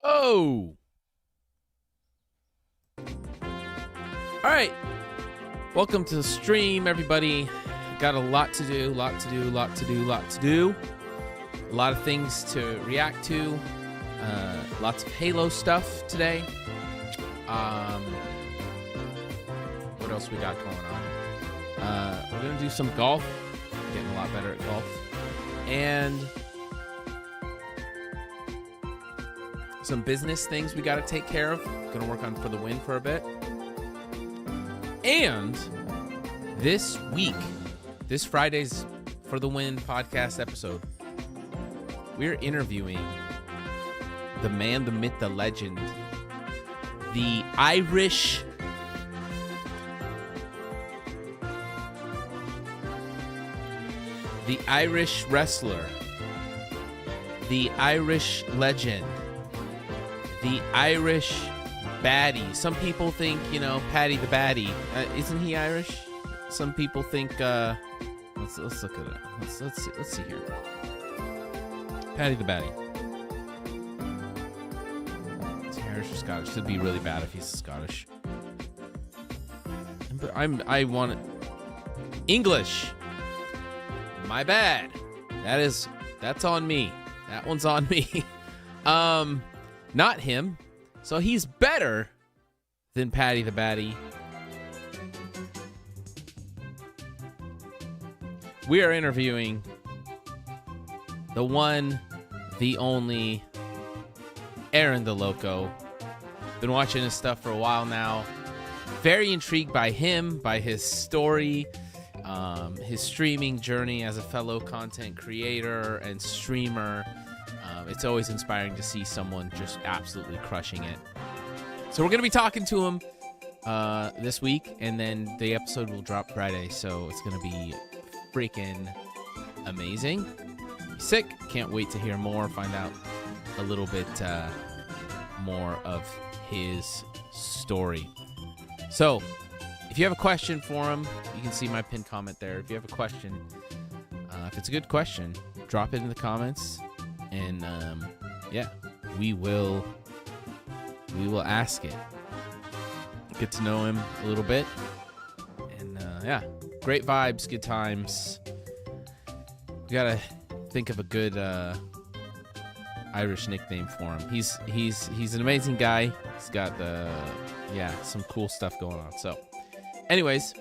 Oh! All right. Welcome to the stream, everybody. Got a lot to do, lot to do. A lot of things to react to. Lots of Halo stuff today. What else we got going on? We're going to do some golf. Getting a lot better at golf. And some business things we got to take care of. Going to work on For the Win for a bit. And this week, this Friday's For the Win podcast episode, we're interviewing the man, the myth, the legend, the Irish wrestler, the Irish legend, the Irish baddie. Some people think, Paddy the Baddie. Isn't he Irish? Some people think. Let's look at it. Let's see here. Paddy the Baddie. Is he Irish or Scottish? It'd be really bad if he's Scottish. I want it English. My bad. That's on me. That one's on me. Not him. So he's better than Paddy the Baddie. We are interviewing the one, the only, Aaron the Loco. Been watching his stuff for a while now. Very intrigued by him, by his story, his streaming journey as a fellow content creator and streamer. It's always inspiring to see someone just absolutely crushing it. So we're going to be talking to him this week, and then the episode will drop Friday, so it's going to be freaking amazing. Sick. Can't wait to hear more, find out a little bit more of his story. So if you have a question for him, you can see my pinned comment there. If you have a question, if it's a good question, drop it in the comments. And we will ask it. Get to know him a little bit. And great vibes, good times. We gotta think of a good Irish nickname for him. He's an amazing guy. He's got some cool stuff going on. So anyways,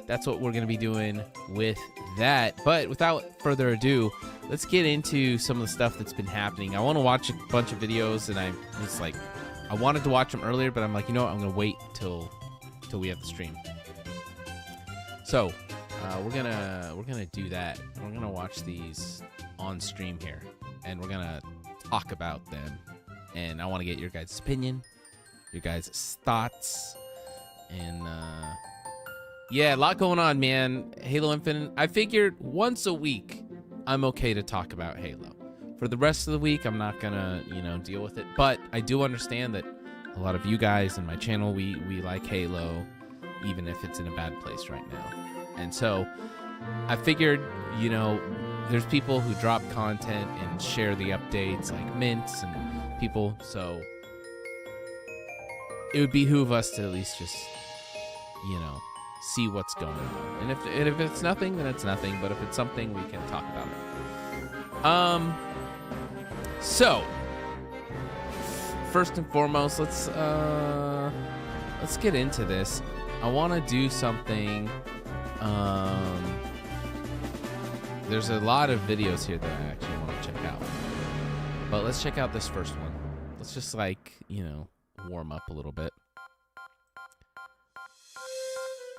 that's what we're gonna be doing with that. But without further ado, let's get into some of the stuff that's been happening. I want to watch a bunch of videos, and I wanted to watch them earlier, but I'm like, you know what? I'm gonna wait till we have the stream. So we're gonna do that. We're gonna watch these on stream here, and we're gonna talk about them. And I want to get your guys' opinion, your guys' thoughts, and a lot going on, man. Halo Infinite. I figured once a week I'm okay to talk about Halo. For the rest of the week, I'm not gonna, deal with it. But I do understand that a lot of you guys in my channel, we like Halo, even if it's in a bad place right now. And so I figured, there's people who drop content and share the updates, like Mints and people. So it would behoove us to at least just, see what's going on. And if it's nothing, then it's nothing. But if it's something, we can talk about it. So first and foremost, let's get into this. I want to do something. There's a lot of videos here that I actually want to check out. But let's check out this first one. Let's just warm up a little bit.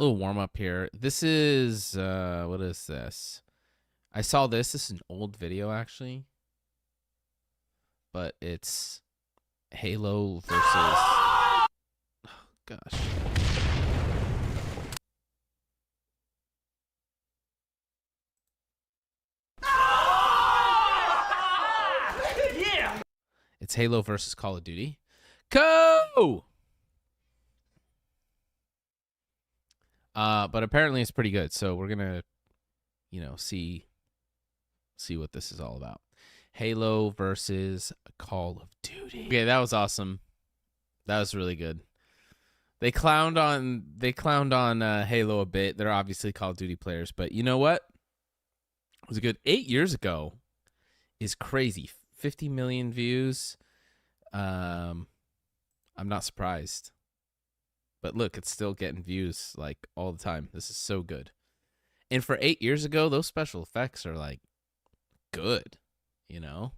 A little warm up here. This is what is this? I saw this. This is an old video actually, but it's Halo versus. Oh, gosh. Yeah. It's Halo versus Call of Duty. Go. But apparently it's pretty good. So we're gonna, see what this is all about. Halo versus Call of Duty. Okay, that was awesome. That was really good. They clowned on Halo a bit. They're obviously Call of Duty players, but you know what? It was a good 8 years ago. Is crazy. 50 million views. I'm not surprised. But look, it's still getting views like all the time. This is so good. And for 8 years ago, those special effects are like good, you know?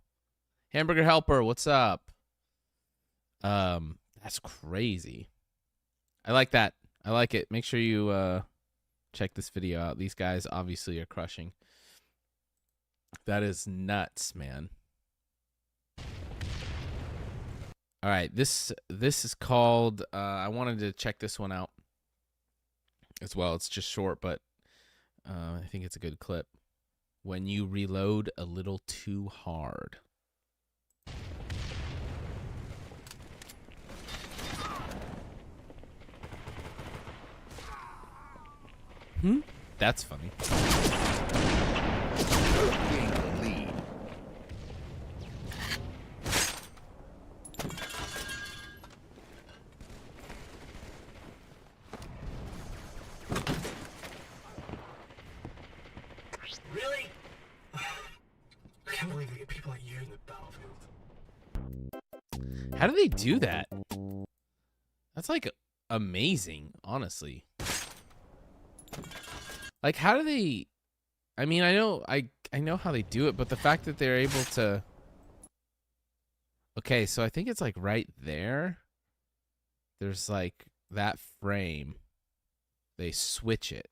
Hamburger Helper, what's up? That's crazy. I like that. I like it. Make sure you check this video out. These guys obviously are crushing. That is nuts, man. All right, this is called I wanted to check this one out as well. It's just short, but I think it's a good clip. When you reload a little too hard. That's funny. Really? I can't believe they get people like you in the battlefield. How do they do that? That's like amazing, honestly. Like, how do they? I mean, I know how they do it, but the fact that they're able to. Okay, so I think it's like right there. There's like that frame. They switch it.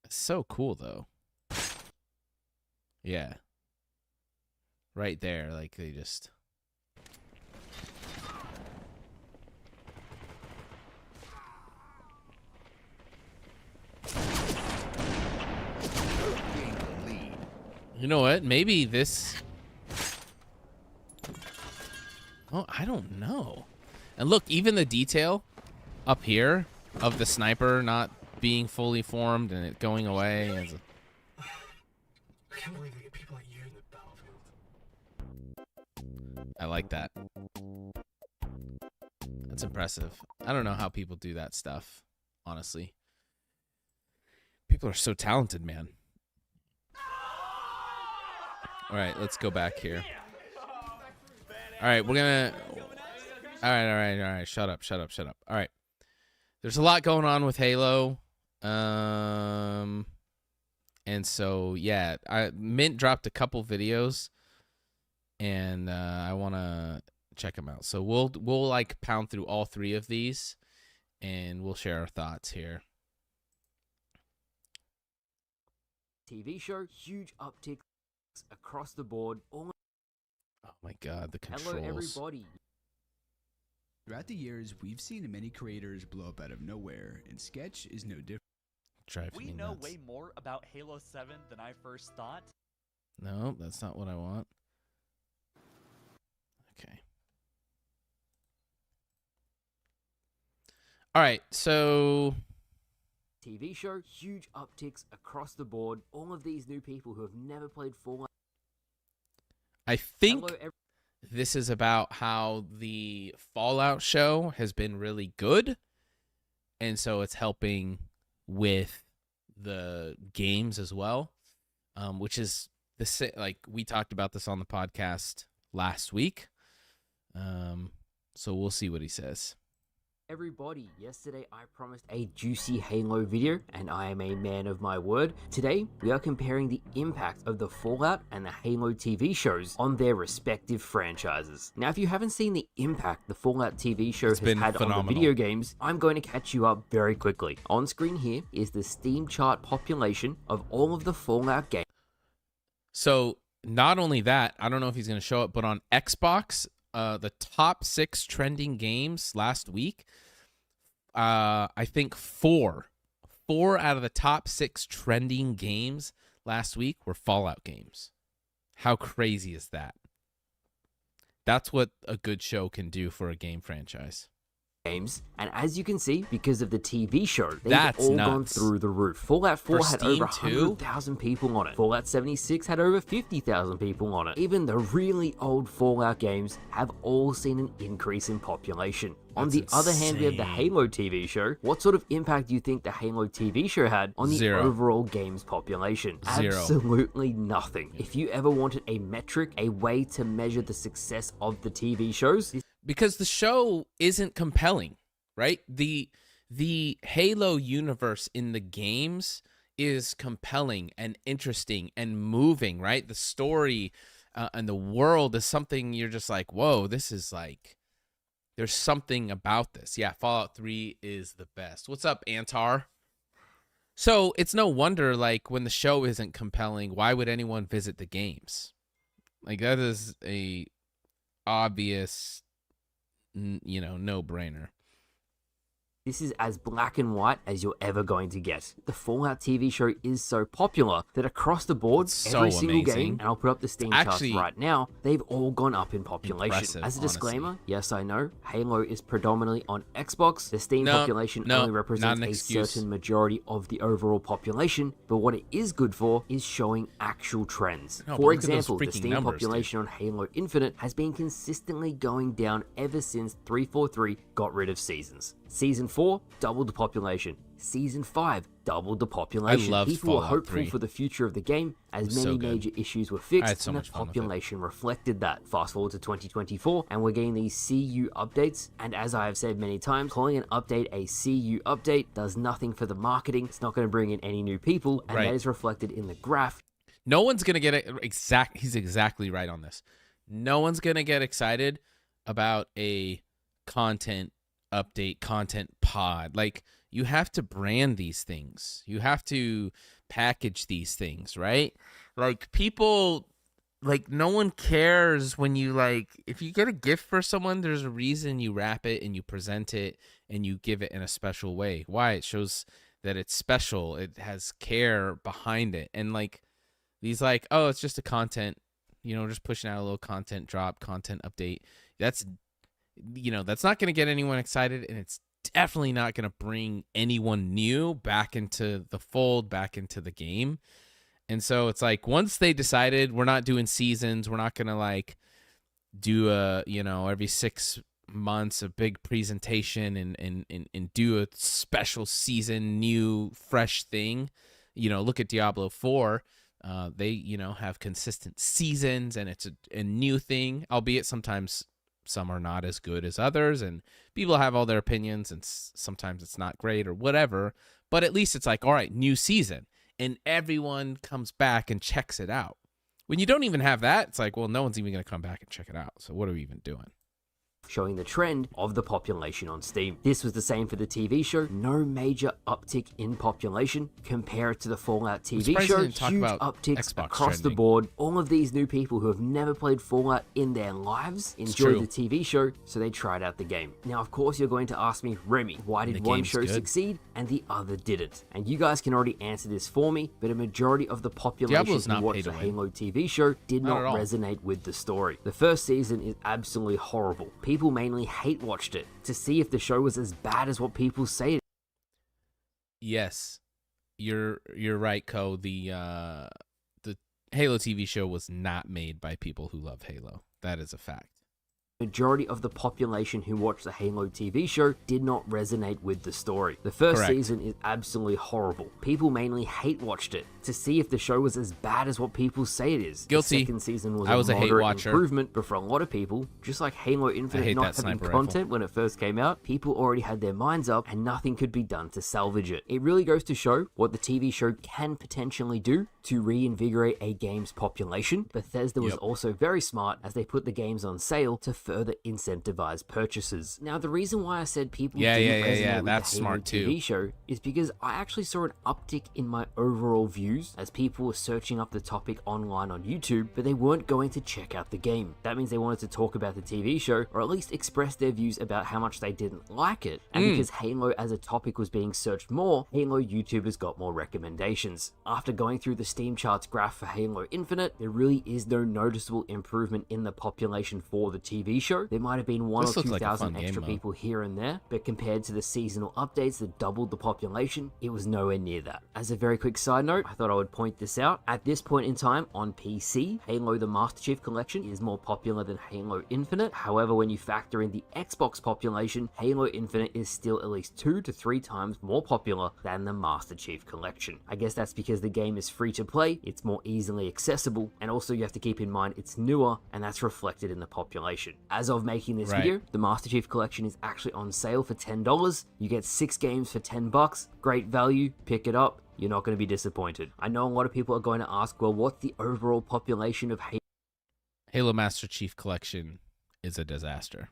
It's so cool, though. Yeah. Right there, like they just. You know what? Maybe this. Oh, I don't know. And look, even the detail up here of the sniper not being fully formed and it going away. Really? I can't believe they get people like you in the battlefield. I like that. That's impressive. I don't know how people do that stuff, honestly. People are so talented, man. All right, let's go back here. All right, we're gonna. All right. Shut up. All right. There's a lot going on with Halo, and so yeah, Mint dropped a couple videos, and I want to check them out. So we'll like pound through all three of these, and we'll share our thoughts here. TV show, huge uptick across the board. Oh my god, the controls. Hello, everybody. Throughout the years, we've seen many creators blow up out of nowhere, and Sketch is no different. We know way more about Halo 7 than I first thought. No, that's not what I want. Okay. All right, so TV show, huge upticks across the board. All of these new people who have never played Fallout. I think this is about how the Fallout show has been really good, and so it's helping with the games as well, which is like we talked about this on the podcast last week. So we'll see what he says. Everybody, yesterday I promised a juicy Halo video, and I am a man of my word. Today, we are comparing the impact of the Fallout and the Halo TV shows on their respective franchises. Now, if you haven't seen the impact the Fallout TV show has had on the video games, I'm going to catch you up very quickly. On screen here is the Steam chart population of all of the Fallout games. So, not only that, I don't know if he's going to show it, but on Xbox, the top 6 trending games last week, I think four out of the top 6 trending games last week were Fallout games. How crazy is that? That's what a good show can do for a game franchise. games, and as you can see, because of the TV show, they've That's all gone nuts. through the roof. Fallout 4 had Steam over too? 100,000 people on it. Fallout 76 had over 50,000 people on it. Even the really old Fallout games have all seen an increase in population. On the other hand, we have the insane. Halo TV show. What sort of impact do you think the Halo TV show had on the Zero. overall game's population? Zero. Absolutely nothing. If you ever wanted a metric, a way to measure the success of the TV shows, Because the show isn't compelling, right? The Halo universe in the games is compelling and interesting and moving, right? The story and the world is something you're just like, whoa, this is like, there's something about this. Yeah, Fallout 3 is the best. What's up, Antar? So it's no wonder, like, when the show isn't compelling, why would anyone visit the games? Like, that is a obvious, no-brainer. this is as black and white as you're ever going to get. The Fallout TV show is so popular that across the board, It's so every single amazing. game, and I'll put up the Steam Actually charts right now, they've all gone up in population. impressive, As a honestly. disclaimer, yes, I know, Halo is predominantly on Xbox. The Steam No, population no, only represents not an a excuse. certain majority of the overall population, but what it is good for is showing actual trends. No, but For look at those example, the freaking Steam numbers, population on Halo Infinite has been consistently going down ever since 343 got rid of seasons. Season 4 doubled the population. Season 5 doubled the population. loved People were Fallout hopeful 3. for the future of the game as was many so good. major issues were I fixed, had so and the much fun with it. population reflected that. Fast forward to 2024, and we're getting these CU updates, and as I have said many times, calling an update a CU update does nothing for the marketing. It's not going to bring in any new people, and Right. that is reflected in the graph. No one's gonna get it he's exactly right on this. No one's gonna get excited about a content update, content pod. Like, you have to brand these things. You have to package these things, right? Like, people, like, no one cares when you, like, if you get a gift for someone, there's a reason you wrap it and you present it and you give it in a special way. Why? It shows that it's special. It has care behind it. And, like, these, like, oh, it's just a content, just pushing out a little content drop, content update. That's not going to get anyone excited, and it's definitely not going to bring anyone new back into the fold, back into the game. And so it's like, once they decided we're not doing seasons, we're not going to, like, do every 6 months a big presentation and do a special season, new, fresh thing. Look at Diablo 4. They, have consistent seasons, and it's a new thing, albeit sometimes some are not as good as others, and people have all their opinions, and sometimes it's not great or whatever, but at least it's like, all right, new season, and everyone comes back and checks it out. When you don't even have that, it's like, well, no one's even going to come back and check it out, so what are we even doing? Showing the trend of the population on Steam. This was the same for the TV show. No major uptick in population. Compare it to the Fallout TV surprised you show. didn't talk Huge about upticks Xbox across the trending. board. All of these new people who have never played Fallout in their lives enjoyed true. the TV show, so they tried out the game. Now, of course, you're going to ask me, Remy, why The did one game's show good. succeed and the other didn't? And you guys can already answer this for me, but a majority of the population Diablo's who not watched pay the to win. Halo TV show did Not not at all. resonate with the story. The first season is absolutely horrible. People mainly hate watched it to see if the show was as bad as what people say it. Yes, you're right, Ko. The Halo TV show was not made by people who love Halo. That is a fact. Majority of the population who watched the Halo TV show did not resonate with the story. The first Correct. season is absolutely horrible. People mainly hate watched it to see if the show was as bad as what people say it is. Guilty. The second season was I was a hate moderate watcher. improvement, but for a lot of people, just like Halo Infinite hate not that having sniper content when it first came out, people already had their minds up and nothing could be done to salvage it. It really goes to show what the TV show can potentially do to reinvigorate a game's population. Bethesda was Yep. also very smart as they put the games on sale to further incentivize purchases. Now, the reason why I said people didn't resonate with That's the Halo smart too. TV show is because I actually saw an uptick in my overall views views as people were searching up the topic online on YouTube, but they weren't going to check out the game. That means they wanted to talk about the TV show, or at least express their views about how much they didn't like it. And because Halo as a topic was being searched more, Halo YouTubers got more recommendations. After going through the Steam charts graph for Halo Infinite, there really is no noticeable improvement in the population for the TV show. There might have been 1,000 or 2,000 extra people here and there, but compared to the seasonal updates that doubled the population, it was nowhere near that. As a very quick side note, I thought I would point this out. At this point in time on PC, Halo the Master Chief Collection is more popular than Halo Infinite. However, when you factor in the Xbox population, Halo Infinite is still at least 2 to 3 times more popular than the Master Chief Collection. I guess that's because the game is free to play, it's more easily accessible, and also you have to keep in mind it's newer, and that's reflected in the population. As of making this video, the Master Chief Collection is actually on sale for $10. You get 6 games for $10. Great value, pick it up. You're not going to be disappointed. I know a lot of people are going to ask, well, what's the overall population of Halo Master Chief Collection is a disaster.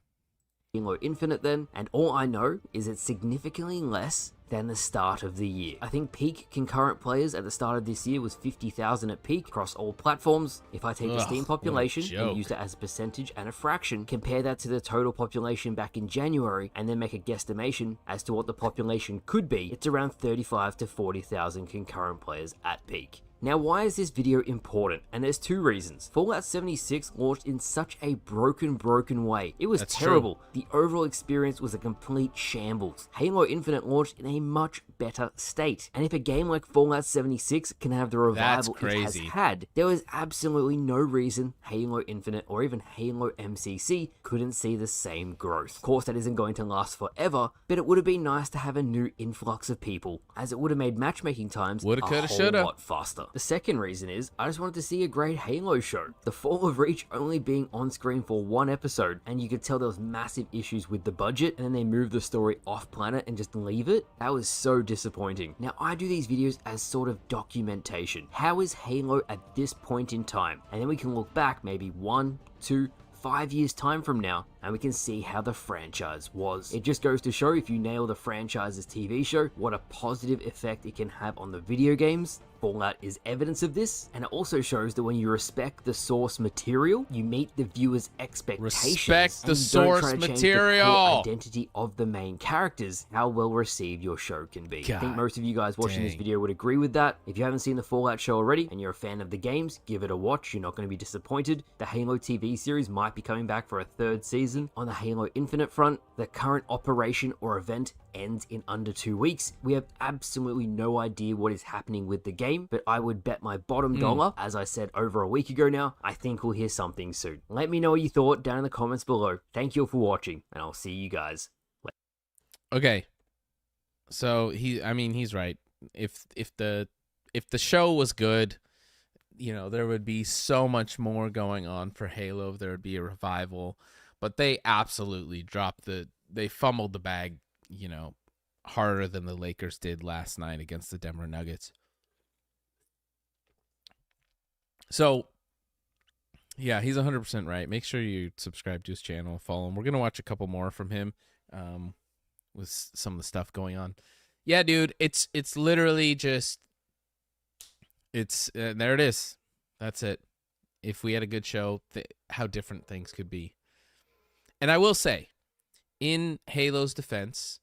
Halo Infinite then? And all I know is it's significantly less than the start of the year. I think peak concurrent players at the start of this year was 50,000 at peak across all platforms. If I take the Steam population and use it as a percentage and a fraction, compare that to the total population back in January, and then make a guesstimation as to what the population could be, it's around 35 to 40,000 concurrent players at peak. Now, why is this video important? And there's 2 reasons. Fallout 76 launched in such a broken way. It was terrible. The overall experience was a complete shambles. Halo Infinite launched in a much better state. And if a game like Fallout 76 can have the revival it has had, there was absolutely no reason Halo Infinite or even Halo MCC couldn't see the same growth. Of course, that isn't going to last forever, but it would have been nice to have a new influx of people, as it would have made matchmaking times a whole lot faster. The second reason is, I just wanted to see a great Halo show. The Fall of Reach only being on screen for 1 episode, and you could tell there was massive issues with the budget, and then they moved the story off planet and just leave it. That was so disappointing. Now, I do these videos as sort of documentation. How is Halo at this point in time? And then we can look back maybe 1, 2, 5 years time from now, and we can see how the franchise was. It just goes to show, if you nail the franchise's TV show, what a positive effect it can have on the video games. Fallout is evidence of this, and it also shows that when you respect the source material, you meet the viewer's expectations. Respect the source material. The identity of the main characters, how well received your show can be. I think most of you guys watching this video would agree with that. If you haven't seen the Fallout show already, and you're a fan of the games, give it a watch. You're not going to be disappointed. The Halo TV series might be coming back for a 3rd season. On the Halo Infinite front, the current operation or event ends in under 2 weeks. We have absolutely no idea what is happening with the game, but I would bet my bottom dollar, as I said over a week ago now, I think we'll hear something soon. Let me know what you thought down in the comments below. Thank you all for watching, and I'll see you guys later. Okay, so he's right. If the show was good, you know, there would be so much more going on for Halo. There would be a revival, but they absolutely they fumbled the bag, you know, harder than the Lakers did last night against the Denver Nuggets. So, yeah, he's 100% right. Make sure you subscribe to his channel, follow him. We're going to watch a couple more from him with some of the stuff going on. Yeah, dude, it's literally just, there it is. That's it. If we had a good show, how different things could be. And I will say, in Halo's defense,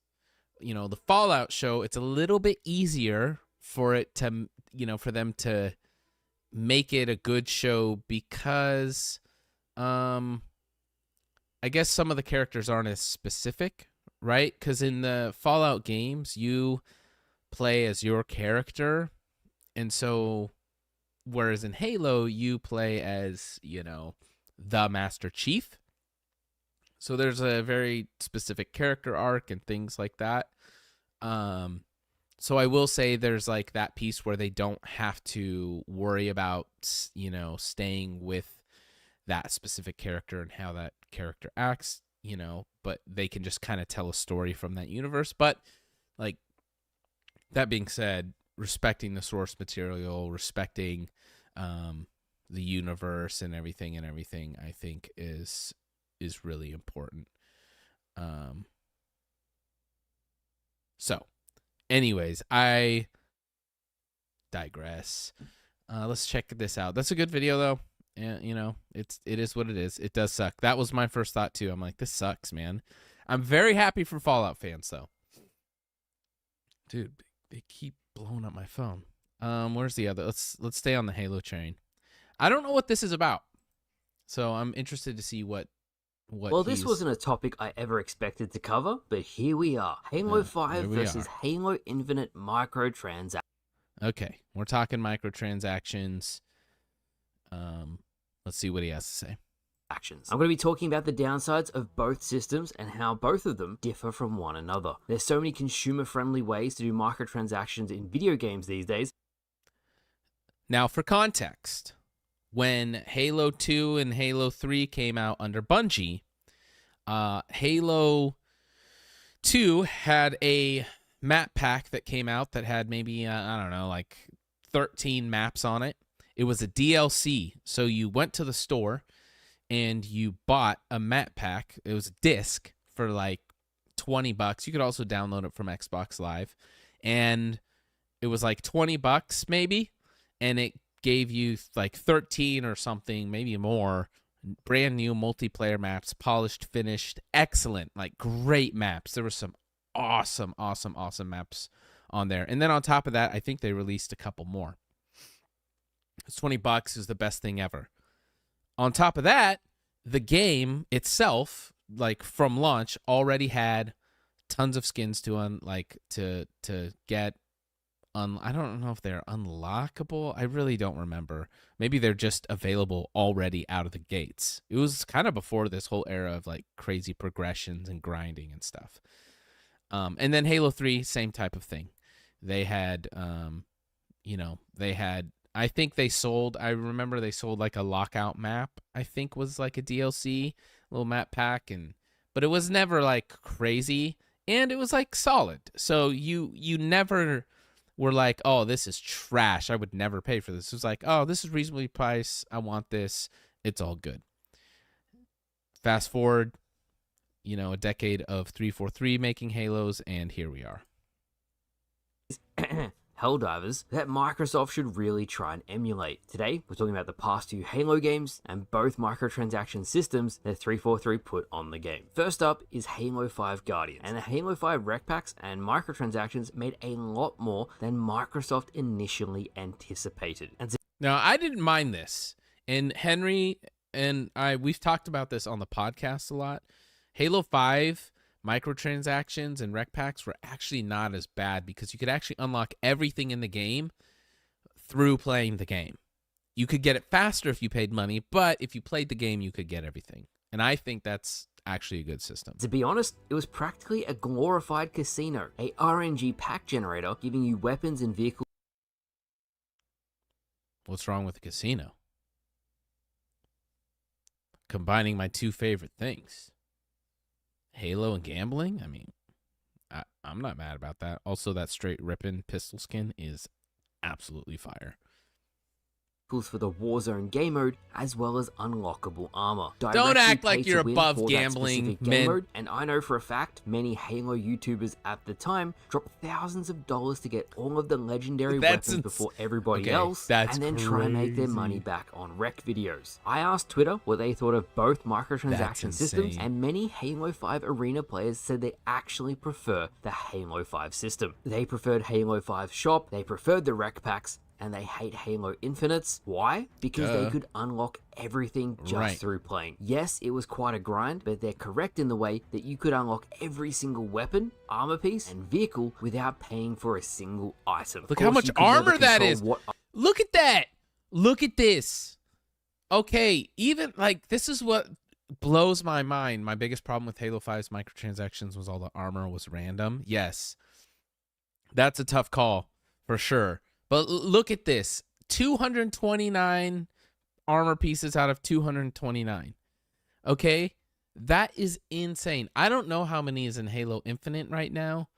you know, the Fallout show, it's a little bit easier for it to, you know, for them to make it a good show because I guess some of the characters aren't as specific, right? Because in the Fallout games, you play as your character, and so whereas in Halo, you play as, you know, the Master Chief. So there's a very specific character arc and things like that. So I will say there's like that piece where they don't have to worry about, you know, staying with that specific character and how that character acts, you know, but they can just kind of tell a story from that universe. But like that being said, respecting the source material, respecting the universe and everything, I think is really important. So anyways, I digress. Let's check this out. That's a good video though. And you know, it is what it is. It does suck. That was my first thought too. I'm like, this sucks, man. I'm very happy for Fallout fans though. Dude, they keep blowing up my phone. Where's the other? Let's stay on the Halo train. I don't know what this is about, so I'm interested to see what. Well, this wasn't a topic I ever expected to cover, but here we are. Halo 5 versus Halo Infinite microtransactions. Okay, we're talking microtransactions. Let's see what he has to say. I'm going to be talking about the downsides of both systems and how both of them differ from one another. There's so many consumer-friendly ways to do microtransactions in video games these days. Now, for context, when Halo 2 and Halo 3 came out under Bungie, Halo 2 had a map pack that came out that had maybe, I don't know, like 13 maps on it. It was a DLC, so you went to the store and you bought a map pack. It was a disc for like $20. You could also download it from Xbox Live. And it was like $20 maybe, and it gave you like 13 or something, maybe more, brand new multiplayer maps, polished, finished, excellent, like great maps. There were some awesome maps on there. And then on top of that, I think they released a couple more. It's $20 is the best thing ever. On top of that, the game itself, like from launch, already had tons of skins to get. I don't know if they're unlockable. I really don't remember. Maybe they're just available already out of the gates. It was kind of before this whole era of like crazy progressions and grinding and stuff. And then Halo 3, same type of thing. They had, I think I remember they sold like a lockout map, I think was like a DLC, little map pack, but it was never like crazy, and it was like solid. So you never were like, oh, this is trash, I would never pay for this. It was like, oh, this is reasonably priced, I want this, it's all good. Fast forward, a decade of 343 making Halos, and here we are. Helldivers that Microsoft should really try and emulate. Today, we're talking about the past two Halo games and both microtransaction systems that 343 put on the game. First up is Halo 5 Guardians, and the Halo 5 rec packs and microtransactions made a lot more than Microsoft initially anticipated. Now, I didn't mind this, and Henry and we've talked about this on the podcast a lot. Halo 5 microtransactions and rec packs were actually not as bad because you could actually unlock everything in the game through playing the game. You could get it faster if you paid money, but if you played the game, you could get everything. And I think that's actually a good system. To be honest, it was practically a glorified casino, a RNG pack generator giving you weapons and vehicles. What's wrong with the casino? Combining my two favorite things. Halo and gambling? I mean, I'm not mad about that. Also, that straight ripping pistol skin is absolutely fire. For the Warzone game mode, as well as unlockable armor. Don't act like you're above gambling, man. Mode, and I know for a fact many Halo YouTubers at the time dropped thousands of dollars to get all of the legendary weapons before everybody else, and then try and make their money back on rec videos. I asked Twitter what they thought of both microtransaction systems, and many Halo 5 Arena players said they actually prefer the Halo 5 system. They preferred Halo 5 Shop, they preferred the rec packs, and they hate Halo Infinites. Why? Because they could unlock everything just through playing. Yes, it was quite a grind, but they're correct in the way that you could unlock every single weapon, armor piece, and vehicle without paying for a single item. Look how much armor that is. Look at that. Look at this. Okay, even like this is what blows my mind. My biggest problem with Halo 5's microtransactions was all the armor was random. Yes, that's a tough call for sure. But look at this, 229 armor pieces out of 229. Okay, that is insane. I don't know how many is in Halo Infinite right now,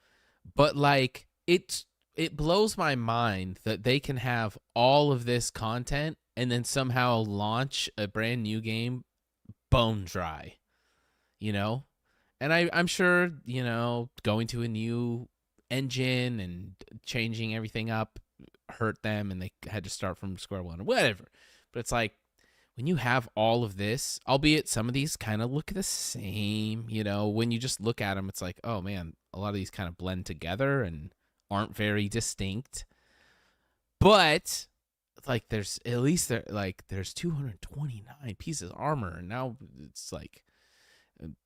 but like it blows my mind that they can have all of this content and then somehow launch a brand new game bone dry, And I'm sure, going to a new engine and changing everything up hurt them and they had to start from square one or whatever. But it's like when you have all of this, albeit some of these kind of look the same, you know, when you just look at them, it's like, oh man, a lot of these kind of blend together and aren't very distinct. But like there's 229 pieces of armor, and now it's like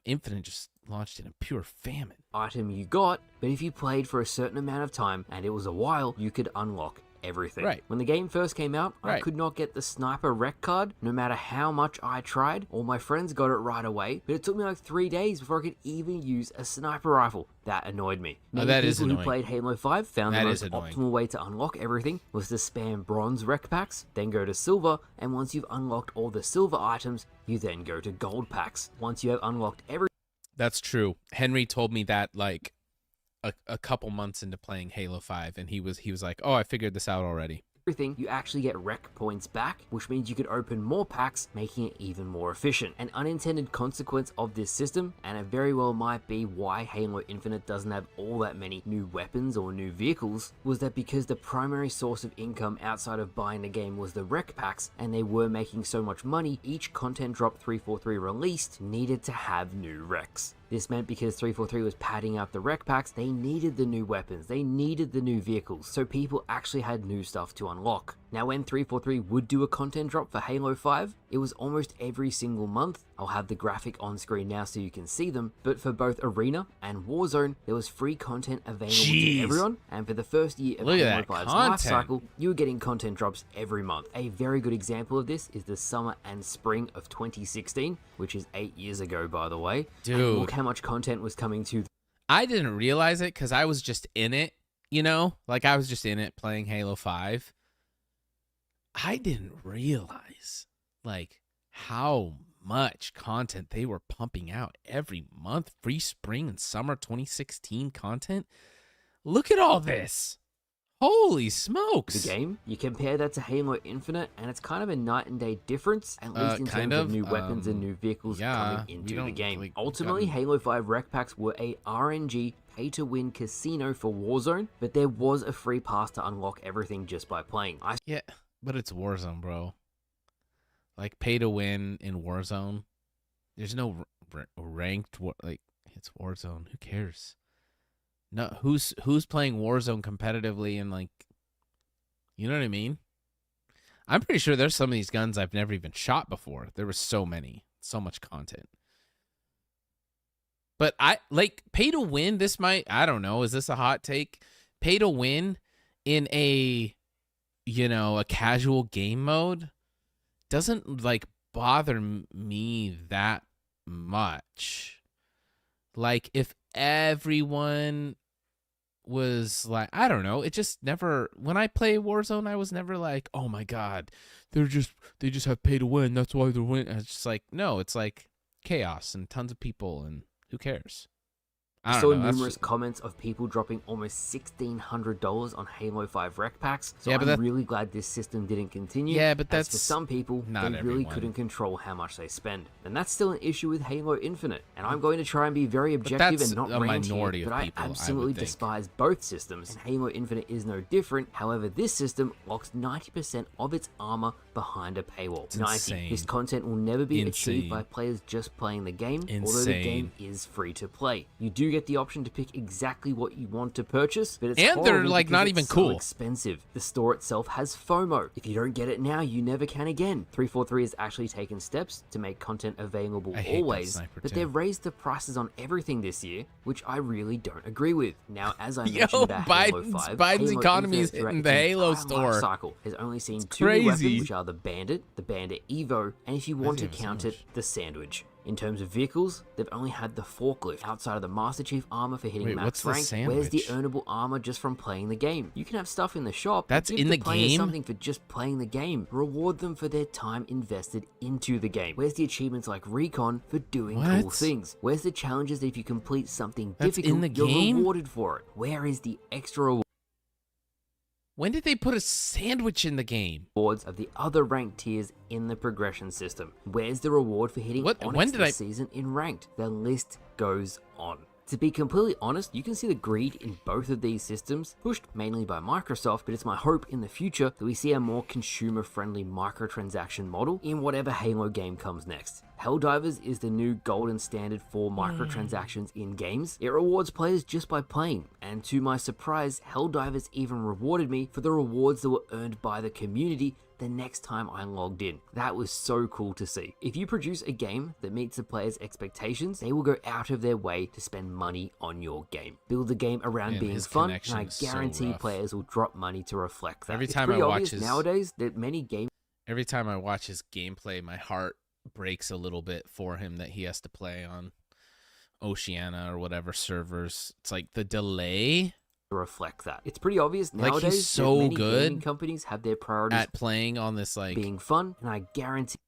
Infinite just launched in a pure famine. Item you got, but if you played for a certain amount of time and it was a while, you could unlock everything. Right. When the game first came out, I Right. could not get the sniper rec card no matter how much I tried. All my friends got it right away, but it took me like 3 days before I could even use a sniper rifle. That annoyed me. Many that is people who annoying. played Halo 5 found That the is most annoying. optimal way to unlock everything was to spam bronze rec packs, then go to silver, and once you've unlocked all the silver items, you then go to gold packs. Once you have unlocked everything, That's true. Henry told me that like a couple months into playing Halo 5, and he was like, "Oh, I figured this out already." you actually get rec points back, which means you could open more packs, making it even more efficient. An unintended consequence of this system, and it very well might be why Halo Infinite doesn't have all that many new weapons or new vehicles, was that because the primary source of income outside of buying the game was the rec packs, and they were making so much money, each content drop 343 released needed to have new recs. This meant because 343 was padding out the rec packs, they needed the new weapons, they needed the new vehicles, so people actually had new stuff to unlock. Now when 343 would do a content drop for Halo 5, it was almost every single month. I'll have the graphic on screen now so you can see them, but for both Arena and Warzone, there was free content available to everyone, and for the first year of Look at Halo that 5's content. life cycle, you were getting content drops every month. A very good example of this is the summer and spring of 2016, which is 8 years ago by the way. Dude. And look how much content was coming to I didn't realize it because I was just in it, you know? Like, I was just in it playing Halo 5. I didn't realize, like, how much content they were pumping out every month. Free spring and summer 2016 content. Look at all this. Holy smokes. the game. You compare that to Halo Infinite, and it's kind of a night and day difference, at least in kind terms of of, new weapons and new vehicles yeah, coming we into the don't, game. like, Ultimately, gotta- Halo 5 rec packs were a RNG pay-to-win casino for Warzone, but there was a free pass to unlock everything just by playing. Yeah, but it's Warzone, bro. Like, pay to win in Warzone. There's no ranked, like, it's Warzone. Who cares? No, who's playing Warzone competitively and, like, you know what I mean? I'm pretty sure there's some of these guns I've never even shot before. There was so much content. But like, pay to win, this might, I don't know, is this a hot take? Pay to win in a, you know, a casual game mode doesn't, like, bother me that much. Like, if everyone was like, I don't know, it just never, when I play Warzone, I was never like, oh my god, they just have pay to win, that's why they're winning. It's just like, no, it's like chaos and tons of people, and who cares? I I don't saw know, that's numerous just- comments of people dropping almost $1,600 on Halo 5 rec packs, so Yeah, but I'm really glad this system didn't continue. Yeah, but As for that's some people, not they really everyone. couldn't control how much they spend. And that's still an issue with Halo Infinite, and I'm going to try and be very objective that's and not a rant minority here, of but people, I I would absolutely think. despise both systems, and Halo Infinite is no different. However, this system locks 90% of its armor behind a paywall. It's 90. insane. This content will never be Insane. achieved by players just playing the game, although the game is free to play. You do get the option to pick exactly what you want to purchase, but it's And they're, horrible like, because not it's even so cool. expensive. The store itself has FOMO. If you don't get it now, you never can again. 343 has actually taken steps to make content available I hate that always, sniper but too. they've raised the prices on everything this year, which I really don't agree with. Now, as I Yo, mentioned about Halo Biden's- 5, Biden's Halo economy is Infinite throughout hitting its the Halo entire store. life cycle has only seen two crazy. new weapons, which are the Bandit Evo, and if you want to even count it, sandwich? the Sandwich. In terms of vehicles, they've only had the forklift. Outside of the Master Chief armor for hitting Wait, what's max the rank, where's the Sandwich? earnable armor just from playing the game? You can have stuff in the shop, but That's give in the the players game? something for just playing the game. Reward them for their time invested into the game. Where's the achievements like Recon for doing cool What? things? Where's the challenges that if you complete something That's difficult, in the you're game? rewarded for it? Where is the extra When did they put a sandwich in the game? rewards of the other ranked tiers in the progression system? Where's the reward for hitting What- Onyx when did this I- season in ranked? The list goes on. To be completely honest, you can see the greed in both of these systems, pushed mainly by Microsoft, but it's my hope in the future that we see a more consumer-friendly microtransaction model in whatever Halo game comes next. Helldivers is the new golden standard for microtransactions in games. It rewards players just by playing, and to my surprise, Helldivers even rewarded me for the rewards that were earned by the community the next time I logged in. That was so cool to see. If you produce a game that meets the players' expectations, they will go out of their way to spend money on your game. Build the game around being fun, and I guarantee players will drop money to reflect that. Every It's time pretty I watch obvious his nowadays that many game Every time I watch his gameplay, my heart breaks a little bit for him that he has to play on Oceania or whatever servers. It's like the delay reflect that. It's pretty obvious like nowadays he's so that many good gaming companies have their priorities at playing on this like being fun, and I guarantee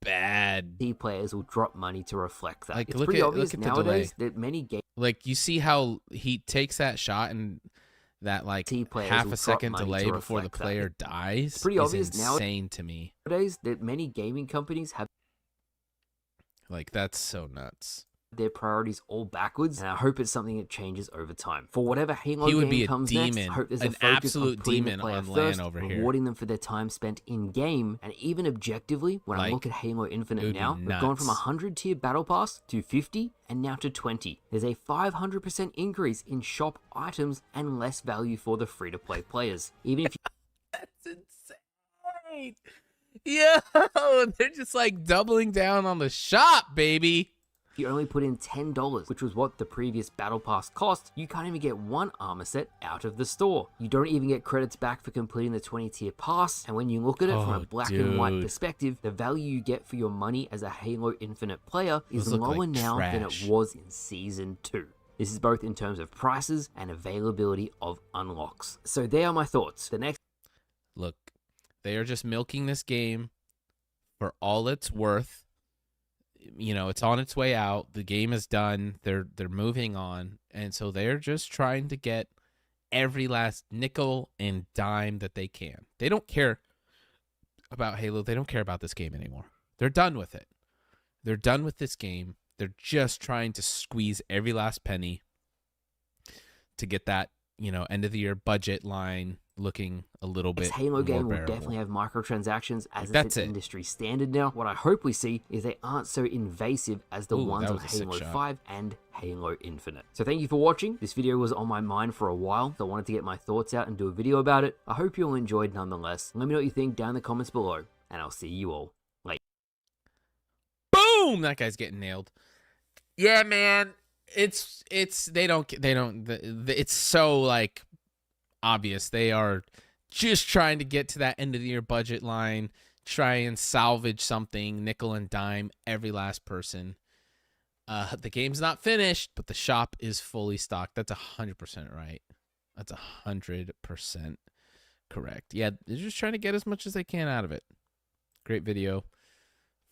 bad players will drop money to reflect that. Like, It's look pretty at- obvious look at the nowadays that many game like you see how he takes that shot and that like players half will a drop second money delay to before the reflect that. player dies It's pretty is obvious insane to me. nowadays that many gaming companies have Like that's so nuts. their priorities all backwards, and I hope it's something that changes over time. For whatever Halo He would game be a comes demon, next, I hope there's a an focus absolute on putting demon the player on first, LAN over here. rewarding them for their time spent in game, and even objectively, when I Like, look at Halo it Infinite would be now, we've gone from nuts. 100 tier battle pass to 50, and now to 20. There's a 500% increase in shop items and less value for the free-to-play players. Even if you That's insane. Yo, they're just like doubling down on the shop, baby. If you only put in $10, which was what the previous Battle Pass cost, you can't even get one armor set out of the store. You don't even get credits back for completing the 20-tier pass, and when you look at it from a black and white dude. perspective, the value you get for your money as a Halo Infinite player is Those look lower like now than trash. it was in Season 2. This is both in terms of prices and availability of unlocks. So there are my thoughts. The next Look, they are just milking this game for all it's worth. You know, it's on its way out. The game is done. They're moving on, and so they're just trying to get every last nickel and dime that they can. They don't care about Halo. They don't care about this game anymore. They're done with it. They're done with this game. They're just trying to squeeze every last penny to get that, you know, end of the year budget line looking a little bit Halo more game will bearable. definitely have microtransactions as That's it's an it. industry standard now. What I hope we see is they aren't so invasive as the Ooh, ones that of was a sick Halo shot. 5 and Halo Infinite. So thank you for watching. This video was on my mind for a while, so I wanted to get my thoughts out and do a video about it. I hope you all enjoyed nonetheless. Let me know what you think down in the comments below, and I'll see you all later. Boom! That guy's getting nailed. Yeah, man. It's it's so like obvious. They are just trying to get to that end of the year budget line, try and salvage something, nickel and dime every last person. The game's not finished, but the shop is fully stocked. That's 100% right. That's 100% correct. Yeah, they're just trying to get as much as they can out of it. Great video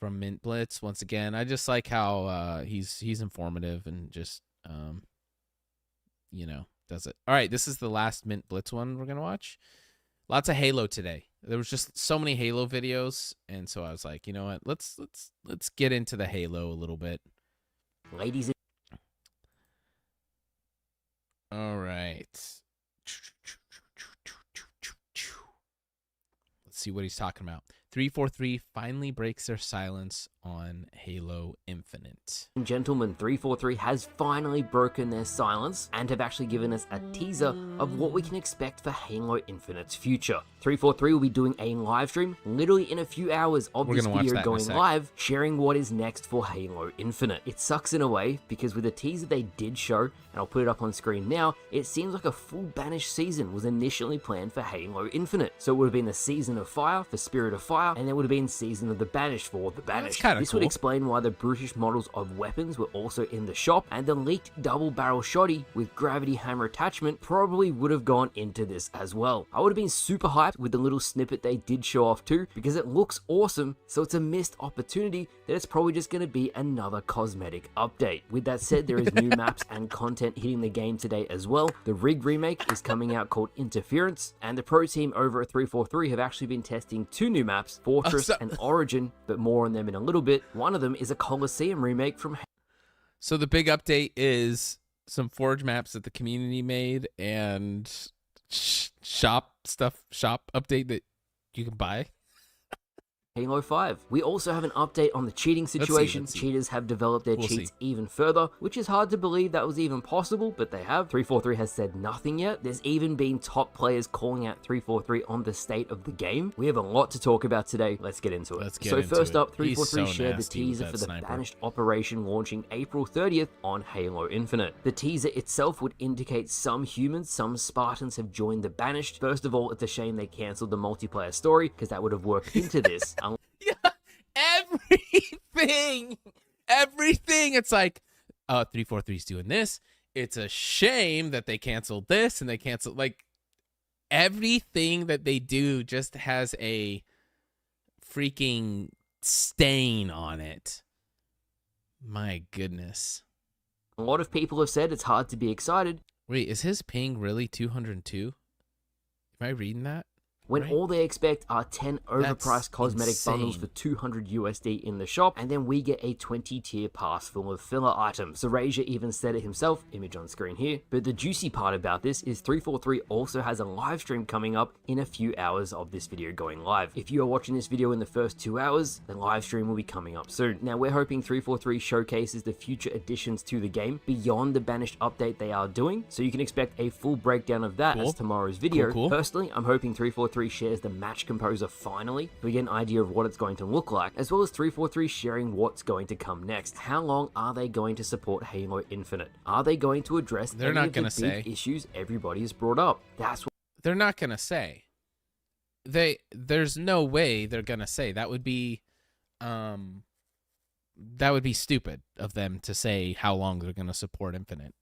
from Mint Blitz. Once again, I just like how he's informative and just you know, does it. All right, this is the last Mint Blitz one we're gonna watch. Lots of Halo today. There was just so many Halo videos, and so I was like, you know what? Let's get into the Halo a little bit. Ladies and All right. Let's see what he's talking about. 343 finally breaks their silence on Halo Infinite. gentlemen, 343 has finally broken their silence and have actually given us a teaser of what we can expect for Halo Infinite's future. 343 will be doing a live stream literally in a few hours of We're this gonna watch video that in a going sec. live, sharing what is next for Halo Infinite. It sucks in a way because with the teaser they did show, and I'll put it up on screen now, it seems like a full Banished season was initially planned for Halo Infinite. So it would have been the Season of Fire for Spirit of Fire, and there would have been Season of the Banished for the Banished. kinda This would cool. explain why the brutish models of weapons were also in the shop, and the leaked double barrel shotty with gravity hammer attachment probably would have gone into this as well. I would have been super hyped with the little snippet they did show off too, because it looks awesome, so it's a missed opportunity that it's probably just going to be another cosmetic update. With that said, there is new maps and content hitting the game today as well. The Rig remake is coming out called Interference, and the pro team over at 343 have actually been testing two new maps, Fortress and Origin, but more on them in a little bit. One of them is a Coliseum remake from So the big update is Forge maps that the community made and shop update that you can buy. Halo 5. We also have an update on the cheating situation. Let's see. Cheaters have developed their cheats even further, which is hard to believe that was even possible, but they have. 343 has said nothing yet. There's even been top players calling out 343 on the state of the game. We have a lot to talk about today. Let's get into it. First up, 343 shared the teaser for the Banished operation launching April 30th on Halo Infinite. The teaser itself would indicate some humans, some Spartans have joined the Banished. First of all, it's a shame they cancelled the multiplayer story, because that would have worked into this. Yeah, everything. It's like, 343's doing this. It's a shame that they canceled this and they canceled, like, everything that they do just has a freaking stain on it. My goodness. A lot of people have said it's hard to be excited. Wait, is his ping really 202? Am I reading that? When right? All they expect are 10 overpriced That's cosmetic bundles for insane. $200 USD in the shop, and then we get a 20-tier pass full of filler items. Zerasia even said it himself, image on screen here. But the juicy part about this is 343 also has a live stream coming up in a few hours of this video going live. If you are watching this video in the first 2 hours, the live stream will be coming up soon. Now, we're hoping 343 showcases the future additions to the game beyond the Banished update they are doing, so you can expect a full breakdown of that as tomorrow's video. Cool. Personally, I'm hoping 343 shares the match composer finally, so we get an idea of what it's going to look like, as well as 343 sharing what's going to come next. How long are they going to support Halo Infinite? Are they going to address any of the big issues everybody has brought up? That's what they're not gonna say. There's no way they're gonna say. That would be stupid of them to say how long they're gonna support Infinite.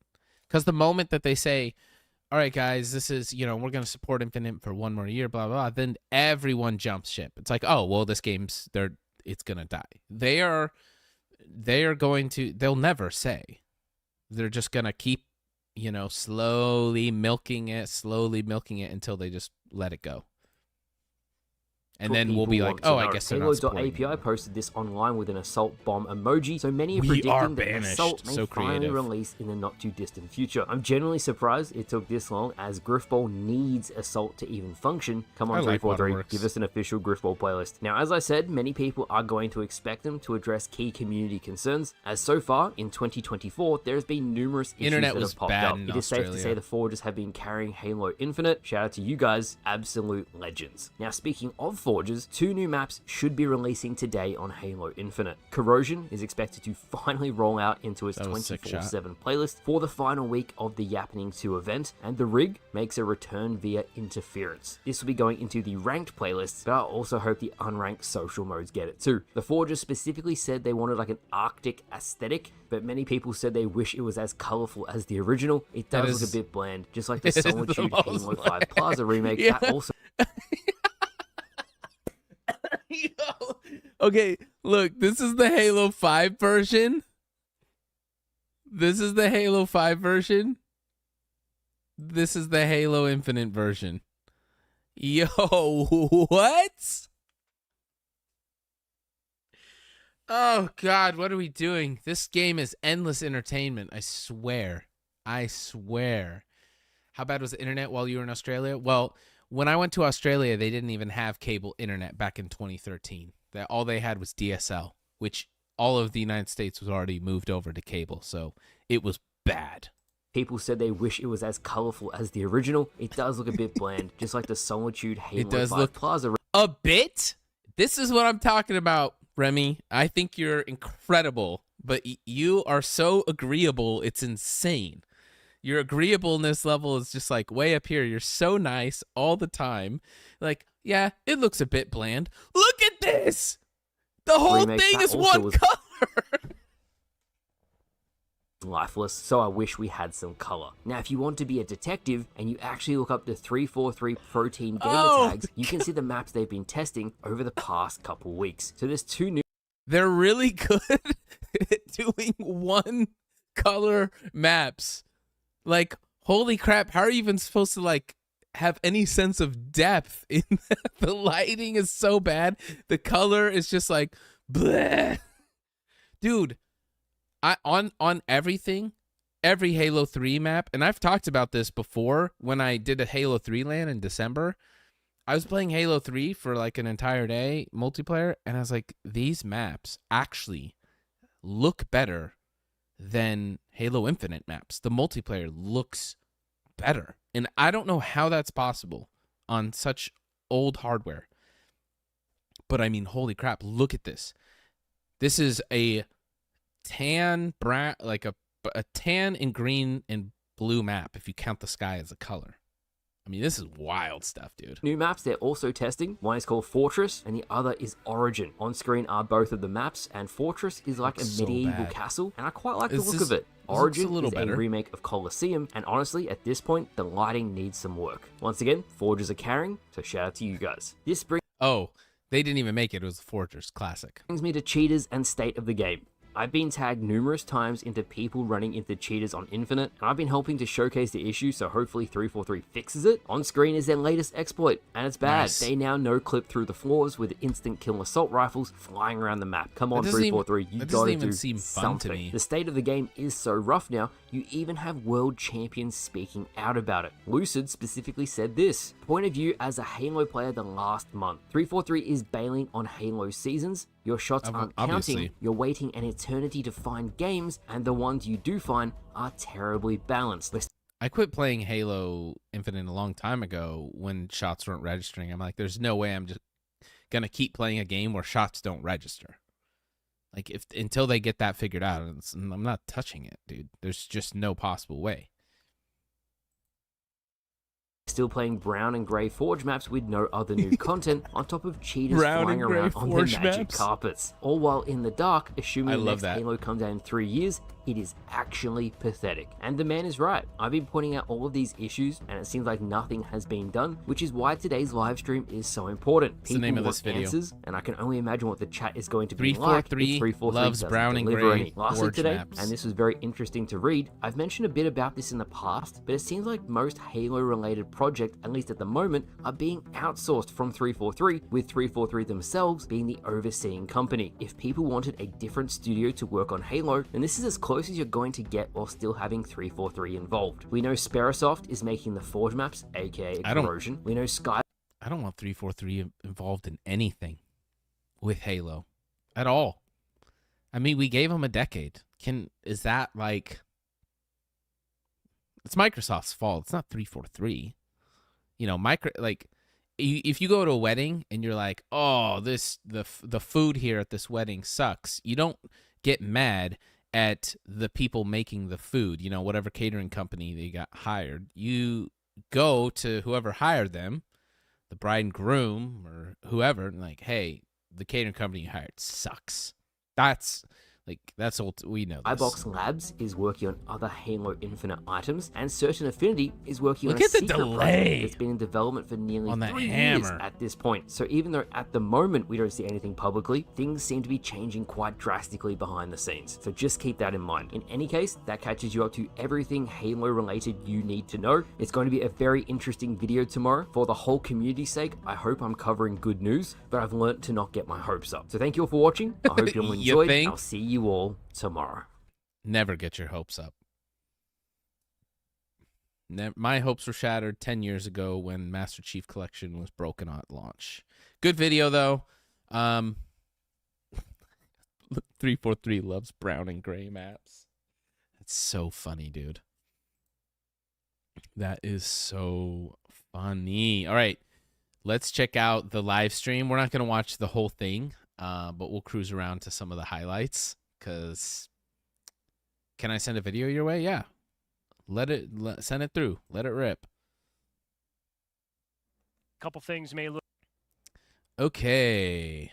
Because the moment that they say, all right, guys, this is, we're going to support Infinite for 1 more year, blah, blah, blah, then everyone jumps ship. It's like, oh, well, this game's, it's going to die. They'll never say. They're just going to keep, slowly milking it until they just let it go. And then we'll be like, oh, I guess they're not supporting Halo.api posted this online with an assault bomb emoji, so many are We predicting are that banished. assault may So finally creative. release in the not too distant future. I'm genuinely surprised it took this long, as Griffball needs assault to even function. Come on, I like 343, Waterworks. give us an official Griffball playlist. Now, as I said, many people are going to expect them to address key community concerns, as so far in 2024 there has been numerous issues Internet that was have popped bad up. in It is safe to Australia. say the Forgers have been carrying Halo Infinite. Shout out to you guys, absolute legends. Now, speaking of Forgers, 2 new maps should be releasing today on Halo Infinite. Corrosion is expected to finally roll out into its 24/7 playlist for the final week of the Yappening 2 event, and the Rig makes a return via Interference. This will be going into the ranked playlists, but I also hope the unranked social modes get it too. The Forgers specifically said they wanted like an Arctic aesthetic, but many people said they wish it was as colorful as the original. It does look a bit bland, just like the Solitude Halo 5 Plaza remake. Yeah. That also Okay, look, this is the Halo 5 version. This is the Halo 5 version. This is the Halo Infinite version. Yo, what? Oh, God, what are we doing? This game is endless entertainment, I swear. I swear. How bad was the internet while you were in Australia? Well, when I went to Australia, they didn't even have cable internet back in 2013. All they had was DSL, which all of the United States was already moved over to cable, so it was bad. people said they wish it was as colorful as the original. It does look a bit bland, just like the Solitude Halo 5 Plaza. A bit? This is what I'm talking about, Remy. I think you're incredible, but you are so agreeable, it's insane. Your agreeableness level is just like way up here. You're so nice all the time. Like, yeah, it looks a bit bland. Look at this! The whole thing is one color! Lifeless, so I wish we had some color. Now, if you want to be a detective and you actually look up the 343 protein gamer tags, you can see the maps they've been testing over the past couple weeks. So there's two new. They're really good at doing one color maps. Like, holy crap, how are you even supposed to, like, have any sense of depth in that? The lighting is so bad. The color is just like, bleh. Dude, on everything, every Halo 3 map, and I've talked about this before when I did a Halo 3 LAN in December. I was playing Halo 3 for like an entire day, multiplayer, and I was like, these maps actually look better than Halo Infinite maps. The multiplayer looks better. And I don't know how that's possible on such old hardware. But I mean, holy crap, look at this. This is a tan, brown, like a tan and green and blue map if you count the sky as a color. I mean, this is wild stuff, dude. New maps they're also testing. One is called Fortress, and the other is Origin. On screen are both of the maps, and Fortress is like Looks a so medieval bad. castle, and I quite like the This look is- of it. this looks Origin a little is better. a remake of Colosseum, and honestly, at this point, the lighting needs some work. Once again, Forges are carrying, so shout out to you guys. This Oh, they didn't even make it. It was a Fortress Classic. brings me to cheaters and state of the game. I've been tagged numerous times into people running into cheaters on Infinite, and I've been helping to showcase the issue, so hopefully 343 fixes it. On screen is their latest exploit, and it's bad. Nice. They now no-clip through the floors with instant kill assault rifles flying around the map. Come on, That doesn't 343, even- you that doesn't gotta even do seem fun to something. me. The state of the game is so rough now, you even have world champions speaking out about it. Lucid specifically said this: point of view as a Halo player the last month. 343 is bailing on Halo seasons. Your shots aren't Obviously. counting. You're waiting an eternity to find games, and the ones you do find are terribly balanced. I quit playing Halo Infinite a long time ago when shots weren't registering. I'm like, there's no way I'm just going to keep playing a game where shots don't register. Like, until they get that figured out, I'm not touching it, dude. There's just no possible way. Still playing brown and grey Forge maps with no other new content, on top of cheaters Brown flying and grey around on their Forge magic maps? carpets. All while in the dark, assuming I the love next that. Halo comes out in 3 years, it is actually pathetic. And the man is right. I've been pointing out all of these issues, and it seems like nothing has been done, which is why today's live stream is so important. What's the name of want this video? answers, and I can only imagine what the chat is going to be like. if 343 loves doesn't brown and deliver grey any. Lastly Forge today, maps. and this was very interesting to read, I've mentioned a bit about this in the past, but it seems like most Halo-related projects, at least at the moment, are being outsourced from 343, with 343 themselves being the overseeing company. If people wanted a different studio to work on Halo, then this is as close as you're going to get while still having 343 involved. We know Sperasoft is making the Forge maps, aka I don't- Corrosion. We know Sky I don't want 343 involved in anything with Halo at all. I mean, we gave them a decade. Is that like... It's Microsoft's fault. It's not 343. You know, if you go to a wedding and you're like, oh, the food here at this wedding sucks, you don't get mad at the people making the food, you know, whatever catering company they got hired. You go to whoever hired them, the bride and groom or whoever, and like, hey, the catering company you hired sucks. That's old. We know this. iBox Labs is working on other Halo Infinite items, and Certain Affinity is working Look on a at the secret delay project that's been in development for nearly on that 3 years hammer. at this point. So even though at the moment we don't see anything publicly, things seem to be changing quite drastically behind the scenes. So just keep that in mind. In any case, that catches you up to everything Halo related you need to know. It's going to be a very interesting video tomorrow. For the whole community's sake, I hope I'm covering good news, but I've learned to not get my hopes up. So thank you all for watching. I hope you all You enjoyed. think? I'll see you all tomorrow. Never get your hopes up. My hopes were shattered 10 years ago when Master Chief Collection was broken at launch. Good video, though. 343 loves brown and gray maps. That's so funny, dude. That is so funny. All right, let's check out the live stream. We're not going to watch the whole thing, but we'll cruise around to some of the highlights. Because can I send a video your way? Yeah. Send it through. Let it rip. Couple things may look. Okay.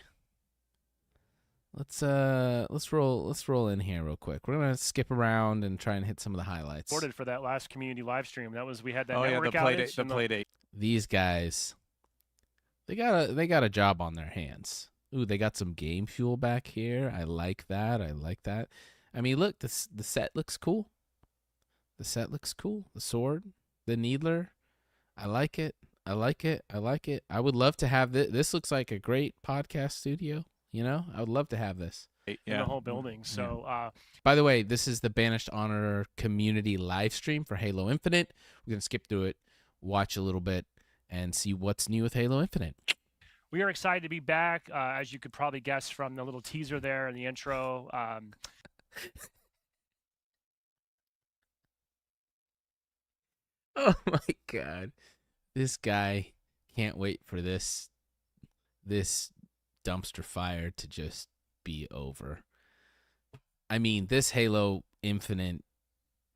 Let's roll in here real quick. We're gonna skip around and try and hit some of the highlights. Sorted for that last community live stream. That was we had that Oh yeah, network the play outage. date. The and play date. These guys, they got a job on their hands. Ooh, they got some game fuel back here. I like that. I mean, look, the set looks cool. The set looks cool. The sword, the needler. I like it. I would love to have this. This looks like a great podcast studio. You know, I would love to have this. in the whole building. So by the way, this is the Banished Honor community live stream for Halo Infinite. We're going to skip through it, watch a little bit, and see what's new with Halo Infinite. we are excited to be back, as you could probably guess from the little teaser there in the intro. Oh my God. This guy can't wait for this dumpster fire to just be over. I mean, this Halo Infinite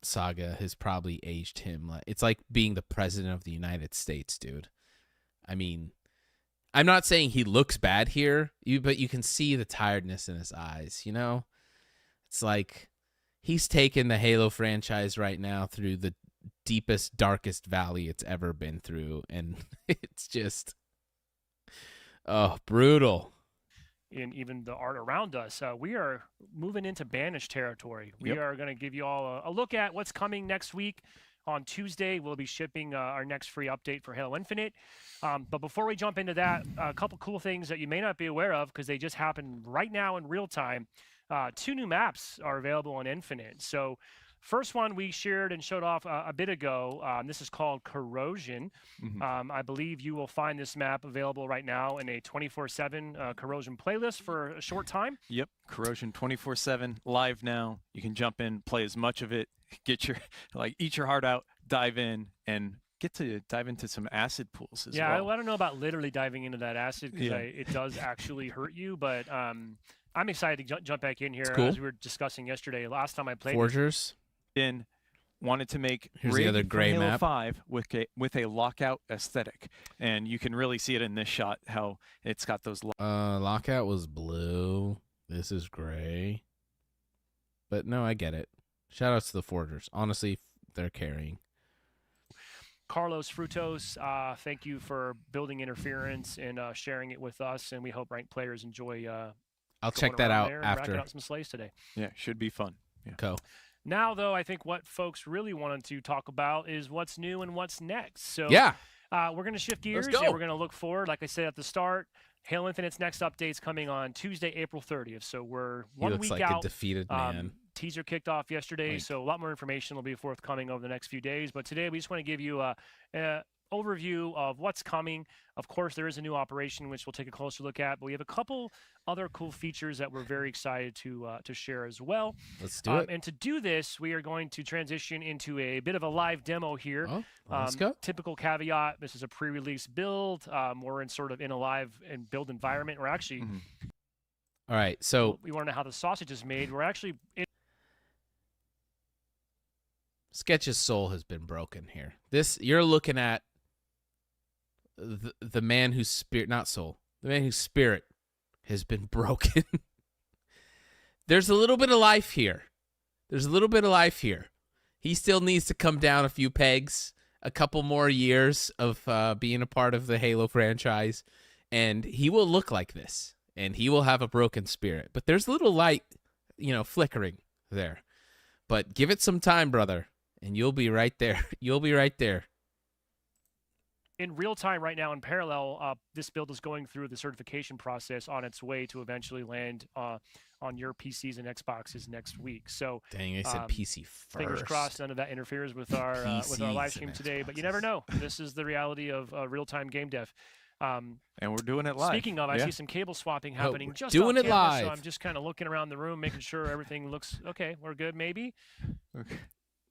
saga has probably aged him. It's like being the president of the United States, dude. I mean, I'm not saying he looks bad here, but you can see the tiredness in his eyes, you know? It's like he's taken the Halo franchise right now through the deepest, darkest valley it's ever been through, and it's just, brutal. In even the art around us, we are moving into Banished territory. We are going to give you all a look at what's coming next week. On Tuesday, we'll be shipping our next free update for Halo Infinite. But before we jump into that, a couple cool things that you may not be aware of because they just happened right now in real time. 2 new maps are available on Infinite. So first one we shared and showed off a bit ago. This is called Corrosion. I believe you will find this map available right now in a 24/7 Corrosion playlist for a short time. Yep, Corrosion 24/7 live now. You can jump in, play as much of it, get your eat your heart out, dive in, and get to dive into some acid pools as well. Yeah, I don't know about literally diving into that acid because it does actually hurt you, but I'm excited to jump back in here as we were discussing yesterday. Last time I played Forgers. Wanted to make Here's the other gray Halo map 5 with a lockout aesthetic, and you can really see it in this shot how it's got those. Lockout was blue. This is gray. But no, I get it. Shout outs to the Forgers. Honestly, they're carrying. Carlos Frutos, thank you for building interference and sharing it with us, and we hope ranked players enjoy. I'll check that out after. after. Racking out some slays today. Yeah, should be fun. Yeah. Go. Now, though, I think what folks really wanted to talk about is what's new and what's next. So we're going to shift gears and we're going to look forward. Like I said at the start, Halo Infinite's next update's coming on Tuesday, April 30th. So we're 1 week like out. A defeated man. Teaser kicked off yesterday, so a lot more information will be forthcoming over the next few days. But today we just want to give you a overview of what's coming. Of course, there is a new operation which we'll take a closer look at, but we have a couple other cool features that we're very excited to share as well. Let's do it. And to do this, we are going to transition into a bit of a live demo here. Let's go. Typical caveat: this is a pre-release build. We're in sort of in a live and build environment. We're actually. All right, so we want to know how the sausage is made. We're actually. Sketch's soul has been broken here. You're looking at the man whose spirit, not soul, the man whose spirit has been broken. There's a little bit of life here. He still needs to come down a few pegs, a couple more years of being a part of the Halo franchise, and he will look like this, and he will have a broken spirit. But there's a little light, flickering there. But give it some time, brother, and you'll be right there. In real time right now in parallel, this build is going through the certification process on its way to eventually land on your PCs and Xboxes next week. So dang, I said PC first. Fingers crossed none of that interferes with our live stream today, but you never know. This is the reality of real-time game dev. And we're doing it live. Speaking of, I see some cable swapping happening just doing on it camera, live. So I'm just kind of looking around the room, making sure everything looks okay. We're good, maybe. Okay.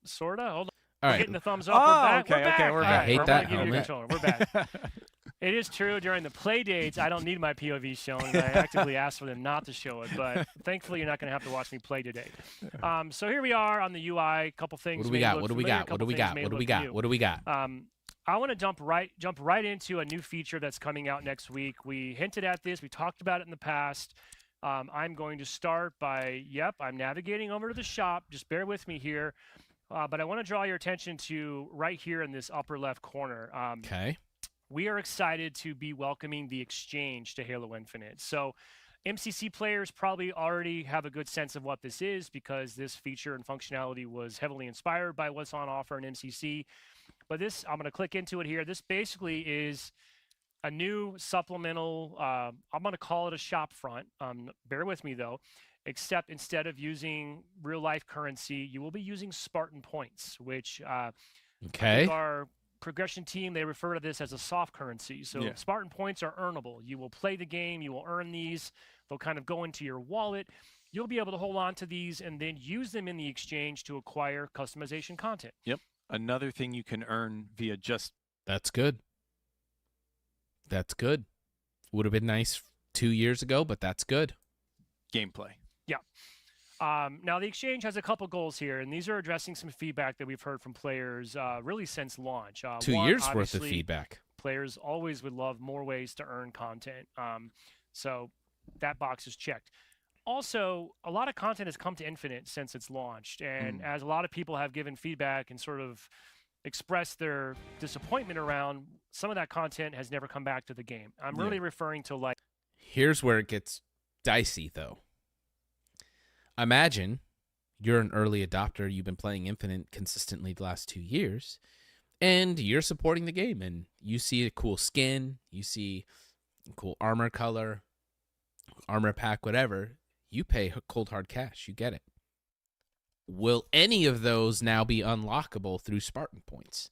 Sorta. Hold on. All right. Getting the thumbs up. We're back. Okay, we're back. we're All back. right, I hate we're that gonna give you helmet. controller. We're back. It is true, during the play dates, I don't need my POV shown. And I actively asked for them not to show it, but thankfully you're not going to have to watch me play today. So here we are on the UI. A couple things. What do we got? What do we got? I want to jump right into a new feature that's coming out next week. We hinted at this. We talked about it in the past. I'm going to start by, I'm navigating over to the shop. Just bear with me here. But I want to draw your attention to right here in this upper left corner. Okay. We are excited to be welcoming the Exchange to Halo Infinite. So MCC players probably already have a good sense of what this is because this feature and functionality was heavily inspired by what's on offer in MCC. But this, I'm going to click into it here. This basically is a new supplemental, I'm going to call it a shop front. Bear with me, though. except instead of using real life currency, you will be using Spartan points, which I think our progression team, they refer to this as a soft currency. So Spartan points are earnable. You will play the game, you will earn these, they'll kind of go into your wallet. You'll be able to hold on to these and then use them in the exchange to acquire customization content. Yep. Another thing you can earn via just... That's good. That's good. Would have been nice 2 years ago, but that's good. Gameplay. Yeah. Now, the exchange has a couple goals here, and these are addressing some feedback that we've heard from players really since launch. 2 years worth of feedback. Players always would love more ways to earn content. So that box is checked. Also, a lot of content has come to Infinite since it's launched, and as a lot of people have given feedback and sort of expressed their disappointment around, some of that content has never come back to the game. I'm really referring to, like... Here's where it gets dicey, though. Imagine you're an early adopter, you've been playing Infinite consistently the last 2 years, and you're supporting the game, and you see a cool skin, you see a cool armor color, armor pack, whatever. You pay cold hard cash. You get it. Will any of those now be unlockable through Spartan points?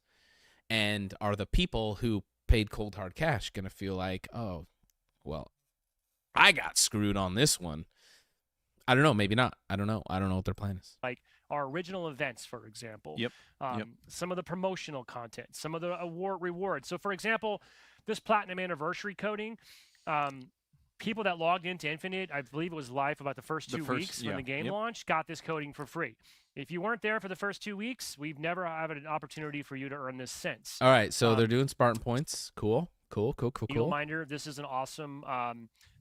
And are the people who paid cold hard cash going to feel like, oh, well, I got screwed on this one? I don't know. Maybe not. I don't know. I don't know what their plan is. Like our original events, for example. Yep. Some of the promotional content, some of the award rewards. So, for example, this Platinum Anniversary coding, people that logged into Infinite, I believe it was live about the first 2 weeks when the game launched, got this coding for free. If you weren't there for the first 2 weeks, we've never had an opportunity for you to earn this since. All right, so they're doing Spartan points. Cool. Reminder, this is an awesome,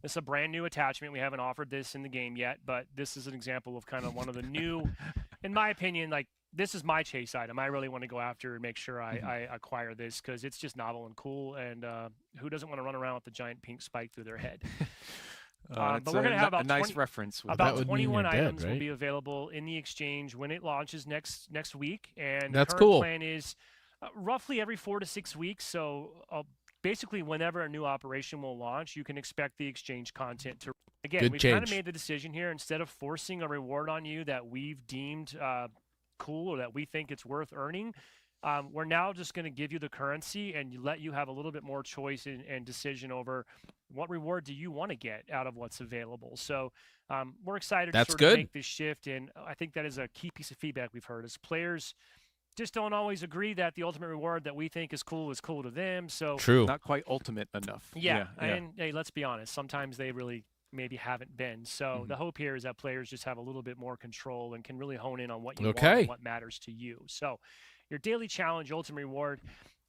this is a brand new attachment. We haven't offered this in the game yet, but this is an example of kind of one of the new, in my opinion, like, this is my chase item. I really want to go after and make sure I acquire this because it's just novel and cool. And who doesn't want to run around with the giant pink spike through their head? But we're going to have about a nice reference. About 21 items will be available in the exchange when it launches next week. And that's the current cool. plan is roughly every 4 to 6 weeks. So basically, whenever a new operation will launch, you can expect the exchange content to. Again, we've kind of made the decision here, instead of forcing a reward on you that we've deemed cool or that we think it's worth earning, we're now just going to give you the currency and let you have a little bit more choice and decision over what reward do you want to get out of what's available. So we're excited to sort of make this shift, and I think that is a key piece of feedback we've heard is players just don't always agree that the ultimate reward that we think is cool to them. So true, not quite ultimate enough. And hey, let's be honest, sometimes they really maybe haven't been. So the hope here is that players just have a little bit more control and can really hone in on what you want and what matters to you. So your daily challenge, ultimate reward,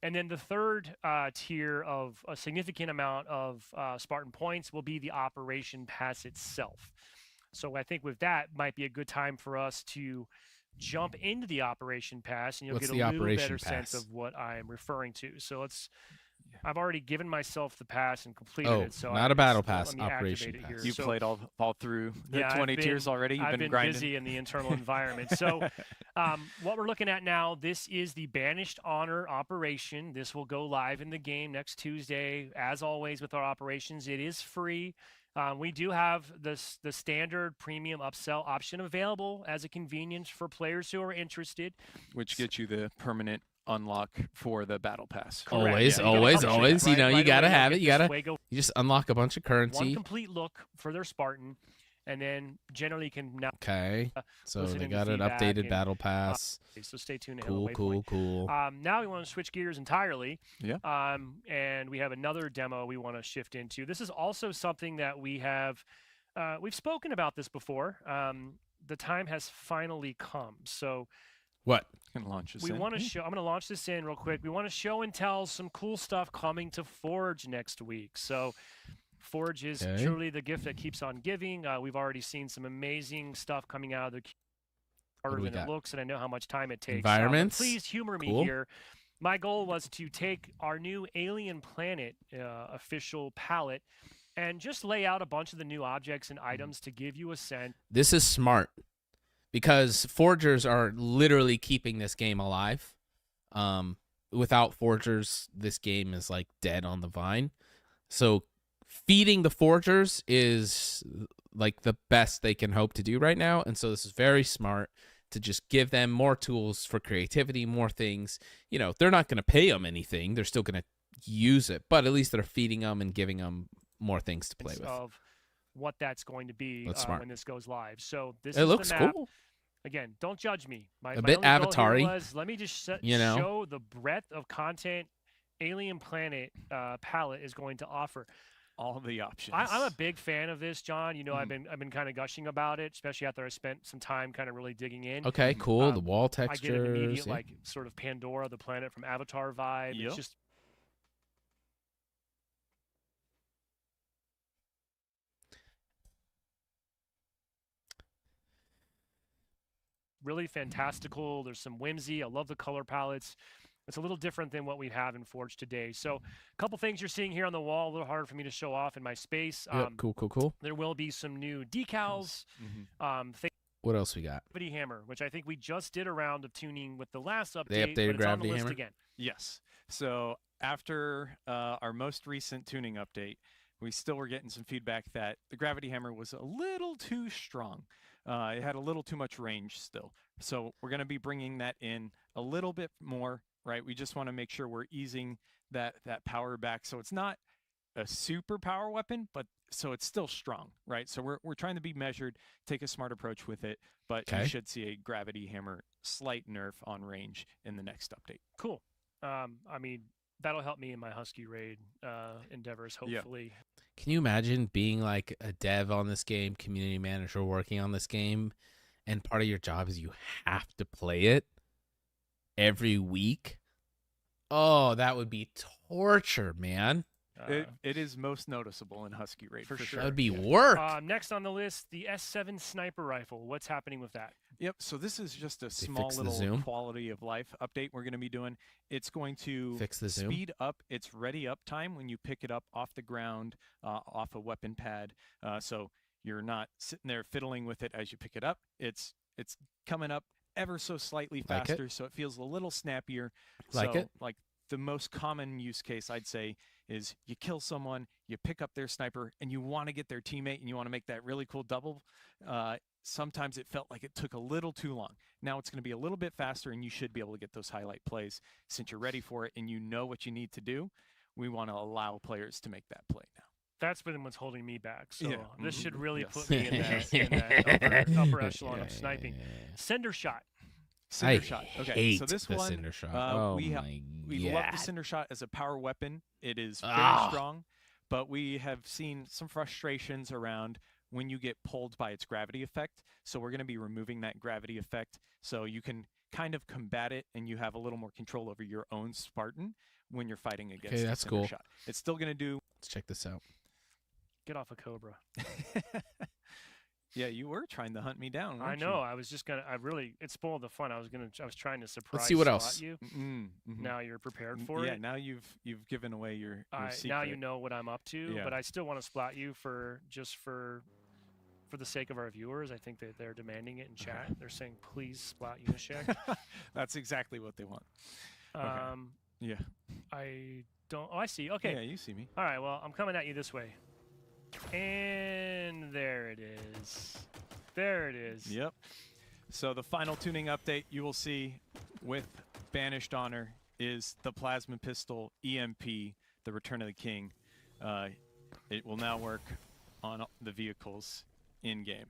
and then the third tier of a significant amount of Spartan points will be the Operation Pass itself. So I think with that might be a good time for us to jump into the Operation Pass, and you'll get a little better sense of what I'm referring to. So I've already given myself the pass and completed it. So not a battle pass, Operation Pass. You played all through the 20 tiers already? You've been grinding? Busy in the internal environment. So what we're looking at now, this is the Banished Honor operation. This will go live in the game next Tuesday. As always with our operations, it is free. We do have the standard premium upsell option available as a convenience for players who are interested. Which gets you the permanent unlock for the battle pass. Always. You know, you gotta have it. You just unlock a bunch of currency. One complete look for their Spartan, and then generally can now. Okay. So they got an updated battle pass. So stay tuned. Cool. Now we want to switch gears entirely. Yeah. And we have another demo we want to shift into. This is also something that we have. We've spoken about this before. The time has finally come. So. What? Can launch this we want to show. I'm going to launch this in real quick. We want to show and tell some cool stuff coming to Forge next week. So Forge is truly the gift that keeps on giving. We've already seen some amazing stuff coming out of the harder than it looks, and I know how much time it takes. Environments. Please humor me here. My goal was to take our new Alien Planet official palette and just lay out a bunch of the new objects and items to give you a sense. This is smart. Because forgers are literally keeping this game alive. Without forgers, this game is like dead on the vine. So feeding the forgers is like the best they can hope to do right now. And so this is very smart to just give them more tools for creativity, more things. You know, they're not going to pay them anything. They're still going to use it, but at least they're feeding them and giving them more things to play with. Of what that's going to be when this goes live. So this It is looks the map. cool. Again, don't judge me. My A bit only goal here Avatar-y, was, let me just show the breadth of content Alien Planet palette is going to offer. All the options. I'm a big fan of this, John. You know, I've been kind of gushing about it, especially after I spent some time kind of really digging in. Okay, cool. The wall textures. I get an immediate like sort of Pandora, the planet from Avatar vibe. Yep. It's just really fantastical. There's some whimsy. I love the color palettes. It's a little different than what we have in Forge today. So a couple things you're seeing here on the wall, a little harder for me to show off in my space. Yep, cool. There will be some new decals. What else we got? Gravity Hammer, which I think we just did a round of tuning with the last update. They updated but it's Gravity on the list Hammer? again. Yes. So after our most recent tuning update, we still were getting some feedback that the Gravity Hammer was a little too strong. It had a little too much range still. So we're going to be bringing that in a little bit more, right? We just want to make sure we're easing that power back. So it's not a super power weapon, but so it's still strong, right? So we're trying to be measured, take a smart approach with it, but you should see a Gravity Hammer slight nerf on range in the next update. Cool. I mean, that'll help me in my Husky raid endeavors, hopefully. Can you imagine being like a dev on this game, community manager working on this game, and part of your job is you have to play it every week? Oh, that would be torture, man. It is most noticeable in Husky raid for sure. That would be work. Next on the list, the S7 sniper rifle. What's happening with that? Yep. So this is just a small little quality of life update we're going to be doing. It's going to fix the zoom, speed up its ready up time when you pick it up off the ground, off a weapon pad. So you're not sitting there fiddling with it as you pick it up. It's coming up ever so slightly faster, so it feels a little snappier. Like the most common use case I'd say is you kill someone, you pick up their sniper, and you want to get their teammate, and you want to make that really cool double. Sometimes it felt like it took a little too long. Now it's going to be a little bit faster, and you should be able to get those highlight plays. Since you're ready for it and you know what you need to do, we want to allow players to make that play now. That's been what's holding me back. So this should really put me in that upper echelon of sniping. Cinder Shot. Cinder Shot. Okay, hate so this the one, Cinder Shot. we love the Cinder Shot as a power weapon. It is very strong, but we have seen some frustrations around when you get pulled by its gravity effect. So we're going to be removing that gravity effect so you can kind of combat it and you have a little more control over your own Spartan when you're fighting against the Cinder Shot. It's still going to do... Let's check this out. Get off a Cobra. Yeah, you were trying to hunt me down. I know. I was just gonna. It spoiled the fun. I was trying to surprise. Let's see what else. You. Now you're prepared for it. Yeah. Now you've given away your secret. Now you know what I'm up to. Yeah. But I still want to splat you for the sake of our viewers. I think that they're demanding it in chat. They're saying, "Please splat Unishek." That's exactly what they want. Yeah. I don't. Oh, I see. Okay. Yeah, you see me. All right. Well, I'm coming at you this way. And there it is. There it is. Yep. So the final tuning update you will see with Banished Honor is the Plasma Pistol EMP, the Return of the King. It will now work on the vehicles in-game.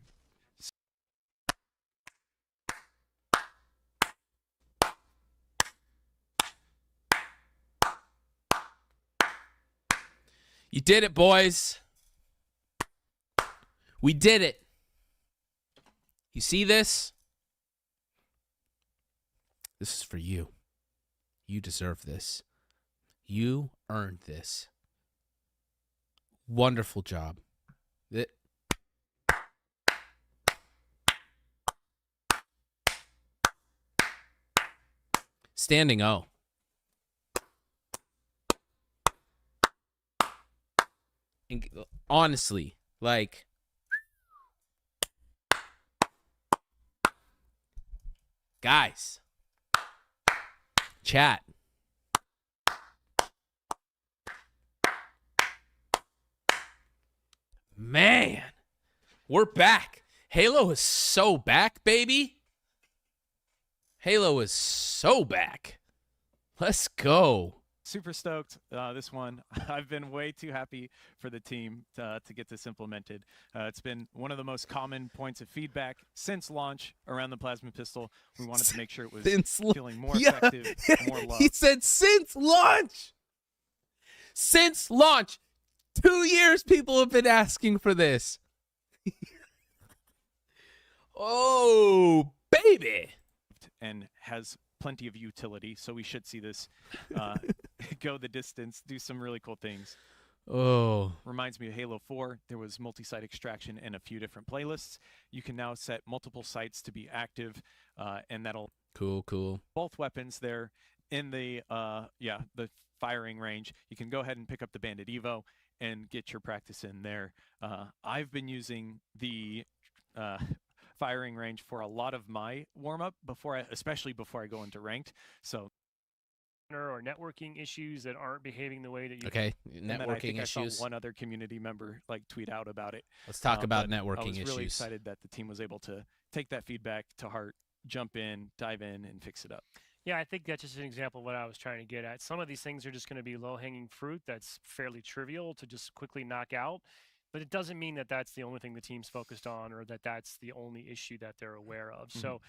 You did it, boys. We did it. You see this? This is for you. You deserve this. You earned this. Wonderful job. Standing O. And honestly, like... Guys, chat. Man, we're back. Halo is so back, baby. Halo is so back. Let's go. Super stoked. This one, I've been way too happy for the team to get this implemented. It's been one of the most common points of feedback since launch around the plasma pistol. We wanted to make sure it was feeling more effective, more love. He said since launch. Since launch. 2 years people have been asking for this. Oh, baby. And has plenty of utility, so we should see this go the distance, do some really cool things. Oh. Reminds me of Halo 4. There was multi-site extraction in a few different playlists. You can now set multiple sites to be active, and that'll Cool. both weapons there in the the firing range. You can go ahead and pick up the Bandit Evo and get your practice in there. I've been using the firing range for a lot of my warm-up especially before I go into ranked. So or networking issues that aren't behaving the way that you networking issues. I saw one other community member tweet out about it. Let's talk about networking issues. I was really issues. excited that the team was able to take that feedback to heart, jump in, dive in, and fix it up. Yeah, I think that's just an example of what I was trying to get at. Some of these things are just going to be low-hanging fruit that's fairly trivial to just quickly knock out, but it doesn't mean that that's the only thing the team's focused on or that that's the only issue that they're aware of. Mm-hmm. So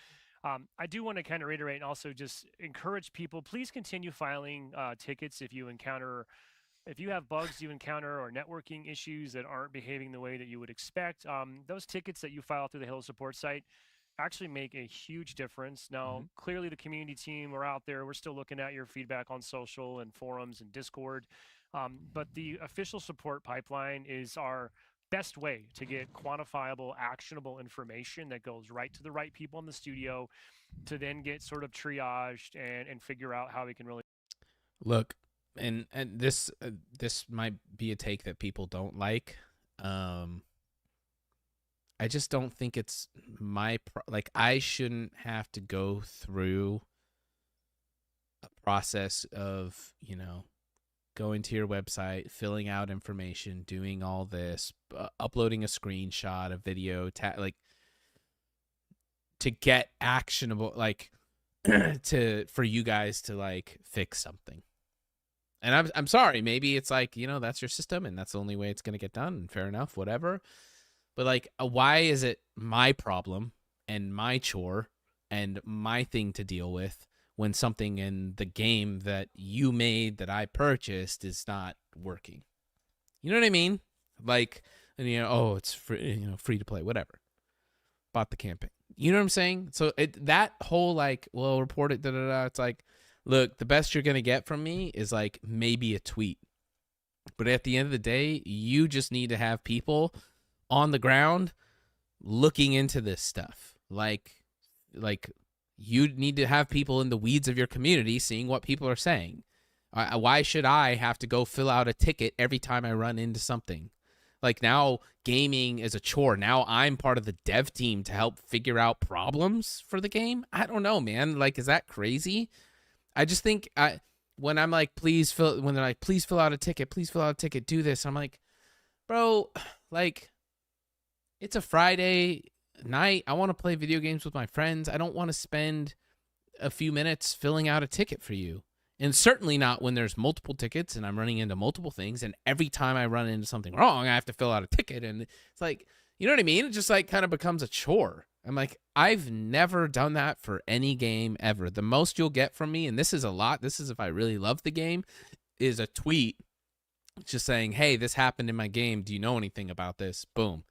I do want to kind of reiterate and also just encourage people, please continue filing tickets if you have bugs you encounter or networking issues that aren't behaving the way that you would expect. Those tickets that you file through the Halo support site actually make a huge difference. Now, clearly the community team are out there. We're still looking at your feedback on social and forums and Discord. But the official support pipeline is our best way to get quantifiable, actionable information that goes right to the right people in the studio to then get sort of triaged and figure out how we can really look. And this might be a take that people don't like. I just don't think it's I shouldn't have to go through a process of, going to your website, filling out information, doing all this, uploading a screenshot, a video, to get actionable, for you guys to fix something. And I'm sorry, maybe it's that's your system and that's the only way it's going to get done, and fair enough, whatever. But why is it my problem and my chore and my thing to deal with when something in the game that you made that I purchased is not working? You know what I mean? It's free, free to play, whatever. Bought the campaign. You know what I'm saying? So that whole report it, it's look, the best you're gonna get from me is maybe a tweet. But at the end of the day, you just need to have people on the ground looking into this stuff. You need to have people in the weeds of your community seeing what people are saying. Why should I have to go fill out a ticket every time I run into something? Now gaming is a chore. Now I'm part of the dev team to help figure out problems for the game. I don't know, man. Is that crazy? I just think when I'm please fill out a ticket, do this. I'm bro, it's a Friday night. I want to play video games with my friends. I don't want to spend a few minutes filling out a ticket for you. And certainly not when there's multiple tickets and I'm running into multiple things. And every time I run into something wrong, I have to fill out a ticket. And it's you know what I mean? It just kind of becomes a chore. I'm I've never done that for any game ever. The most you'll get from me, and this is a lot, this is if I really love the game, is a tweet just saying, hey, this happened in my game. Do you know anything about this? Boom.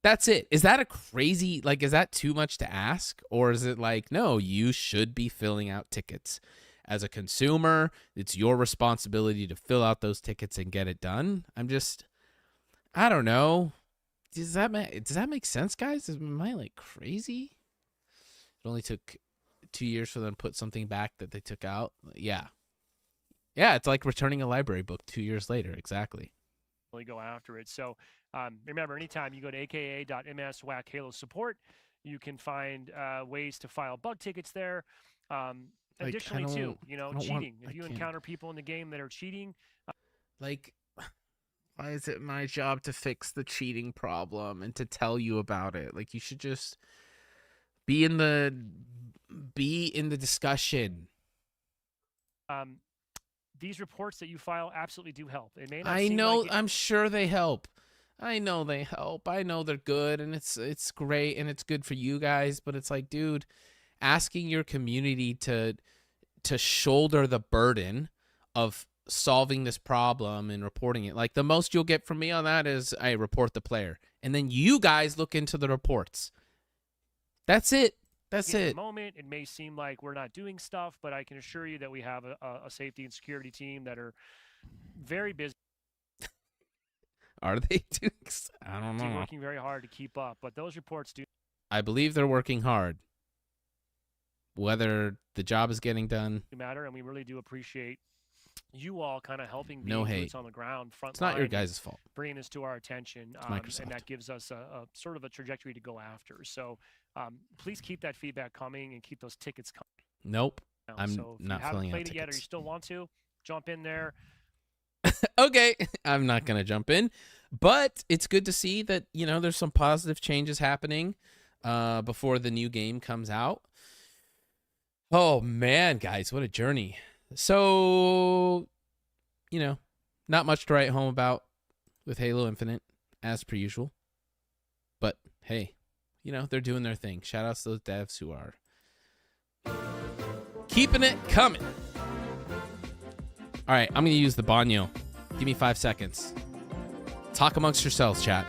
That's it. Is that a crazy, is that too much to ask? Or is it no, you should be filling out tickets. As a consumer, it's your responsibility to fill out those tickets and get it done. I don't know. Does that make sense, guys? Am I crazy? It only took 2 years for them to put something back that they took out. Yeah, it's like returning a library book 2 years later. Exactly. Really go after it. So remember, anytime you go to aka.ms/WAC Halo support, you can find ways to file bug tickets there. Additionally, cheating. If you encounter people in the game that are cheating, Why is it my job to fix the cheating problem and to tell you about it? Like, you should just be in the discussion. These reports that you file absolutely do help. It may not I seem know, like I'm sure they help. I know they help. I know they're good, and it's great, and it's good for you guys, but it's like, dude, asking your community to shoulder the burden of solving this problem and reporting it. Like, the most you'll get from me on that is I report the player, and then you guys look into the reports. That's it. That's in it. the moment, it may seem like we're not doing stuff, but I can assure you that we have a safety and security team that are very busy. Are they doing? I don't know. Working very hard to keep up, but those reports do. I believe they're working hard. Whether the job is getting done Matter, and we really do appreciate you all kind of helping No being hate. boots on the ground, front It's not your line, guys' fault. bringing this to our attention, Microsoft. and that gives us a sort of a trajectory to go after. So please keep that feedback coming and keep those tickets coming. Nope. I'm so if not you haven't filling out played it yet, or you tickets. still want to, jump in there. Okay, I'm not going to jump in, but it's good to see that, you know, there's some positive changes happening before the new game comes out. Oh, man, guys, what a journey. So, you know, not much to write home about with Halo Infinite, as per usual. But, hey, you know, they're doing their thing. Shout outs to those devs who are keeping it coming. All right, I'm going to use the Banyo. Give me 5 seconds. Talk amongst yourselves, chat.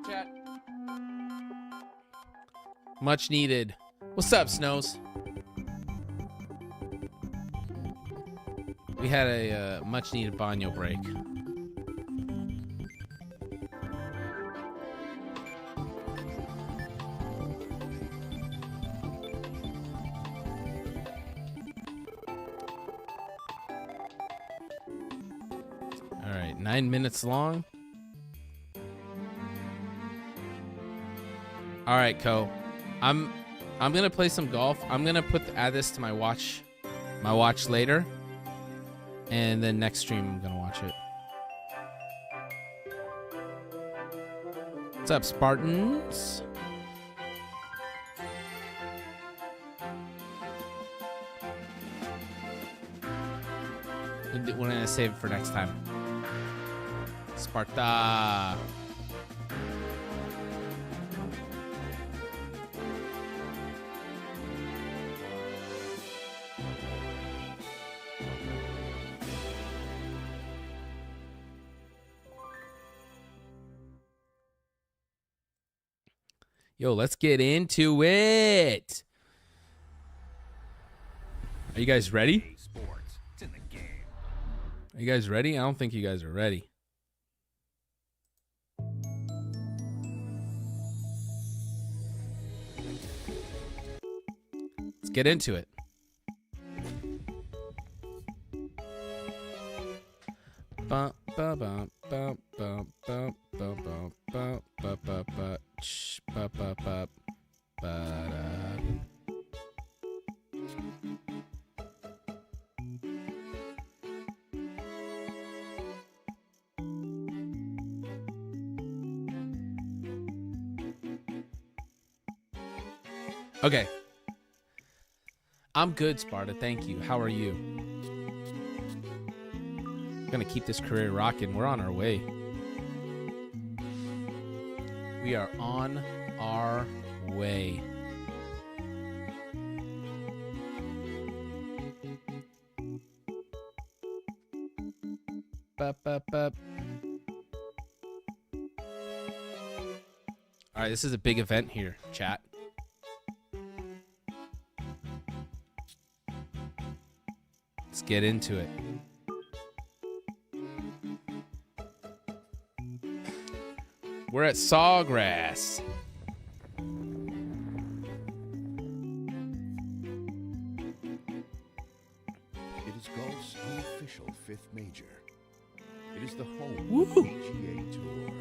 Chat. Much needed. What's up, Snows? We had a much needed banyo break. All right, 9 minutes long. All right, Co. I'm gonna play some golf. I'm gonna add this to my watch later, and then next stream I'm gonna watch it. What's up, Spartans? We're gonna save it for next time. Sparta. Yo, let's get into it. Are you guys ready? Are you guys ready? I don't think you guys are ready. Let's get into it. Ba ba ba ba ba ba ba ba ba ba ba ba ch ba ba ba ba da. Okay. I'm good, Sparta. Thank you. How are you? Gonna keep this career rocking. We're on our way. We are on our way. Bup, bup, bup. All right, this is a big event here, chat. Let's get into it. We're at Sawgrass. It is golf's unofficial fifth major. It is the home Woo! of the PGA Tour.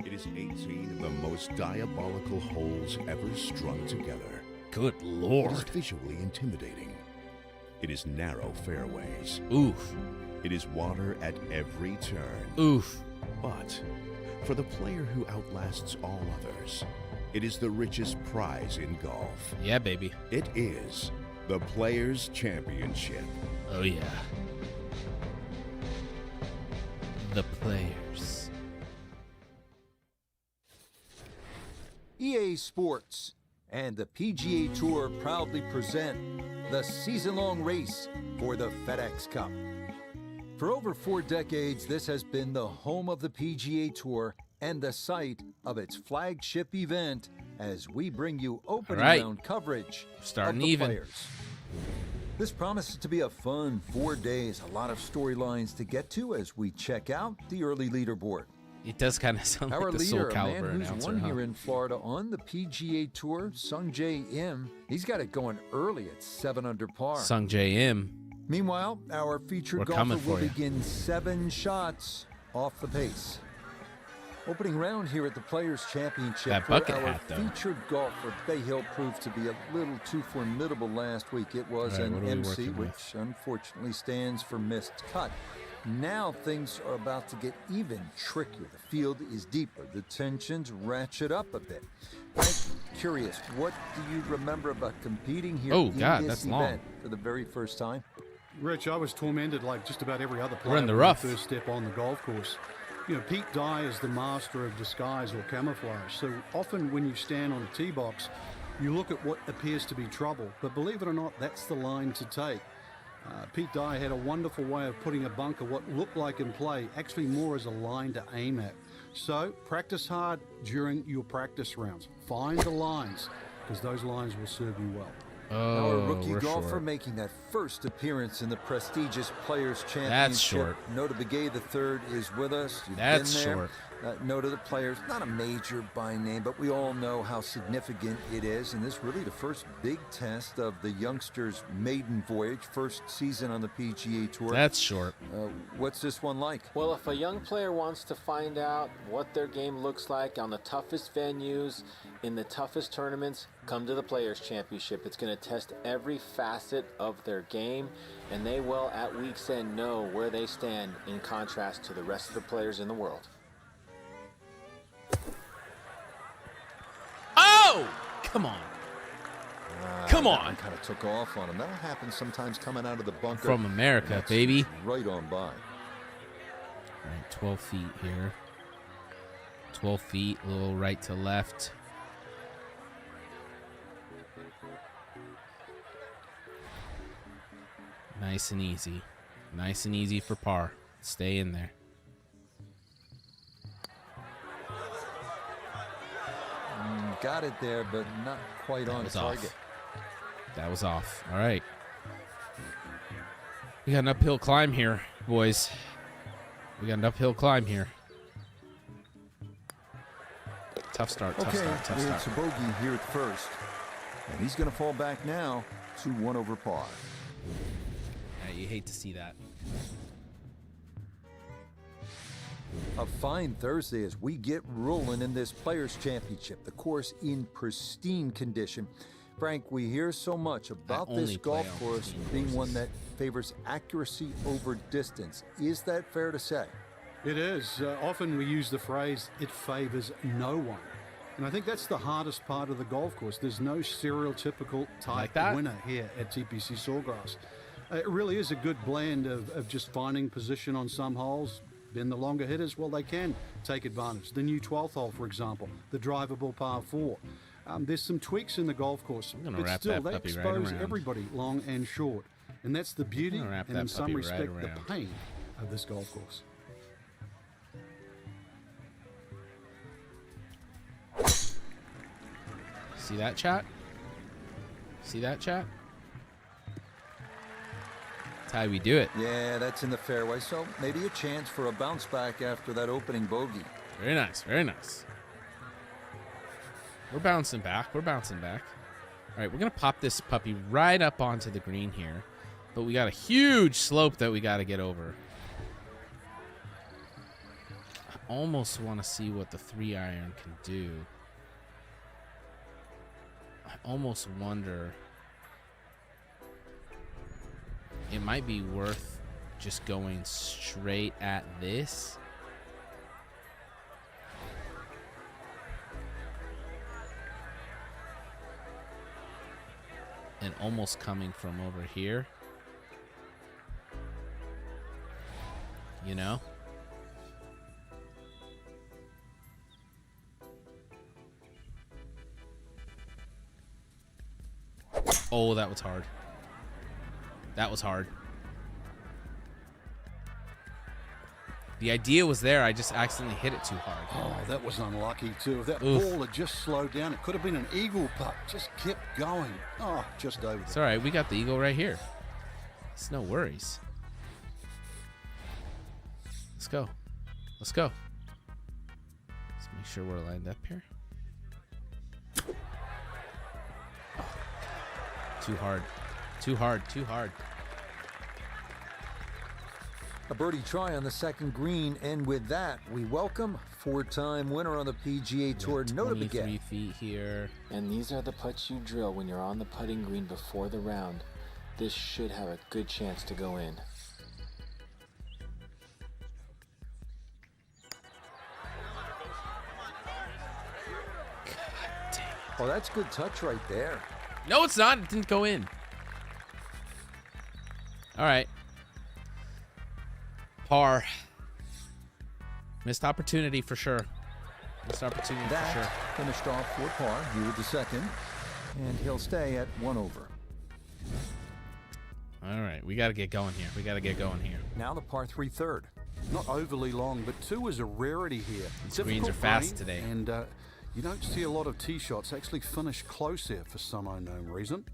It is 18 of the most diabolical holes ever strung together. Good It is Lord. visually intimidating. It is narrow fairways. Oof. It is water at every turn. Oof. But for the player who outlasts all others, it is the richest prize in golf. Yeah, baby. It is the Players' Championship. Oh, yeah. The players. EA Sports and the PGA Tour proudly present the season-long race for the FedEx Cup. For over 4 decades, this has been the home of the PGA Tour and the site of its flagship event as we bring you opening round coverage Starting of the even. players. This promises to be a fun 4 days, a lot of storylines to get to as we check out the early leaderboard. It does kind of sound Our like the leader, Soul a man Calibur who's announcer, won huh? here in Florida on the PGA Tour, Sung Jae Im. He's got it going early at 7 under par. Sung Jae Im. Meanwhile, our featured We're golfer coming will for ya. begin 7 shots off the pace. Opening round here at the Players' Championship That for bucket our hat, though. featured golfer, Bay Hill proved to be a little too formidable last week. It was All right, what an are we MC, working with? which unfortunately stands for missed cut. Now things are about to get even trickier. The field is deeper. The tensions ratchet up a bit. I'm curious, what do you remember about competing here Oh, in God, this that's long. event for the very first time? Rich, I was tormented like just about every other We're player in the when rough. I first step on the golf course. You know, Pete Dye is the master of disguise or camouflage. So often when you stand on a tee box, you look at what appears to be trouble. But believe it or not, that's the line to take. Pete Dye had a wonderful way of putting a bunker, what looked like in play, actually more as a line to aim at. So practice hard during your practice rounds. Find the lines, because those lines will serve you well. Oh, Our rookie we're golfer short. making that first appearance in the prestigious Players' Championship. That's short. Nota Begay III is with us. You've That's been there. short. Note to the players, not a major by name, but we all know how significant it is. And this really the first big test of the youngsters' maiden voyage, first season on the PGA Tour. That's short. What's this one like? Well, if a young player wants to find out what their game looks like on the toughest venues, in the toughest tournaments, come to the Players' Championship. It's going to test every facet of their game, and they will, at week's end, know where they stand in contrast to the rest of the players in the world. Oh! Come on. Come on. Kind of took off on him. That'll happen sometimes coming out of the bunker. From America, That's baby. Right on by. All right, 12 feet here. 12 feet, a little right to left. Nice and easy. Nice and easy for par. Stay in there. Got it there, but not quite on target. That was off. All right. We got an uphill climb here, boys. We got an uphill climb here. Tough start, tough start, tough start. It's a bogey here at first. And he's going to fall back now to 1 over par. Yeah, you hate to see that. A fine Thursday as we get rolling in this Players' Championship. The course in pristine condition. Frank, we hear so much about this golf course being one that favors accuracy over distance. Is that fair to say? It is. Often we use the phrase, it favors no one. And I think that's the hardest part of the golf course. There's no stereotypical type winner here at TPC Sawgrass. It really is a good blend of just finding position on some holes. Then the longer hitters, well, they can take advantage. The new 12th hole, for example, the drivable par 4. There's some tweaks in the golf course, but still, they expose everybody long and short. And that's the beauty and in some respect the pain of this golf course. See that, chat? See that, chat? That's how we do it. Yeah, that's in the fairway. So maybe a chance for a bounce back after that opening bogey. Very nice, very nice. We're bouncing back. We're bouncing back. All right, we're going to pop this puppy right up onto the green here. But we got a huge slope that we got to get over. I almost want to see what the 3-iron can do. I almost wonder... It might be worth just going straight at this. And almost coming from over here. You know? Oh, that was hard. That was hard. The idea was there. I just accidentally hit it too hard. Oh, that was unlucky too. If that ball had just slowed down, it could have been an eagle putt. Just kept going. Oh, just over. It's all right. We got the eagle right here. It's no worries. Let's go. Let's go. Let's make sure we're lined up here. Oh, too hard. Too hard. Too hard. A birdie try on the second green, and with that, we welcome four-time winner on the PGA Tour, Nota Begay. 23 feet here. And these are the putts you drill when you're on the putting green before the round. This should have a good chance to go in. God dang it. Oh, that's good touch right there. No, it's not. It didn't go in. All right. Par. Missed opportunity for sure. Missed opportunity for sure. Finished off for par here with the second, and he'll stay at 1 over. All right, we got to get going here. We got to get going here. Now the par 3 third. not overly long, but 2 is a rarity here. These greens are fast today. And you don't see a lot of tee shots actually finish close here for some unknown reason.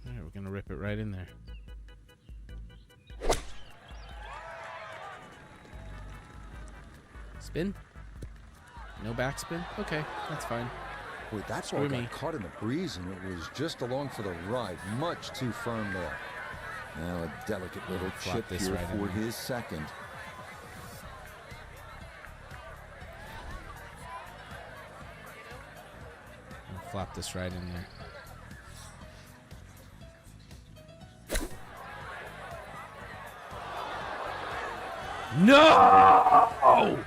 All right, we're going to rip it right in there. Spin? No backspin? Okay, that's fine. Boy, that's Screw all me. got caught in the breeze, and it was just along for the ride. Much too firm there. Now a delicate little Flop chip this here right in for there. his second. I'll flop this right in there. No!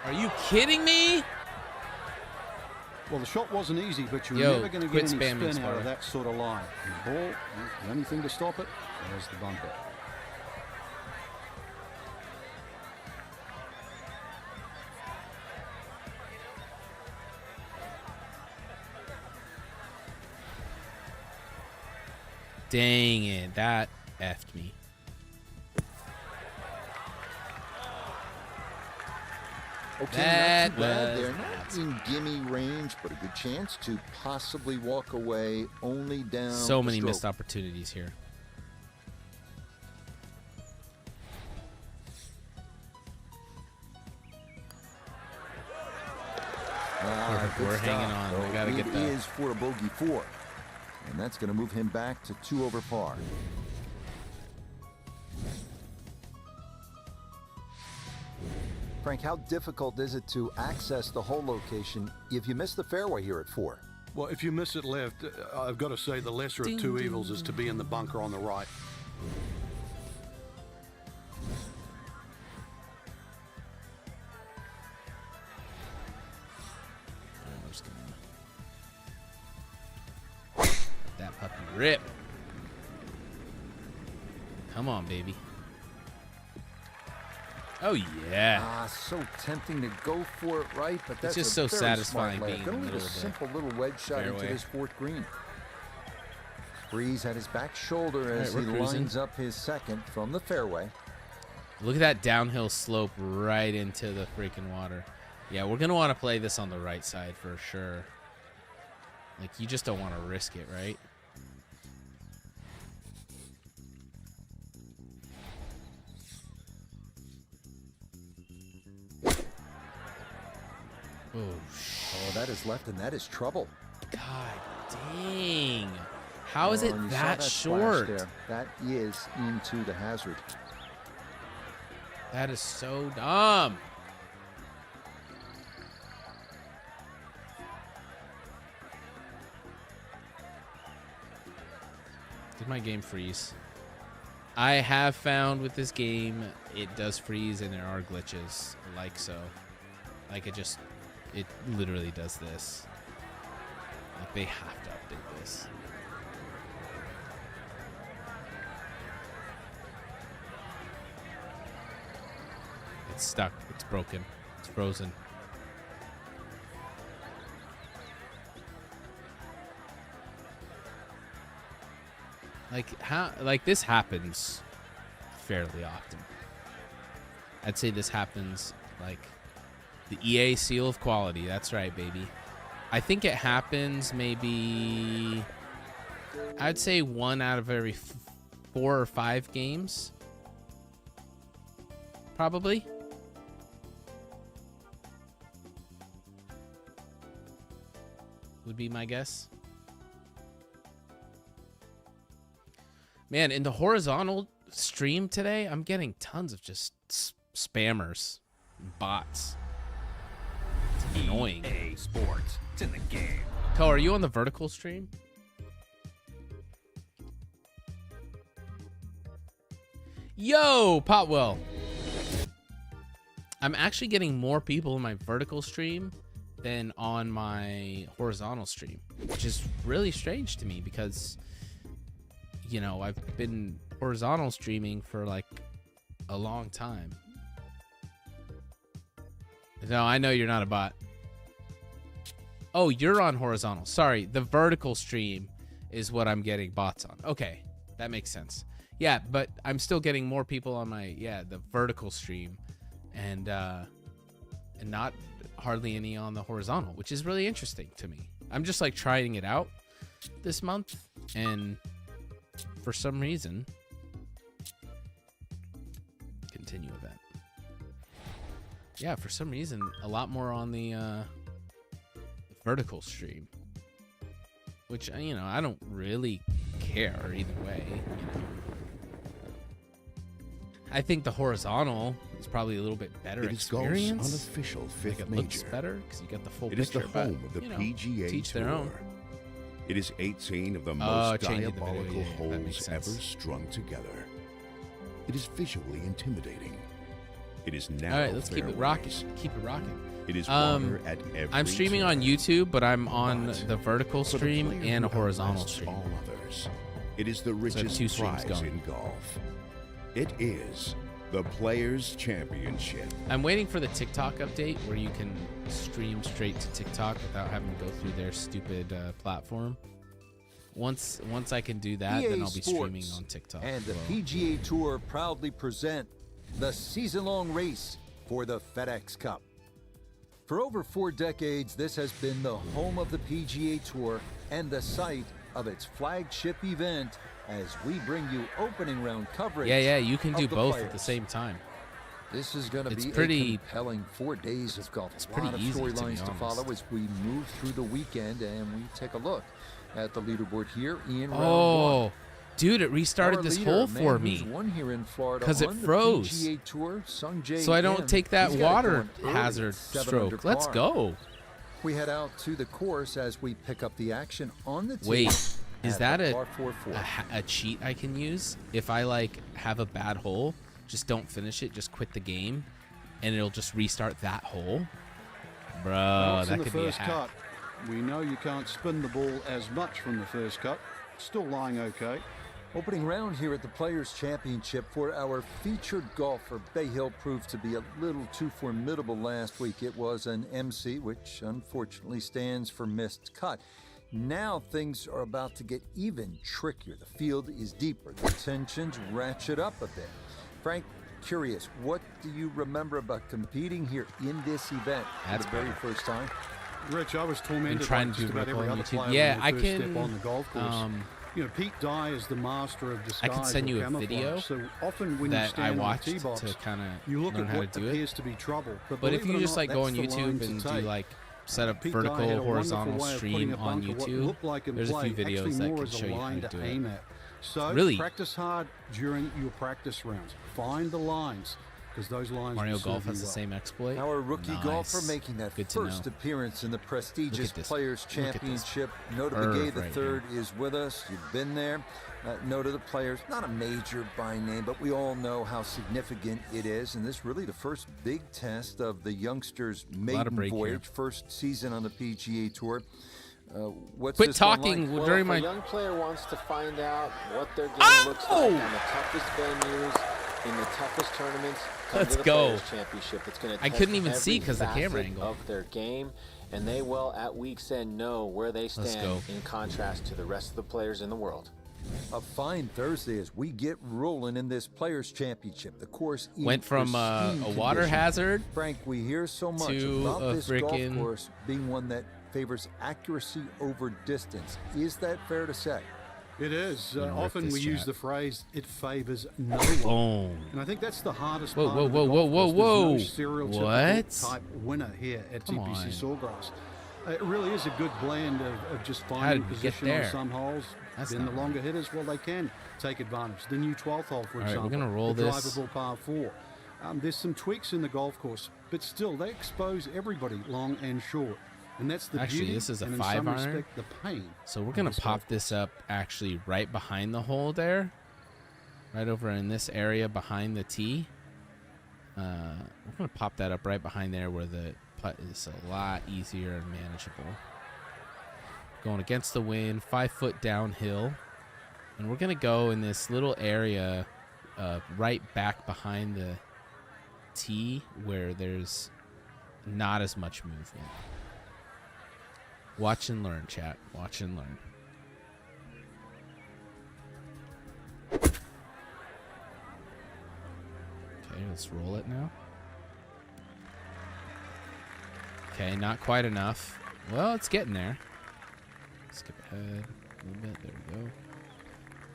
Are you kidding me? Well, the shot wasn't easy, but you're Yo, never going to quit get any spamming, spin out Sparta. of that sort of line. The ball, the only thing to stop it, there's the bunker. Dang it, that effed me. Okay, That not too bad. was They're not in gimme range, but a good chance to possibly walk away only down So the many stroke. missed opportunities here. Good We're hanging stop. on. We gotta get It that. is for a bogey 4. And that's going to move him back to 2 over par. Frank, how difficult is it to access the hole location if you miss the fairway here at 4? Well, if you miss it left, I've got to say the lesser of two evils is to be in the bunker on the right. I'm just gonna let that puppy rip. Come on, baby. Oh yeah. Ah, so tempting to go for it right, but that's just a so very satisfying smart layup. being in the Gonna leave middle a of the simple little wedge shot into fairway. this 4th green. Breeze at his back shoulder as All he right, we're cruising. lines up his second from the fairway. Look at that downhill slope right into the freaking water. Yeah, we're gonna want to play this on the right side for sure. Like, you just don't want to risk it, right? Oh, that is left, and that is trouble. God dang. How is it Oh, and you saw that splash short? there. That is into the hazard. That is so dumb. Did my game freeze? I have found with this game it does freeze and there are glitches like so. Like it literally does this. Like they have to update this. It's stuck. It's broken. It's frozen. Like how? Like this happens fairly often. I'd say this happens like the EA seal of quality. That's right, baby. I think it happens maybe. I'd say 1 out of every 4 or 5 games. Probably. Would be my guess. Man, in the horizontal stream today, I'm getting tons of just spammers and bots. It's annoying. EA Sports. It's in the game. Co, are you on the vertical stream? Yo, Potwell. I'm actually getting more people in my vertical stream than on my horizontal stream, which is really strange to me because, you know, I've been horizontal streaming for like a long time. No, I know you're not a bot. Oh, you're on horizontal. Sorry, the vertical stream is what I'm getting bots on. Okay, that makes sense. Yeah, but I'm still getting more people on my the vertical stream, and not hardly any on the horizontal, which is really interesting to me. I'm just like trying it out this month, and for some reason, continue event. Yeah, for some reason, a lot more on the vertical stream, which I don't really care either way. I think the horizontal is probably a little bit better experience. It is golf's unofficial fifth it major. Looks better because you got the full it picture. It is the home of the PGA teach Tour. Their own. It is 18 of the most diabolical that holes ever strung together. It is visually intimidating. It is narrow. All right, let's keep it rocking. It is water at every I'm streaming turn. on YouTube, but I'm on the vertical stream and a horizontal stream. All others. It is the richest prize in golf. It is the Players' Championship. I'm waiting for the TikTok update where you can stream straight to TikTok without having to go through their stupid platform. Once I can do that, EA then I'll be Sports streaming on TikTok. And the PGA Tour proudly present the season-long race for the FedEx Cup. For over 4 decades, this has been the home of the PGA Tour and the site of its flagship event as we bring you opening round coverage. Yeah, you can do both players. at the same time. This is going to be pretty, a compelling 4 days of golf. It's a lot of pretty easy, storylines to follow as we move through the weekend, and we take a look at the leaderboard here in round 1. Dude, it restarted this hole for me because it froze. Tour, so I don't take that water hazard stroke. Let's go. We head out to the course as we pick up the action on the tee. Wait, is that a cheat I can use? If I like have a bad hole, just don't finish it, just quit the game, and it'll just restart that hole? Bro, that could be a hack. Cut. We know you can't spin the ball as much from the first cut. Still lying okay. Opening round here at the Players' Championship for our featured golfer. Bay Hill proved to be a little too formidable last week. It was an MC, which unfortunately stands for missed cut. Now things are about to get even trickier. The field is deeper. The tensions ratchet up a bit. Frank, curious, what do you remember about competing here in this event for the very first time? Rich, I was tormented trying like to just do about every other player yeah, I when they first can step on the golf course. Pete Dye is the master of disguise. I can send you a camouflage. video So often when you that stand I watched on the tee box, to kind you of look learn at how what to do appears it. to be trouble. But if you believe it or just not, like go on that's the line YouTube to and do take. like set up Pete Dye had vertical, a horizontal wonderful way of stream putting a on bunker, what YouTube, looked like in there's a play, few videos actually that more can as show a you how line to to do aim it. at. So Really? practice hard during your practice rounds. Find the lines, because those lines Mario will serve Golf you has the well. same exploit. Our rookie Nice. golfer making that Good to first know. appearance in the prestigious this. Players' Look at this Championship. Note curve Begay the right third is with us. You've been there. Note of the Players, not a major by name, but we all know how significant it is. And this really the first big test of the youngsters' maiden voyage, first season on the PGA Tour. What's Quit this one talking like? during Well, if my. a young player wants to find out what their game looks like on the toughest venues, in the toughest tournaments, come Let's to the go. Players' Championship. It's going to I test couldn't even every see 'cause the camera facet angle. of their game, and they will at week's end know where they stand in contrast to the rest of the players in the world. A fine Thursday as we get rolling in this Players' Championship. The course Went from a water hazard Frank, we hear so much to about a this golf frickin' course being one that favors accuracy over distance. Is that fair to say? It is. Rip Often this we use chat. the phrase, it favors no one. Boom. And I think that's the hardest Whoa, part whoa, of the whoa, golf whoa, course. whoa, There's no whoa. stereotypical What? type winner here at Come TPC on. Sawgrass. It really is a good blend of just How finding did we get position on there? some holes. That's Then the not longer hitters, well, they can take advantage. The new 12th hole, for All right, we're example. gonna roll the this. drivable par 4. There's some tweaks in the golf course, but still, they expose everybody long and short. And that's the Actually, beauty, this is a and in 5 some iron. respect, the pain. So we're of gonna this pop golf this up actually right behind the hole there, right over in this area behind the tee. We're gonna pop that up right behind there where the putt is a lot easier and manageable. Going against the wind, 5 foot downhill, and we're gonna go in this little area right back behind the tee where there's not as much movement. Watch and learn, chat. Watch and learn. Okay, let's roll it now. Okay, not quite enough. Well, it's getting there. Skip ahead a little bit. There we go.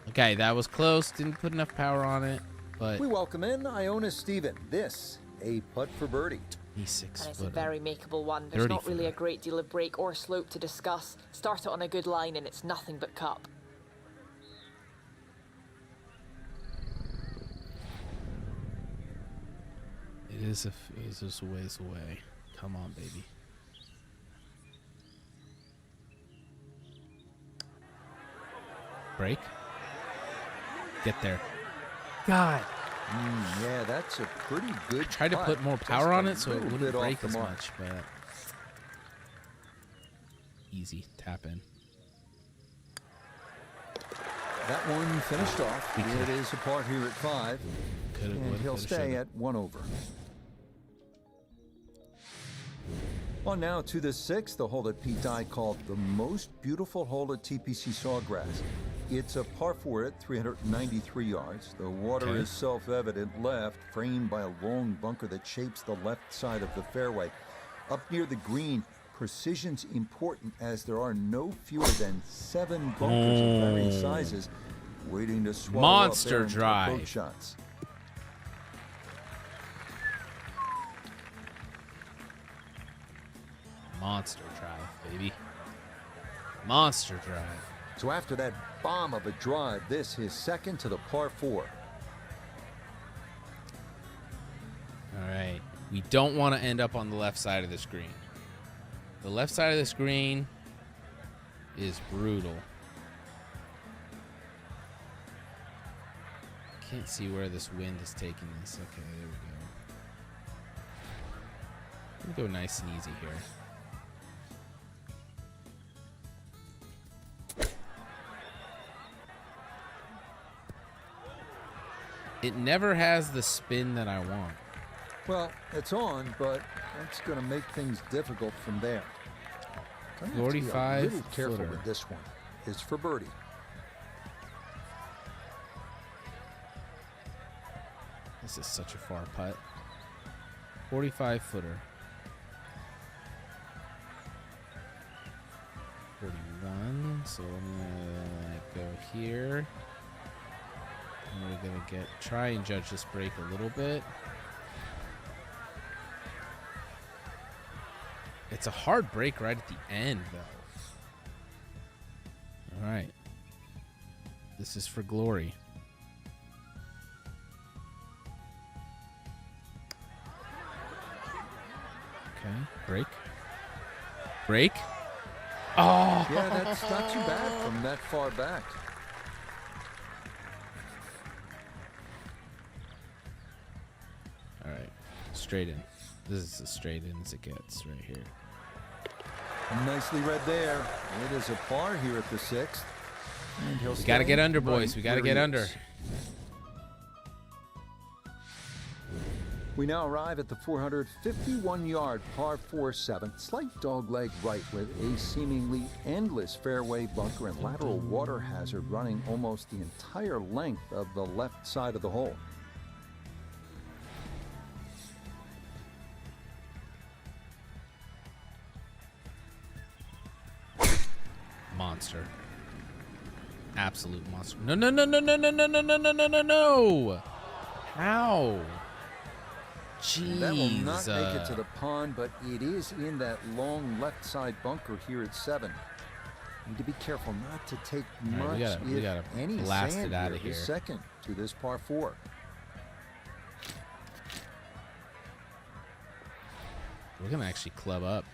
Okay, that was close. Didn't put enough power on it, but we welcome in Iona Steven. This, a putt for birdie. He's And it's a very makeable one. There's not really a great deal of break or slope to discuss. Start it on a good line and it's nothing but cup. It is just a ways away. Come on, baby. Break. Get there. God. Yeah, that's a pretty good. Tried to put more power on it so it wouldn't break as much, but easy tap in. That one finished off. It is a par here at 5, and he'll stay at 1 over. On now to the 6th, the hole that Pete Dye called the most beautiful hole at TPC Sawgrass. It's a par 4 at 393 yards. The water is self-evident left, framed by a long bunker that shapes the left side of the fairway. Up near the green, precision's important as there are no fewer than 7 bunkers of various sizes waiting to swallow Monster up drive. both shots. Monster drive, baby. Monster drive. So after that bomb of a drive, this is second to the par 4. All right. We don't want to end up on the left side of the screen. The left side of the screen is brutal. Can't see where this wind is taking this. Okay, there we go. We'll go nice and easy here. It never has the spin that I want. Well, it's on, but that's going to make things difficult from there. 45 a little careful footer. with this one. It's for birdie. This is such a far putt. 45 footer. 41. So I'm gonna go here. And we're gonna try and judge this break a little bit. It's a hard break right at the end, though. All right. This is for glory. Okay, break. Break. Oh! Yeah, that's not too bad from that far back. All right, straight in. This is as straight in as it gets right here. Nicely read there. It is a par here at the 6th. And he'll We got to get under, right boys. We got to get under. We now arrive at the 451-yard par 4-7. Slight dogleg right with a seemingly endless fairway bunker and lateral water hazard running almost the entire length of the left side of the hole. Monster. Absolute monster. No, no, no, no, no, no, no, no, no, no, no, no, no. How? Jeez. That will not make it to the pond, but it is in that long left side bunker here at 7. Need to be careful not to take much, we gotta any blast sand it out of here. Second to this par 4. We're gonna actually club up.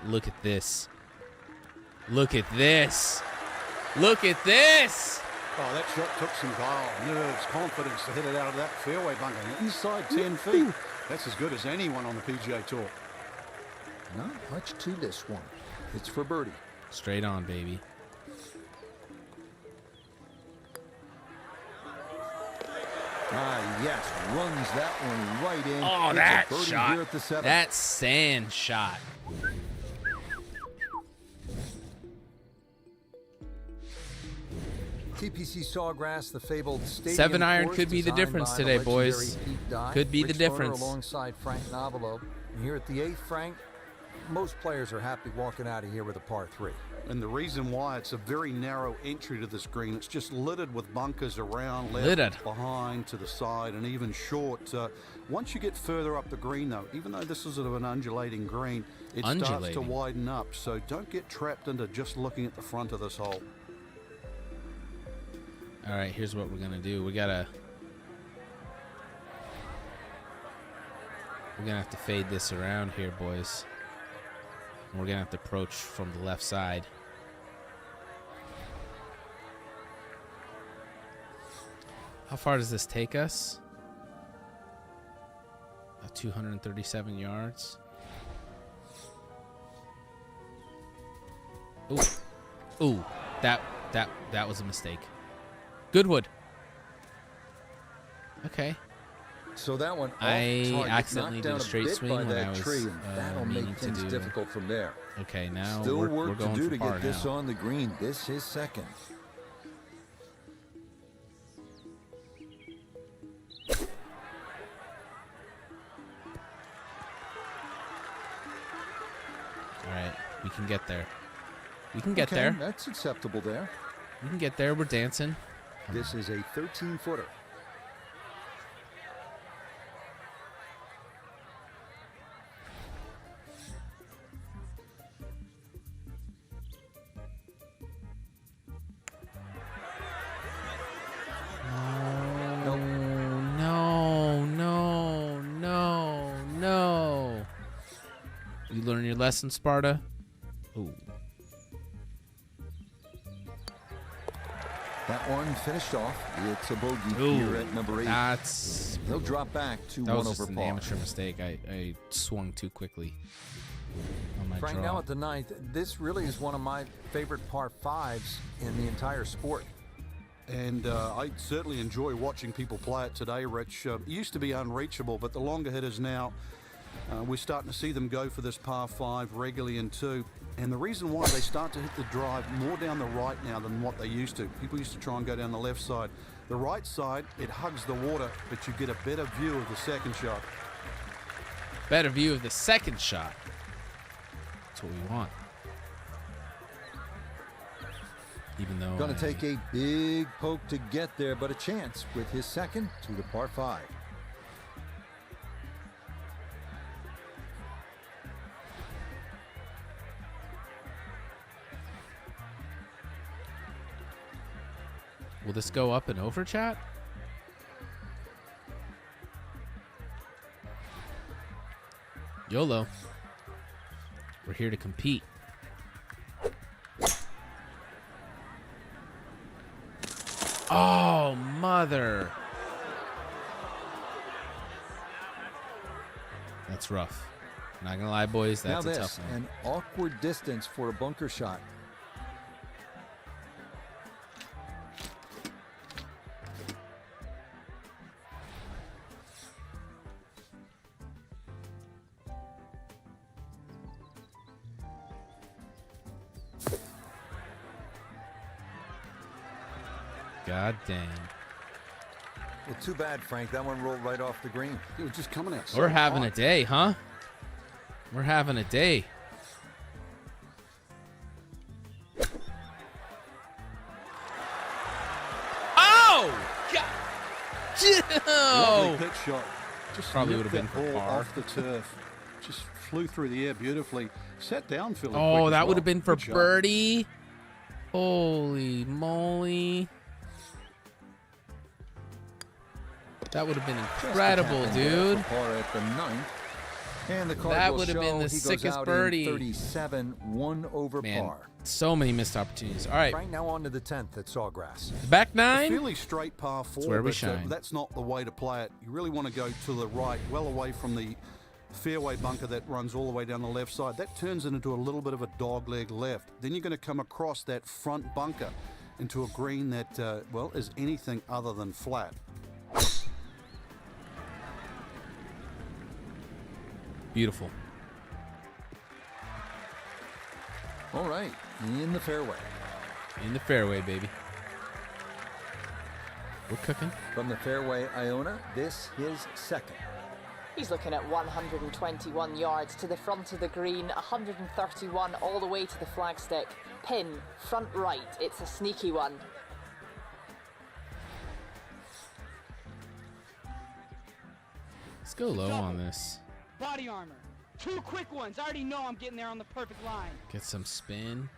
Look at this. Look at this. Look at this. Oh, that shot took some guile, nerves, confidence to hit it out of that fairway bunker. Inside 10 feet. That's as good as anyone on the PGA Tour. Not much to this one. It's for birdie. Straight on, baby. Yes, runs that one right in. Oh, It's that a birdie shot. here at the 7th. That sand shot. TPC Sawgrass, the fabled stadium 7-iron course could be the designed difference by today, the boys. legendary Pete Dye, Could be the Rich difference. Lerner alongside Frank Navalo. And here at the 8th, Frank, most players are happy walking out of here with a par 3. And the reason why, it's a very narrow entry to this green. It's just littered with bunkers around, left, Littered. behind, to the side, and even short. Once you get further up the green, though, even though this is sort of an undulating green, it starts to widen up. So don't get trapped into just looking at the front of this hole. All right, here's what we're gonna do. We're gonna have to fade this around here, boys. And we're gonna have to approach from the left side. How far does this take us? 237 yards. Ooh. Ooh, that was a mistake. Goodwood. Okay. So that one, I accidentally did a straight swing when I was tree, and that'll make things difficult from there. Okay, now Still we're work going to do for to par get this now. on the green. This is second. All right, we can get there. We can get there. That's acceptable there. We can get there. We're dancing. This is a 13-footer. No. You learn your lesson, Sparta? Ooh. That one finished off. It's a bogey here at number 8. He'll drop back to that 1 was just over an par. amateur mistake. I swung too quickly on my Frank, draw. now at the 9th, this really is one of my favorite par 5s in the entire sport. And I certainly enjoy watching people play it today, Rich. It used to be unreachable, but the longer hitters now, we're starting to see them go for this par 5 regularly in 2. And the reason why, they start to hit the drive more down the right now than what they used to. People used to try and go down the left side. The right side, it hugs the water, but you get a better view of the second shot. Better view of the second shot. That's what we want. Even though Going to take a big poke to get there, but a chance with his second to the par 5. Will this go up and over, chat? YOLO. We're here to compete. Oh, mother. That's rough. Not gonna lie, boys, that's now a this, tough one. an awkward distance for a bunker shot. God dang. Well, too bad, Frank. That one rolled right off the green. It was just coming out. We're having a day, huh? We're having a day. Oh! God. Lovely pitch shot. Just Probably nipped would have been that for ball par. off the turf. Just flew through the air beautifully. Sat down feeling quick Oh, as that would well. have been for Good shot. birdie. Holy moly. That would have been incredible, dude. Par at the 9th. And the card That will would have been show the he goes sickest out birdie. in 37, 1 over Man, par. so many missed opportunities. All right, Frank, now on to the 10th at Sawgrass. back A 9. fairly straight par 4, where we but shine. that's not the way to play it. You really want to go to the right, well away from the fairway bunker that runs all the way down the left side. That turns it into a little bit of a dogleg left. Then you're going to come across that front bunker into a green that, well, is anything other than flat. Beautiful. All right, in the fairway. In the fairway, baby. We're cooking. From the fairway, Iona, this his second. He's looking at 121 yards to the front of the green, 131 all the way to the flagstick. Pin, front right. It's a sneaky one. Let's go low on this. Body armor. 2 quick ones. I already know I'm getting there on the perfect line. Get some spin.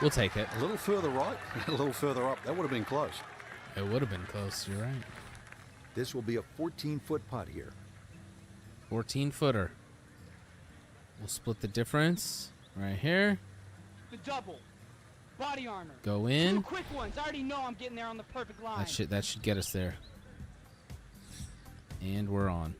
We'll take it. A little further right, a little further up. That would have been close. It would have been close. You're right. This will be a 14-foot putt here. 14-footer. We'll split the difference right here. The double. Body armor. Go in. 2 quick ones. I already know I'm getting there on the perfect line. That should get us there. And we're on.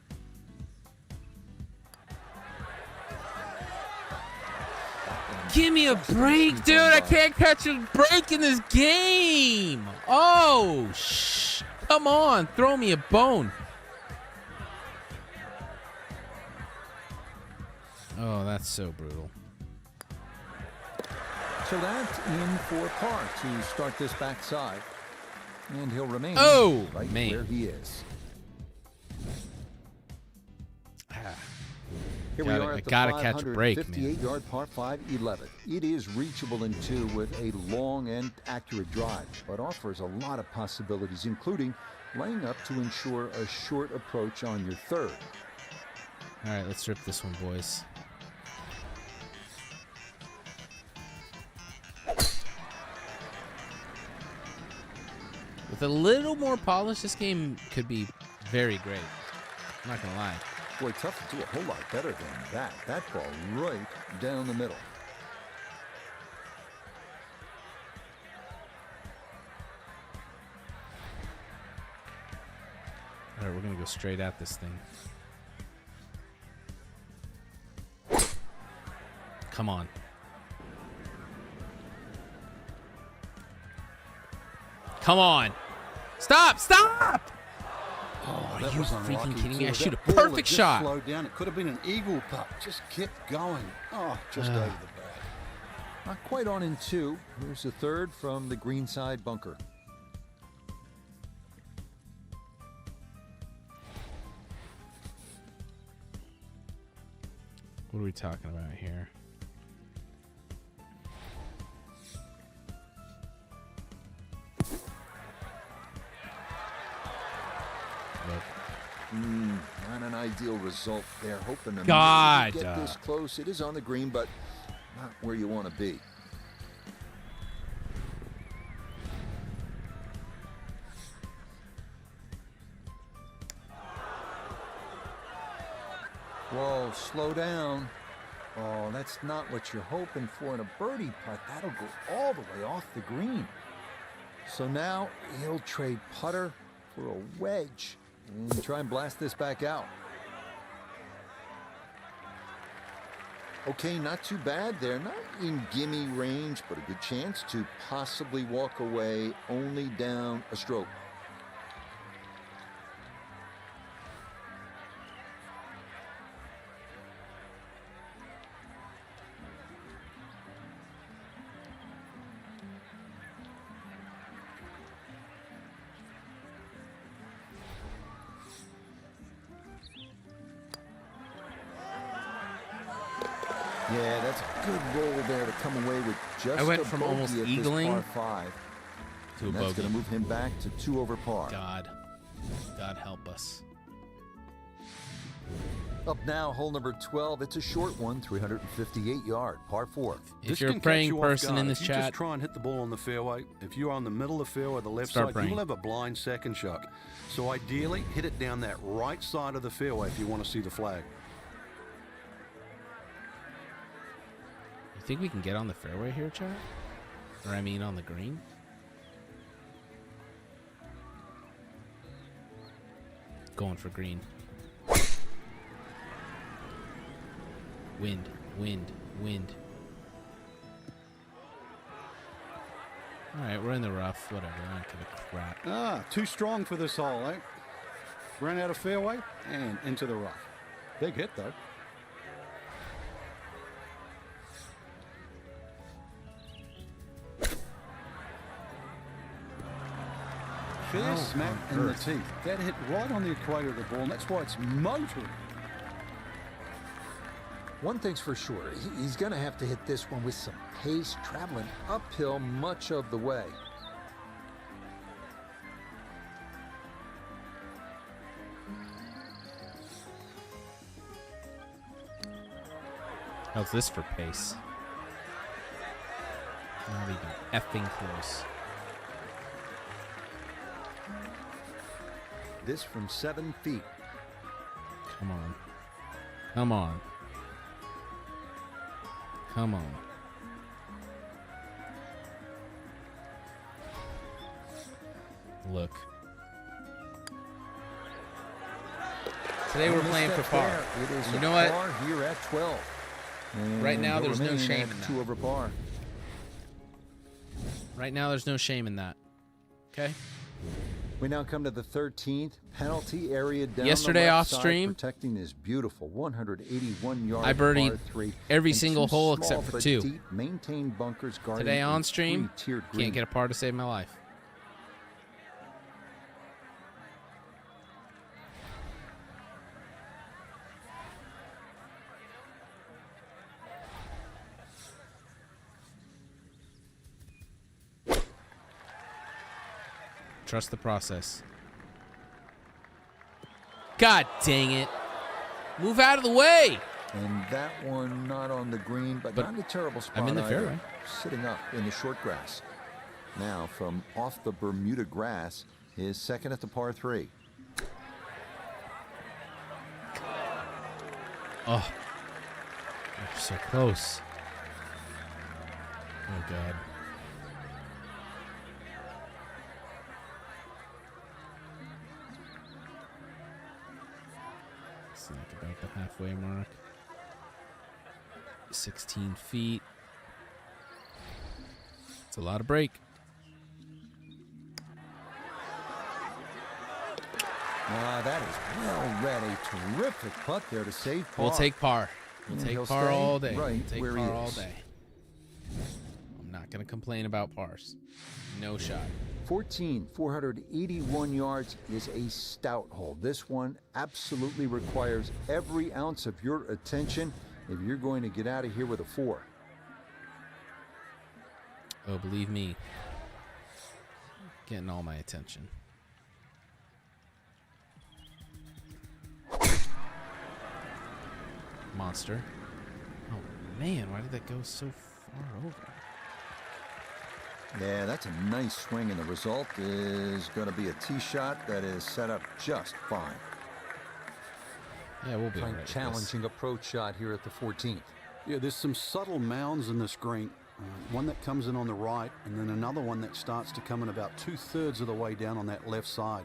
Give me a break, dude. I can't catch a break in this game. Oh, come on. Throw me a bone. Oh, that's so brutal. So that's in for par to start this backside. And he'll remain right where he is. Here we are at the gotta catch a break, man. 58-yard par 5 11. It is reachable in 2 with a long and accurate drive, but offers a lot of possibilities, including laying up to ensure a short approach on your third. All right, let's rip this one, boys. With a little more polish, this game could be very great. I'm not gonna lie. Boy, tough to do a whole lot better than that. That ball right down the middle. All right, we're gonna go straight at this thing. Come on. Come on. Stop! Stop! Oh, Are that you was freaking unlucky kidding me? too. I shoot a That ball perfect had just shot. Slowed down. It could have been an eagle putt. Just kept going. Oh, just over the bag. Not quite on in 2. Here's the third from the greenside bunker. What are we talking about here? Not an ideal result there. Hoping to God. maybe get this close. It is on the green, but not where you want to be. Whoa, slow down. Oh, that's not what you're hoping for in a birdie putt. That'll go all the way off the green. So now he'll trade putter for a wedge and try and blast this back out. Okay, not too bad there. Not in gimme range, but a good chance to possibly walk away only down a stroke. Yeah, that's a good roll there to come away with just I went a from bogey almost at eagling this par 5. to a And that's bogey. going to move him back to 2 over par. God help us. Up now, hole number 12. It's a short one, 358-yard, par 4. If This you're a can catch praying you off person guard. in this if you chat, just try and hit the ball on the fairway, if you're on the middle of the fairway, the left Start side, praying. you will have a blind second shot. So ideally, hit it down that right side of the fairway if you want to see the flag. you think we can get on the fairway here, Chad? Or I mean on the green? going for green. Wind, wind, wind. All right, we're in the rough. Whatever. I don't give a crap. Ah, too strong for this hole, eh? Ran out of fairway and into the rough. Big hit, though. Fair smack in the teeth. That hit right on the equator of the ball, and that's why it's motoring. One thing's for sure, he's going to have to hit this one with some pace, traveling uphill much of the way. How's this for pace? Not even effing close. This from 7 feet. Come on. Come on. Come on. Look. Today we're playing for par. It is you know what? Par here at 12. And right now there's no shame in that. 2 over par. Right now there's no shame in that. Okay? We now come to the 13th penalty area down yesterday the left off side, stream, protecting this beautiful 181-yard I birdied par 3 every and single 2 hole small except for but 2. Deep, maintained bunkers guarding Today on a stream, 3-tiered green. can't get a par to save my life. Trust the process. God dang it. Move out of the way. And that one not on the green, but not in a terrible spot. I'm in the either, fairway. sitting up in the short grass. Now from off the Bermuda grass, his second at the par 3. Oh, you're so close. Oh, God. It's like about the halfway mark. 16 feet. It's a lot of break. That is well read. A terrific putt there to save par. We'll take par. We'll And take he'll par stay all day. right We'll take where he par all is. day. I'm not going to complain about pars. No shot. 14, 481 yards is a stout hole. This one absolutely requires every ounce of your attention if you're going to get out of here with a 4. Oh, believe me. Getting all my attention. Monster. Oh, man. Why did that go so far over? Yeah, that's a nice swing, and the result is going to be a tee shot that is set up just fine. Yeah, we'll be all right with this. Challenging approach shot here at the 14th. Yeah, there's some subtle mounds in this green. One that comes in on the right, and then another one that starts to come in about 2/3 of the way down on that left side.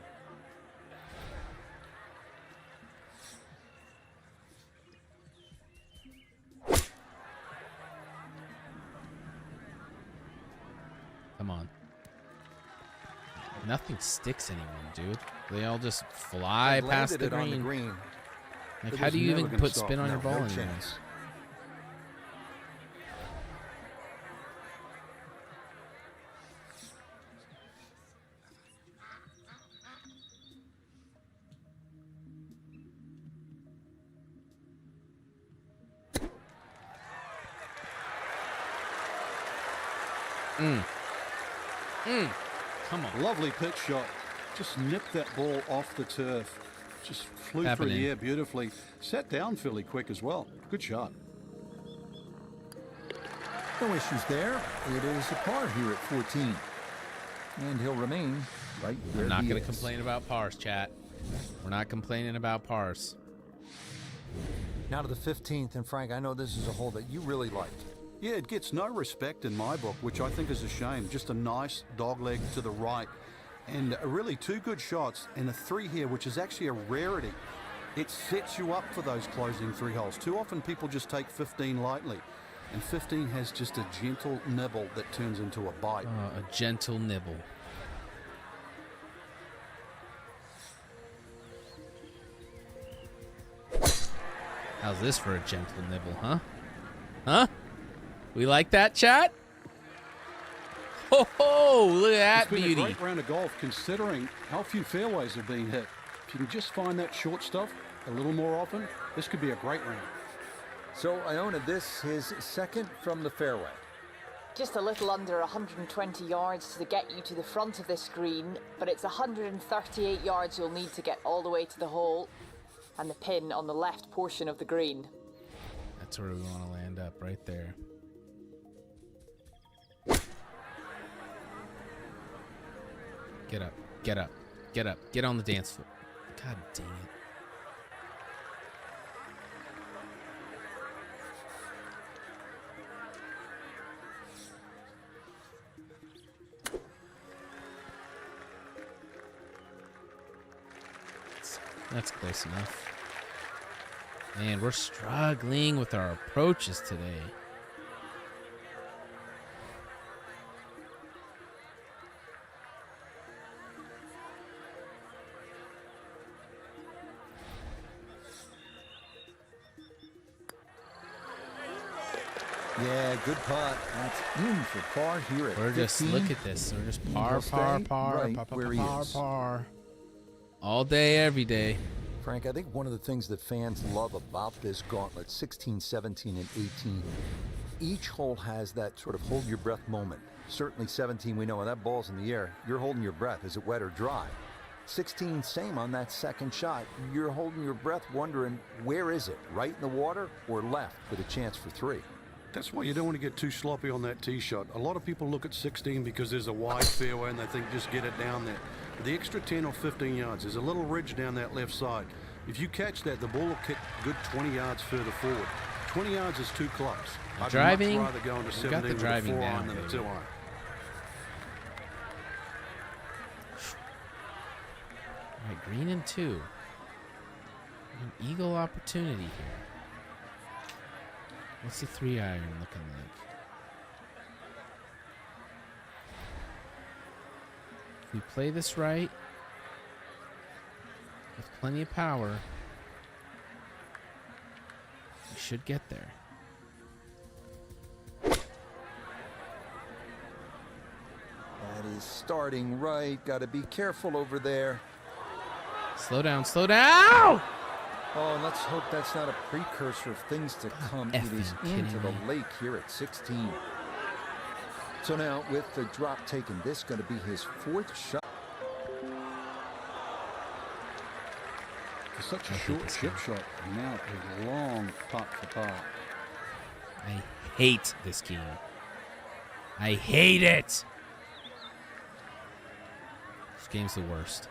Come on. Nothing sticks anymore, dude. They all just fly past the on the green. green. Like, It how was do you never even gonna put stop. spin on No, your ball no anymore? chance. Come on. Lovely pitch shot. Just nipped that ball off the turf. Just flew through Happening. the air beautifully. Sat down fairly quick as well. Good shot. No issues there. It is a par here at 14. And he'll remain right where We're not he going to is. complain about pars, chat. We're not complaining about pars. Now to the 15th, and Frank, I know this is a hole that you really like. Yeah, it gets no respect in my book, which I think is a shame. Just a nice dogleg to the right. And really 2 good shots and a 3 here, which is actually a rarity. It sets you up for those closing 3 holes. Too often people just take 15 lightly. And 15 has just a gentle nibble that turns into a bite. A gentle nibble. How's this for a gentle nibble, huh? Huh? We like that, chat? Ho ho! Look at that beauty. It's been a great round of golf considering how few fairways have been hit. If you can just find that short stuff a little more often, this could be a great round. So Iona, this his second from the fairway. Just a little under 120 yards to get you to the front of this green, but it's 138 yards you'll need to get all the way to the hole and the pin on the left portion of the green. That's where we want to land up, right there. Get up, get up, get up, get on the dance floor. God dang it. That's close enough. Man, we're struggling with our approaches today. Yeah, good putt. That's in for par here at 15. We're just, look at this. We're just par, par, par, right par, where par, he par, is. par. All day, every day. Frank, I think one of the things that fans love about this gauntlet, 16, 17, and 18, each hole has that sort of hold your breath moment. Certainly 17, we know when that ball's in the air, you're holding your breath. Is it wet or dry? 16, same on that second shot. You're holding your breath wondering, where is it? Right in the water or left with a chance for 3? That's why you don't want to get too sloppy on that tee shot. A lot of people look at 16 because there's a wide fairway and they think just get it down there. The extra 10 or 15 yards, there's a little ridge down that left side. If you catch that, the ball will kick good 20 yards further forward. 20 yards is too close. I'd driving, much rather go into 17 got the with driving a 4 down, iron than a 2 iron. All right, green and 2. An eagle opportunity here. What's the 3 iron looking like? If we play this right, with plenty of power, we should get there. That is starting right. Got to be careful over there. Slow down, slow down! Oh, and let's hope that's not a precursor of things to come. It is into the lake here at 16. So now, with the drop taken, this is going to be his 4th shot. It's such a short chip shot. Now a long putt for par. I hate this game. I hate it. This game's the worst.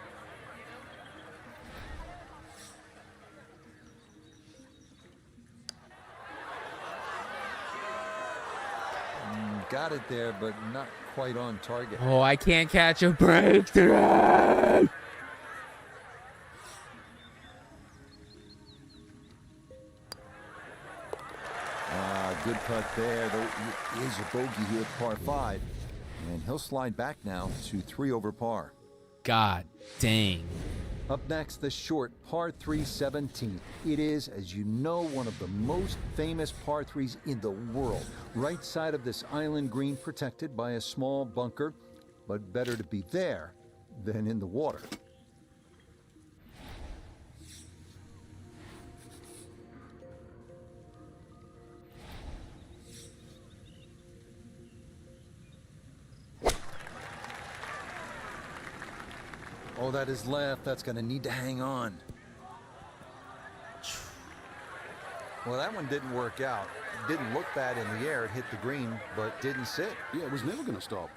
Got it there, but not quite on target. Oh, I can't catch a break today. Good putt there. There is a bogey here at par 5. And he'll slide back now to 3 over par. God dang. Up next, the short par 3 17. It is, as you know, one of the most famous par 3s in the world. Right side of this island green, protected by a small bunker, but better to be there than in the water. Oh, that is left. That's going to need to hang on. Well, that one didn't work out. It didn't look bad in the air. It hit the green, but didn't sit. Yeah, it was never going to stop.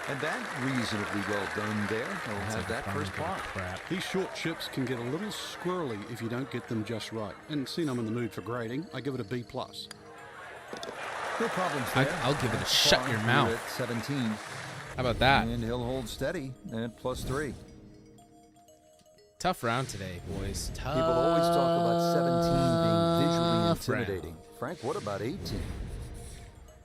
And that reasonably well done there. He'll have that first par. These short chips can get a little squirrely if you don't get them just right. And seeing I'm in the mood for grading, I give it a B+. No problems there. I'll give it a shut your mouth. At 17. How about that? And he'll hold steady at +3. Tough round today, boys. Tough. People always talk about 17 being visually intimidating. round. Frank, what about 18?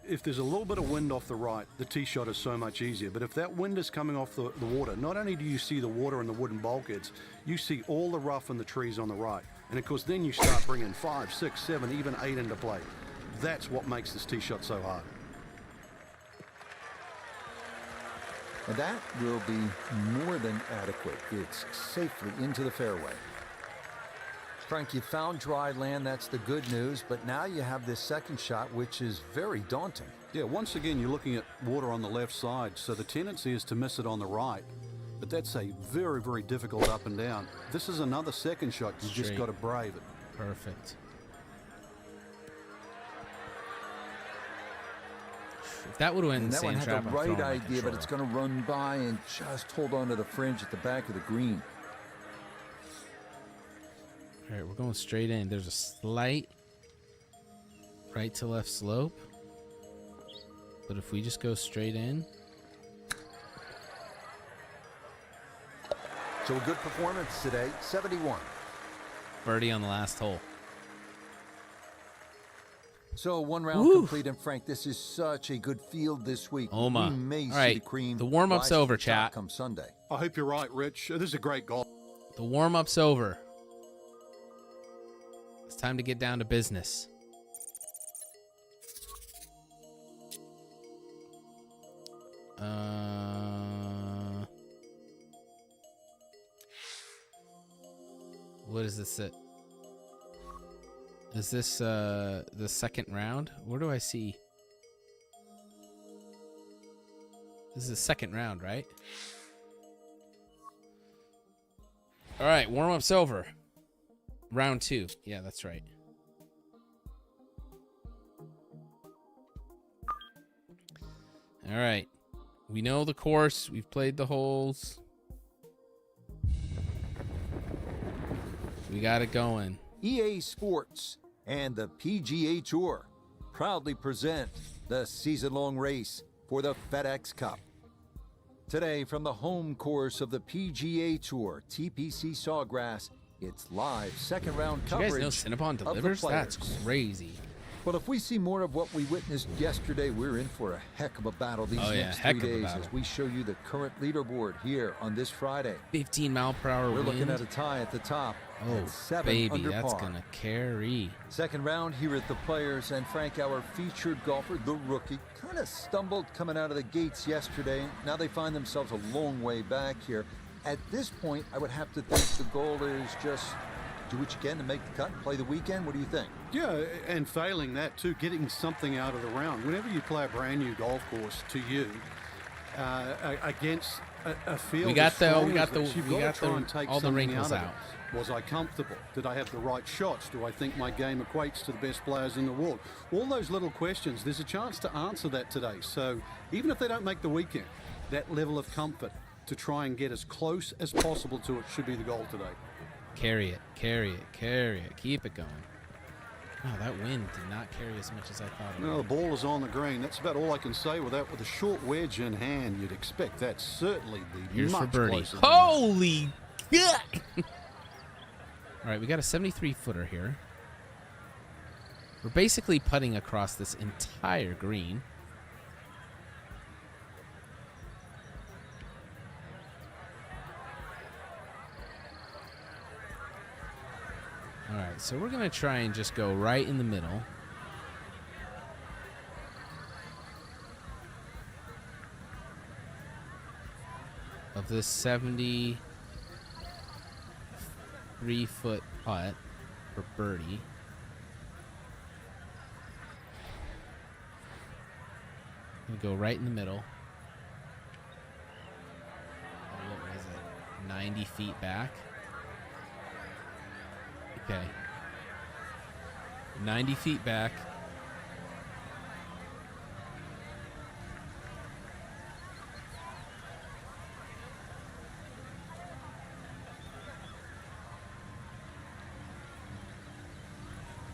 If there's a little bit of wind off the right, the tee shot is so much easier. But if that wind is coming off the water, not only do you see the water and the wooden bulkheads, you see all the rough and the trees on the right. And of course, then you start bringing 5, 6, 7, even 8 into play. That's what makes this tee shot so hard. And that will be more than adequate. It's safely into the fairway. Frank, you found dry land, that's the good news, but now you have this second shot, which is very daunting. Yeah, once again, you're looking at water on the left side, so the tendency is to miss it on the right. But that's a very, very difficult up and down. This is another second shot. You just got to brave it. Perfect. If that would have went in the same trap, that one had the right idea, but it's going to run by and just hold on to the fringe at the back of the green. All right, we're going straight in. There's a slight right to left slope. But if we just go straight in. So a good performance today, 71. Birdie on the last hole. So one round complete, and Frank, this is such a good field this week. Oh my. We may All see right, the cream the warm-up's rise to over, the top chat. come Sunday. I hope you're right, Rich. This is a great golf. The warm-up's over. It's time to get down to business. What is this? Is this the second round? Where do I see? This is the second round, right? All right, warm-up's over. Round 2. Yeah, that's right. All right. We know the course. We've played the holes. We got it going. EA Sports and the PGA Tour proudly present the season-long race for the FedEx Cup. Today, from the home course of the PGA Tour, TPC Sawgrass, it's live second-round coverage. You guys know Cinnabon delivers? That's crazy. Well, if we see more of what we witnessed yesterday, we're in for a heck of a battle these next 3 days as we show you the current leaderboard here on this Friday. 15 mile per hour We're wind. looking at a tie at the top. Oh, at 7 baby, under that's par. going to carry. Second round here at the Players, and Frank, our featured golfer, the rookie, kind of stumbled coming out of the gates yesterday. Now they find themselves a long way back here. At this point, I would have to think the goal is just do what you can to make the cut and play the weekend. What do you think? Yeah, and failing that too, getting something out of the round. Whenever you play a brand new golf course to you against a field, We got as the strong we got as the this, you've we got got to try and take all the something wrinkles out of out. it. Was I comfortable? Did I have the right shots? Do I think my game equates to the best players in the world? All those little questions, there's a chance to answer that today. So even if they don't make the weekend, that level of comfort to try and get as close as possible to it should be the goal today. Carry it, carry it, carry it. Keep it going. Oh, that wind did not carry as much as I thought it would. No, the ball is on the green. That's about all I can say with that. With a short wedge in hand, you'd expect that certainly be Here's much for birdie. closer than Holy God! All right, we got a 73-footer here. We're basically putting across this entire green. All right, so we're going to try and just go right in the middle. Of this 73-foot putt for birdie. Gonna go right in the middle. What was it? 90 feet back. Okay. 90 feet back.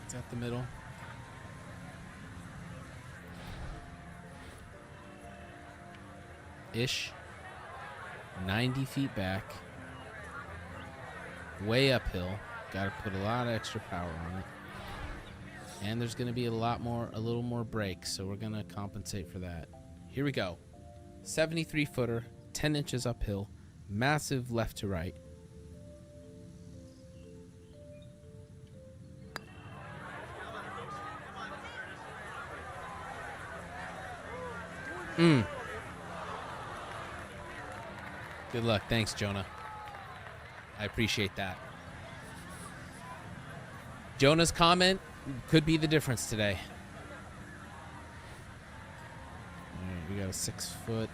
Is that the middle? ish. 90 feet back. Way uphill. Got to put a lot of extra power on it. And there's going to be a little more brake, so we're going to compensate for that. Here we go. 73 footer, 10 inches uphill, massive left to right. Good luck. Thanks, Jonah. I appreciate that. Jonah's comment could be the difference today. All right, we got a 6 foot.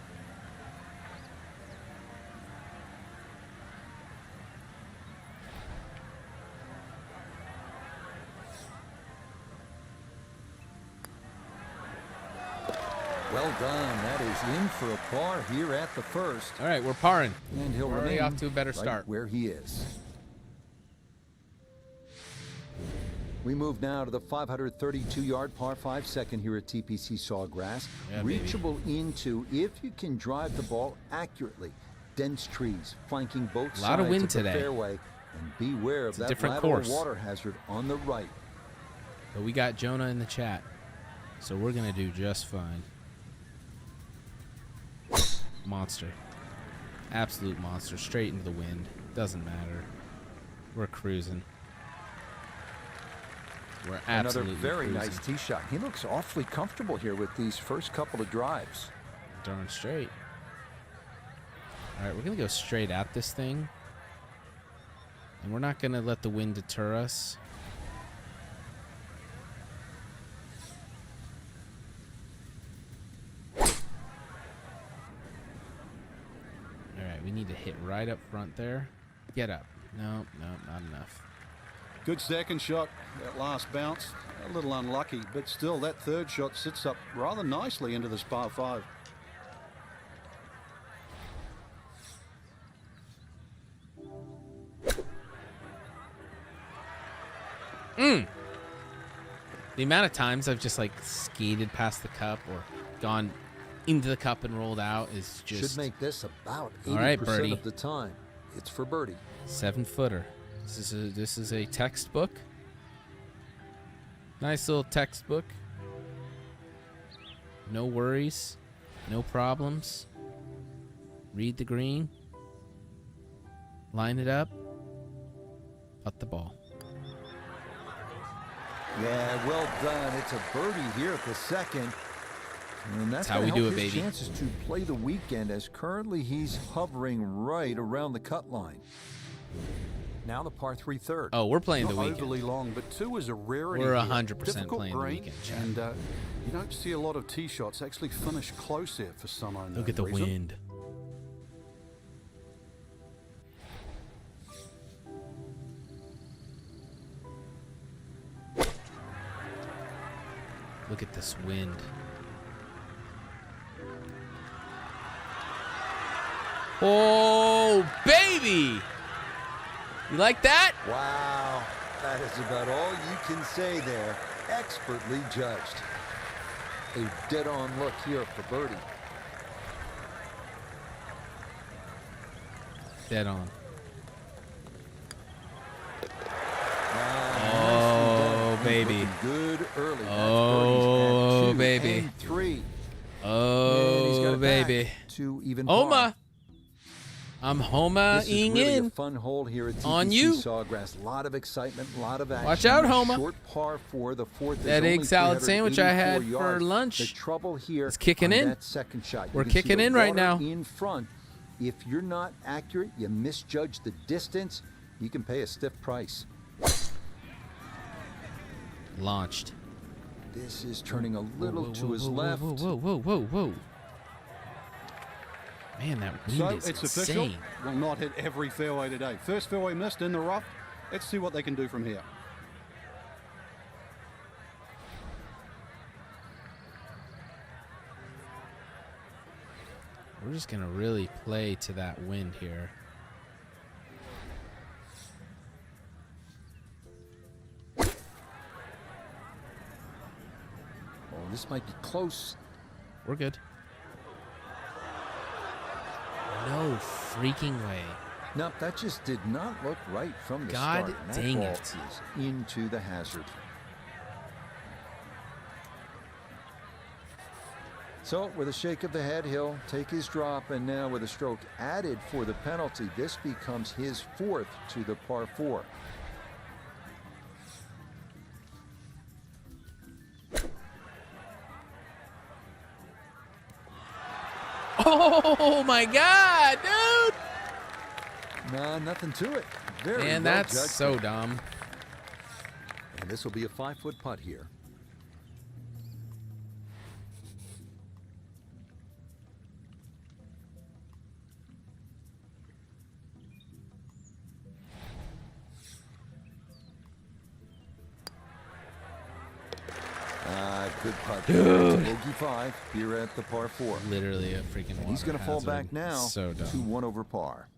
Well done. That is in for a par here at the first. All right, we're parring. And he'll We're already remain off to a better right start. where he is. We move now to the 532-yard par 5 second here at TPC Sawgrass. Yeah, Reachable into if you can drive the ball accurately. Dense trees flanking both sides A lot of wind the today. fairway. And beware of It's a that different lateral course. water hazard on the right. But we got Jonah in the chat, so we're going to do just fine. Monster. Absolute monster. Straight into the wind. Doesn't matter. We're cruising. We're absolutely Another very cruising. nice tee shot. He looks awfully comfortable here with these first couple of drives. Darn straight. All right, we're going to go straight at this thing. And we're not going to let the wind deter us. All right, we need to hit right up front there. Get up. No, not enough. Good second shot. That last bounce, a little unlucky, but still that third shot sits up rather nicely into this par 5. The amount of times I've just like skated past the cup or gone into the cup and rolled out is just... Should make this about 80% All right, birdie. of the time. It's for birdie. 7 footer. This is a textbook. Nice little textbook. No worries. No problems. Read the green. Line it up. Putt the ball. Yeah, well done. It's a birdie here at the second. And that's how we do it, baby. Chances to play the weekend, as currently he's hovering right around the cut line. Now the par 3 third. Oh, we're playing the Not weekend. overly long, but 2 is a rarity. We're here. 100% Difficult playing the green, weekend, chat. and you don't see a lot of tee shots actually finish close here for some unknown Look at the reason. wind. Look at this wind. Oh, baby! You like that? Wow, that is about all you can say there. Expertly judged. A dead-on look here for birdie. Dead on. Oh, baby. Good early. That's Oh, birdies at 2 baby. and 3. And he's got Oh, it baby. back to even Homa. par. I'm This is Homa-ing really in. a fun hole here at TPC On you. Sawgrass. A lot of excitement, a lot of action. Watch out, A Homa. Short par 4, the fourth. is That only egg salad sandwich I had 384 for yards. lunch The trouble here is kicking on in. that second shot. You We're can see kicking the in right water now. in front. If you're not accurate, you misjudge the distance, you can pay a stiff price. Launched. This is turning a little Whoa, to whoa, his whoa, left. Whoa. Man, that wind So is it's insane. official. Will not hit every fairway today. First fairway missed in the rough. Let's see what they can do from here. We're just going to really play to that wind here. Oh, this might be close. We're good. No freaking way. Nope, that just did not look right from the God start. And dang that it. ball is into the hazard. So with a shake of the head, he'll take his drop, and now with a stroke added for the penalty, this becomes his 4th to the par 4. Oh my God, dude! Nah, nothing to it. Very Man, well that's judged so there. dumb. And this will be a 5-foot putt here. Good putt. Dude. Bogey 5 here at the par 4. Literally a freaking And he's going to fall back now So to dumb. 1 over par.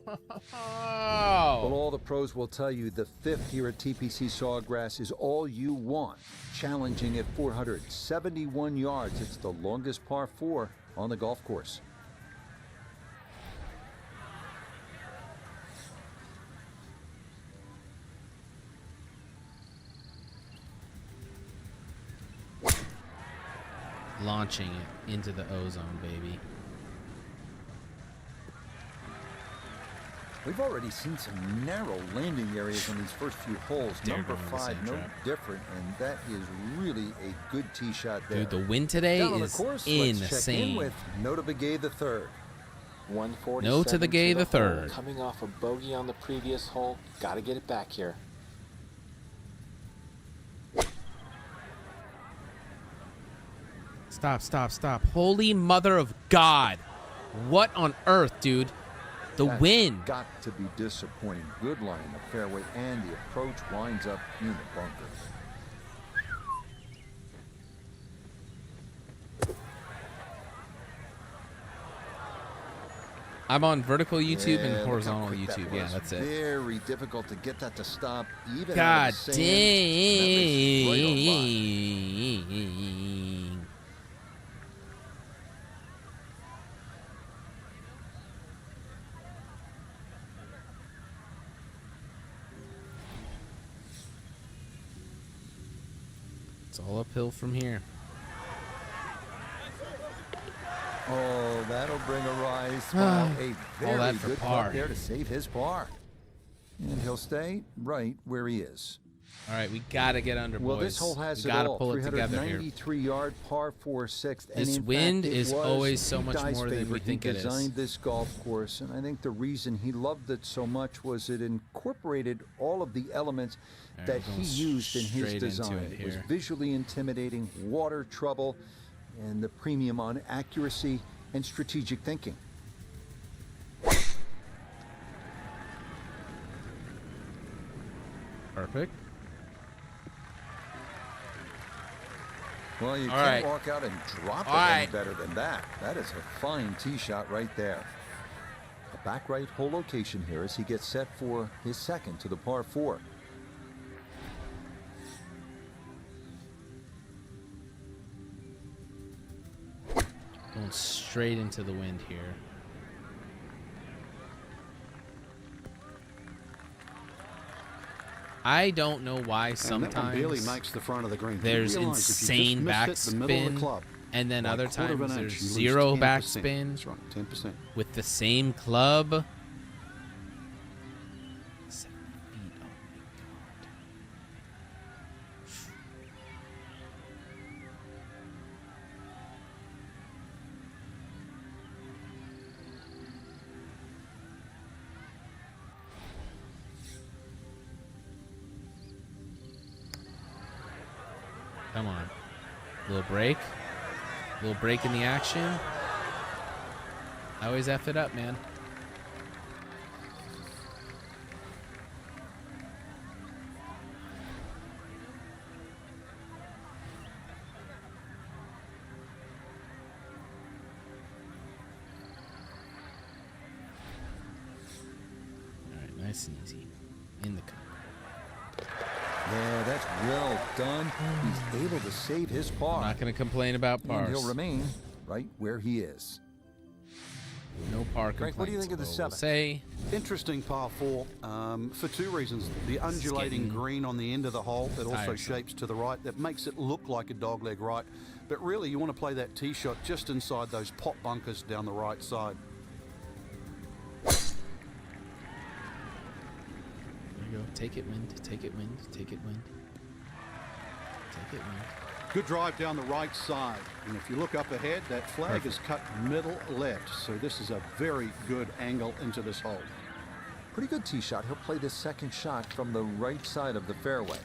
Oh. Well, all the pros will tell you the 5th here at TPC Sawgrass is all you want. Challenging at 471 yards. It's the longest par 4 on the golf course. Launching it into the ozone, baby. We've already seen some narrow landing areas on these first few holes. They're Number going to the 5, same no trap. different, and that is really a good tee shot there. Dude, the wind today Down on the is course, let's check in insane. with Nota Begay the third. 147 No to the gay the hole, third. Coming off a bogey on the previous hole. Got to get it back here. Stop, stop, stop. Holy mother of God. What on earth, dude? The That's wind. got to be disappointing. Good line in the fairway, and the approach winds up in the bunker. I'm on vertical YouTube Yeah, and look how horizontal quick that YouTube. Yeah, was. that's it. Very difficult to get that to stop, even out God of the sand. And that was right on by. dang. It's all uphill from here. Oh, that'll bring a rise. Wow, a All very that for good par. putt there to save his par. And he'll stay right where he is. All right, we got to get under, Well, boys. this hole has We it got to all. pull it together here. 393-yard par 4 6th. And This in wind fact, it is was always so Pete much Dye's more than we favorite. think he it is. designed this golf course, and I think the reason he loved it so much was it incorporated all of the elements All right, that we're he going used in his straight into design. it It was here. visually intimidating, water trouble, and the premium on accuracy and strategic thinking. Perfect. Well, you All can't right. walk out and drop it All any right. better than that. That is a fine tee shot right there. A back right hole location here as he gets set for his 2nd to the par 4. Going straight into the wind here. I don't know why And that one sometimes barely makes the front of the green. You there's realise if you just insane missed it, the middle of the backspin, club, and then by other a quarter of an times inch, there's you lose zero 10%. backspin That's right, 10%. with the same club. 7 feet, oh my God. Come on. Little break. Little break in the action. I always F it up, man. All right, nice and easy. In the cup. Yeah, that's well done. He's able to save his par. I'm not going to complain about And pars. he'll remain right where he is. No par Frank, what do you complaints, think of the but we'll seventh? say Interesting par 4 for two reasons. The undulating green on the end of the hole that also tiresome. shapes to the right that makes it look like a dogleg right. But really, you want to play that tee shot just inside those pot bunkers down the right side. There you go. Take it, wind. Take it, wind. Take it, wind. Take it, wind. Good drive down the right side. And if you look up ahead, that flag is cut middle left. So this is a very good angle into this hole. Pretty good tee shot. He'll play this second shot from the right side of the fairway.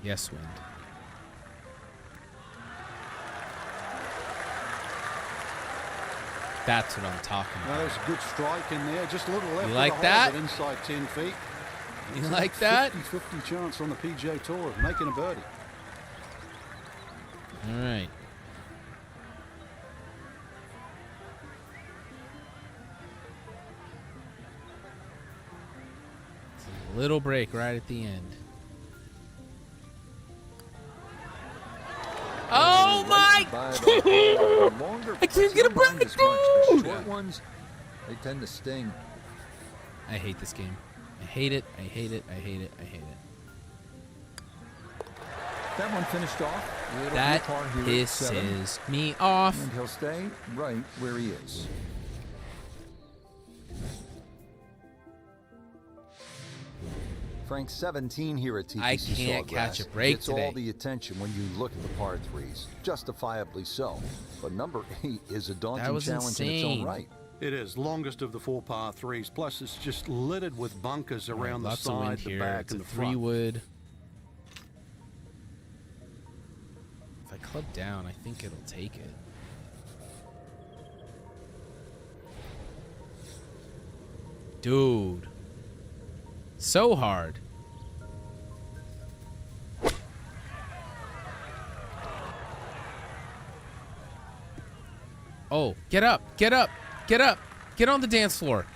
Yes, wind. That's what I'm talking Now, about. there's a good strike in there. Just a little left You of like the hole, that? but inside 10 feet. You It's like a that? 50-50 chance on the PGA Tour of making a birdie. All right. It's a little break right at the end. Oh my! I can't get a break, dude! The short ones, they tend to sting. I hate this game. I hate it. I hate it. I hate it. I hate it. That one finished off. It'll be That par here at 7. pisses me off. And he'll stay right where he is. Frank, 17 here at TPC I can't Sawgrass. catch a break Gets today. all the attention when you look at the par 3s, justifiably so. But number 8 is a daunting was challenge in its own insane. right. It is longest of the 4 par 3s. Plus, it's just littered with bunkers around the Lots of wind side, the here. back, It's and a the front. 3-wood. If I club down, I think it'll take it. Dude. So hard. Oh, get up, get up, get up, get on the dance floor.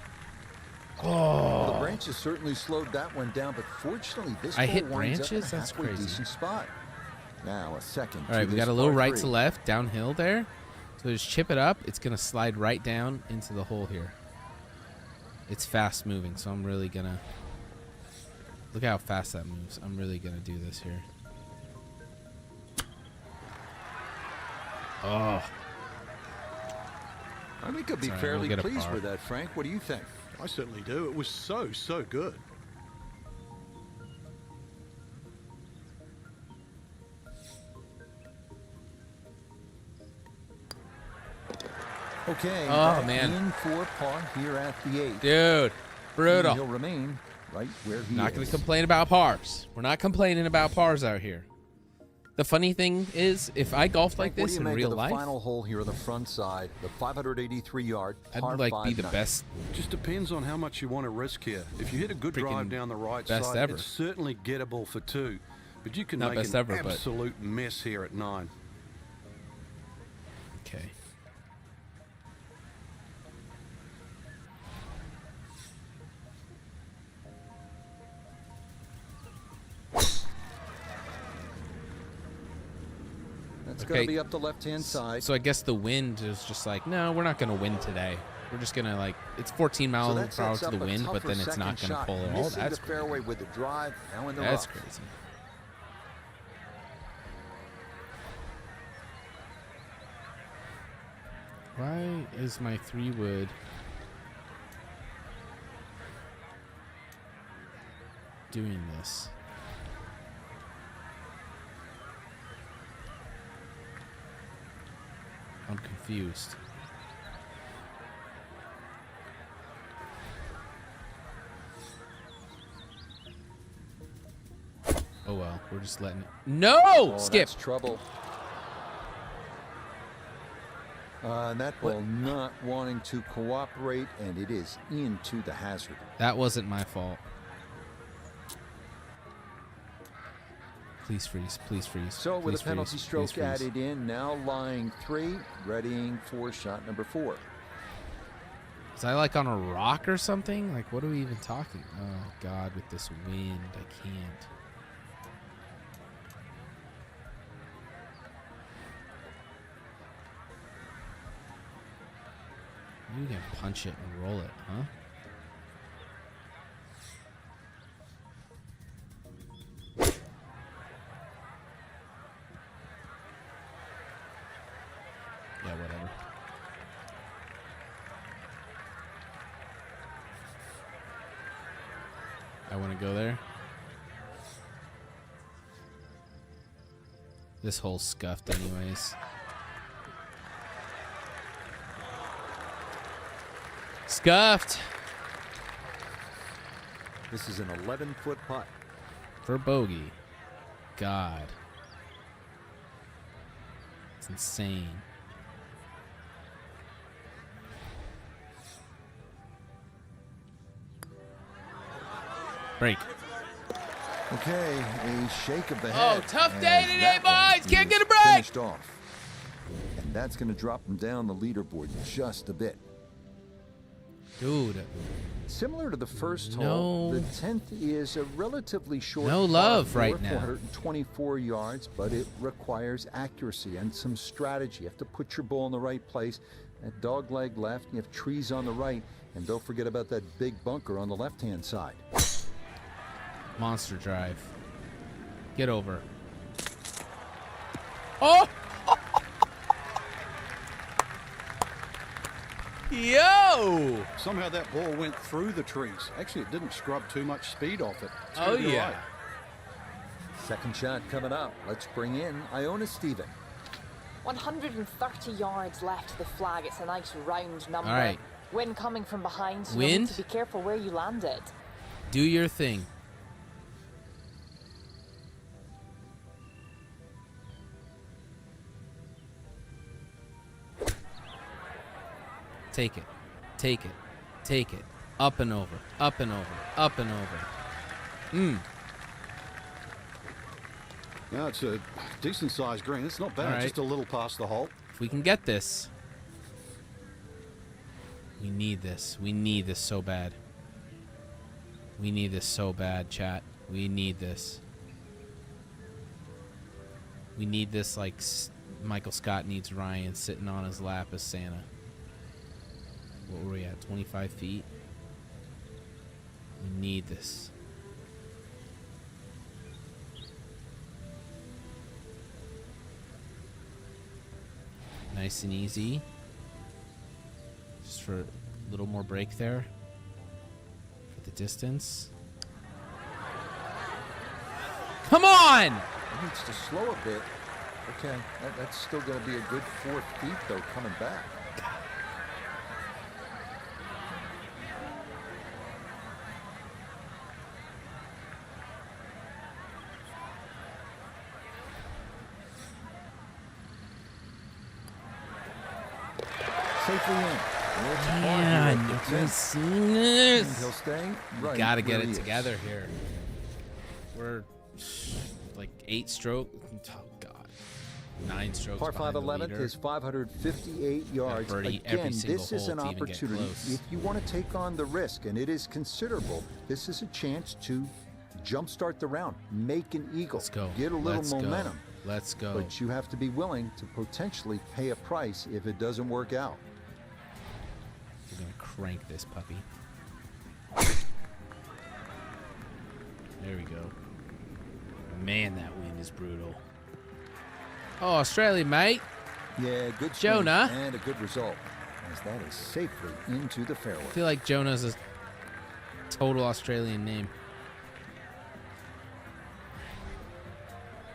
Well, the Oh, branches certainly slowed that one down, but fortunately, this I hole hit winds up in a branches? That's halfway crazy. decent spot. Now a second. all right, to we this got a little par right 3. to left downhill there. So just chip it up. It's going to slide right down into the hole here. It's fast moving, so I'm really going to... Look how fast that moves. I'm really going to do this here. Oh. I think I'd be It's all right, fairly we'll get a pleased par. with that, Frank. What do you think? I certainly do. It was so good. Okay. Oh, back man. In for par here at the 8. Dude, brutal. And he'll remain right where he Not is. going to complain about pars. We're not complaining about pars out here. The funny thing is, if I golfed like Frank, this in what do you make real of the life, final hole here on the front side, the 583-yard par I'd like 5 be the nut. best. Just depends on how much you want to risk here. If you hit a good Freaking drive down the right best side, ever. it's certainly gettable for 2. But you can Not make best an ever, but- absolute mess here at 9. Okay. That's Okay. going to be up the left-hand side. So I guess the wind is just like, no, we're not going to win today. We're just going to like, it's 14 So miles that per hour sets to the up a wind, but tougher then it's second not going to shot. pull at all. Missing That's the crazy. fairway with the drive, now in the That's rough. crazy. Why is my 3-wood doing this? I'm confused. Oh well, we're just letting it. No! Oh, Skip! That's trouble. And that ball not wanting to cooperate, and it is into the hazard. That wasn't my fault. Please freeze. Please freeze. So with please a penalty freeze, stroke please freeze. added in, now lying 3, readying for shot number 4. Was I like on a rock or something? Like, what are we even talking? Oh, God, with this wind, I can't. You can punch it and roll it, huh? Yeah, whatever. I want to go there. This hole's scuffed anyways. Scuffed. This is an 11-foot putt. For bogey. God. It's insane. Break. Okay, a shake of the head. Oh, tough day today, boys. Can't get a break. Finished off. And that's going to drop him down the leaderboard just a bit. Dude. Similar to the first No. hole, the 10th is a relatively short No par love four, right now. 424 yards, but it requires accuracy and some strategy. You have to put your ball in the right place. That dog leg left, you have trees on the right, and don't forget about that big bunker on the left-hand side. Monster drive. Get over. Oh! Yo! Somehow that ball went through the trees. Actually, it didn't scrub too much speed off it. It's Oh, gonna be yeah. right. Second shot coming up. Let's bring in Iona Steven. 130 yards left to the flag. It's a nice round number. All right. Wind coming from behind, so you Wind? need to be careful where you land it. Do your thing. Take it. Take it. Take it. Up and over. Up and over. Up and over. Yeah, it's a decent sized green. It's not bad. All right. Just a little past the hole. If we can get this. We need this. We need this so bad. We need this so bad, chat. We need this. We need this like Michael Scott needs Ryan sitting on his lap as Santa. What were we at? 25 feet? We need this. Nice and easy. Just for a little more break there. For the distance. Come on! It needs to slow a bit. Okay, that's still going to be a good 4 feet, though, coming back. Safely in. Man, I've seen this. He'll stay right. We gotta get where he it is. together here. We're like 8 stroke. Oh God, 9 strokes. Par behind 5 the 11th leader. is 558 yards. birdie every Again, single this is hole an to even get opportunity. close. If you want to take on the risk, and it is considerable, this is a chance to jumpstart the round, make an eagle, Let's go. get a little Let's go. momentum. Let's go. But you have to be willing to potentially pay a price if it doesn't work out. We're gonna crank this puppy. There we go. Man, that wind is brutal. Oh, Australia, mate. Yeah, good swing Jonah. and a good result, as that is safely into the fairway. I feel like Jonah's a total Australian name.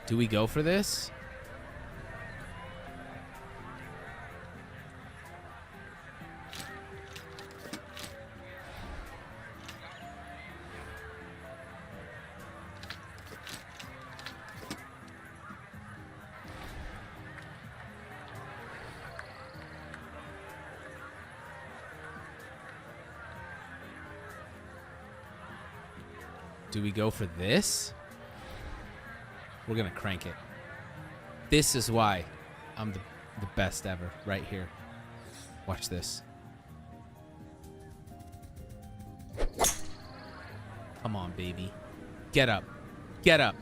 Do we go for this? Do we go for this? We're gonna crank it. This is why I'm the best ever, right here. Watch this. Come on, baby. Get up. Get up.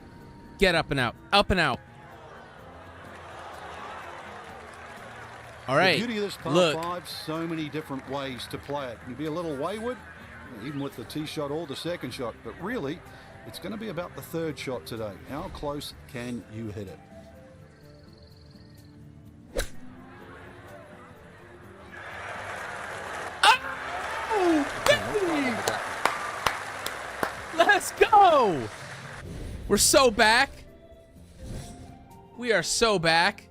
Get up and out. Up and out. All right. The beauty of this par 5, so many different ways to play it. You can be a little wayward, even with the tee shot or the second shot, but really, it's going to be about the third shot today. How close can you hit it? Let's go. We're so back. We are so back.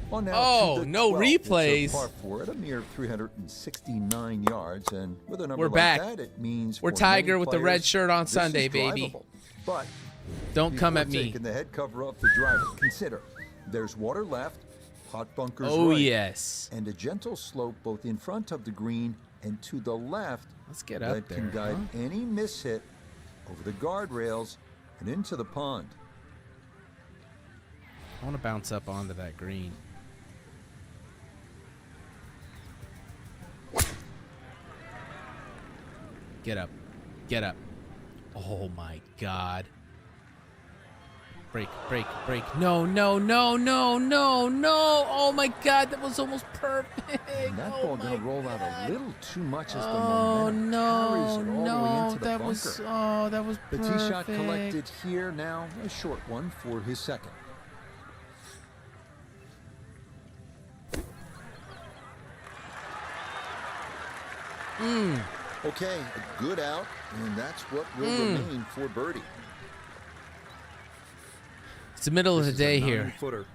Well, now oh, no 12. replays. It's a par 4 at a mere 369 yards, and with a number We're like back. that, it means we're Tiger with the red shirt on Sunday, baby. But don't come at me. Taking the head cover off the driver, consider there's water left, hot bunkers oh right, yes, and a gentle slope both in front of the green and to the left. Let's get up that there. Can guide any mishit over the guardrails and into the pond. I want to bounce up onto that green. Get up. Get up. Oh my God. Break, break, break. No, no, no, no, no, no. Oh my God, that was almost perfect. And that ball gonna roll out a little too much as the Oh momentum no, carries it all the way no, into the that bunker. was that was The perfect. tee shot collected here, now a short one for his second. Okay, a good out, and that's what will remain for birdie. It's the middle of the day here. 9-footer.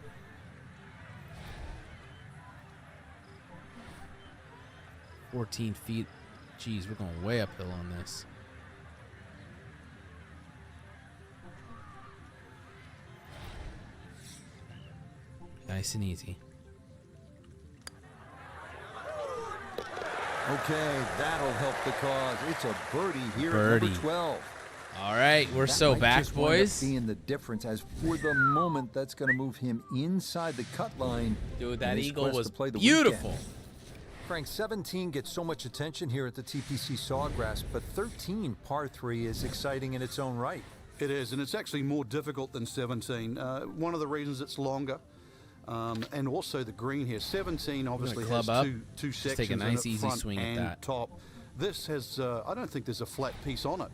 $14 feet. Jeez, we're going way uphill on this. Nice and easy. Okay, that'll help the cause. It's a birdie here Birdie. at number 12. All right, we're That so might back, just wind up boys. being the difference, as for the moment, that's going to move him inside the cut line. Dude, that in his eagle quest was to play the beautiful. weekend. Frank, 17 gets so much attention here at the TPC Sawgrass, but 13, par 3, is exciting in its own right. It is, and it's actually more difficult than 17. One of the reasons it's longer, and also the green here. 17 obviously has two Just sections, take a nice, in it, easy front swing at and that. top. This has, I don't think there's a flat piece on it.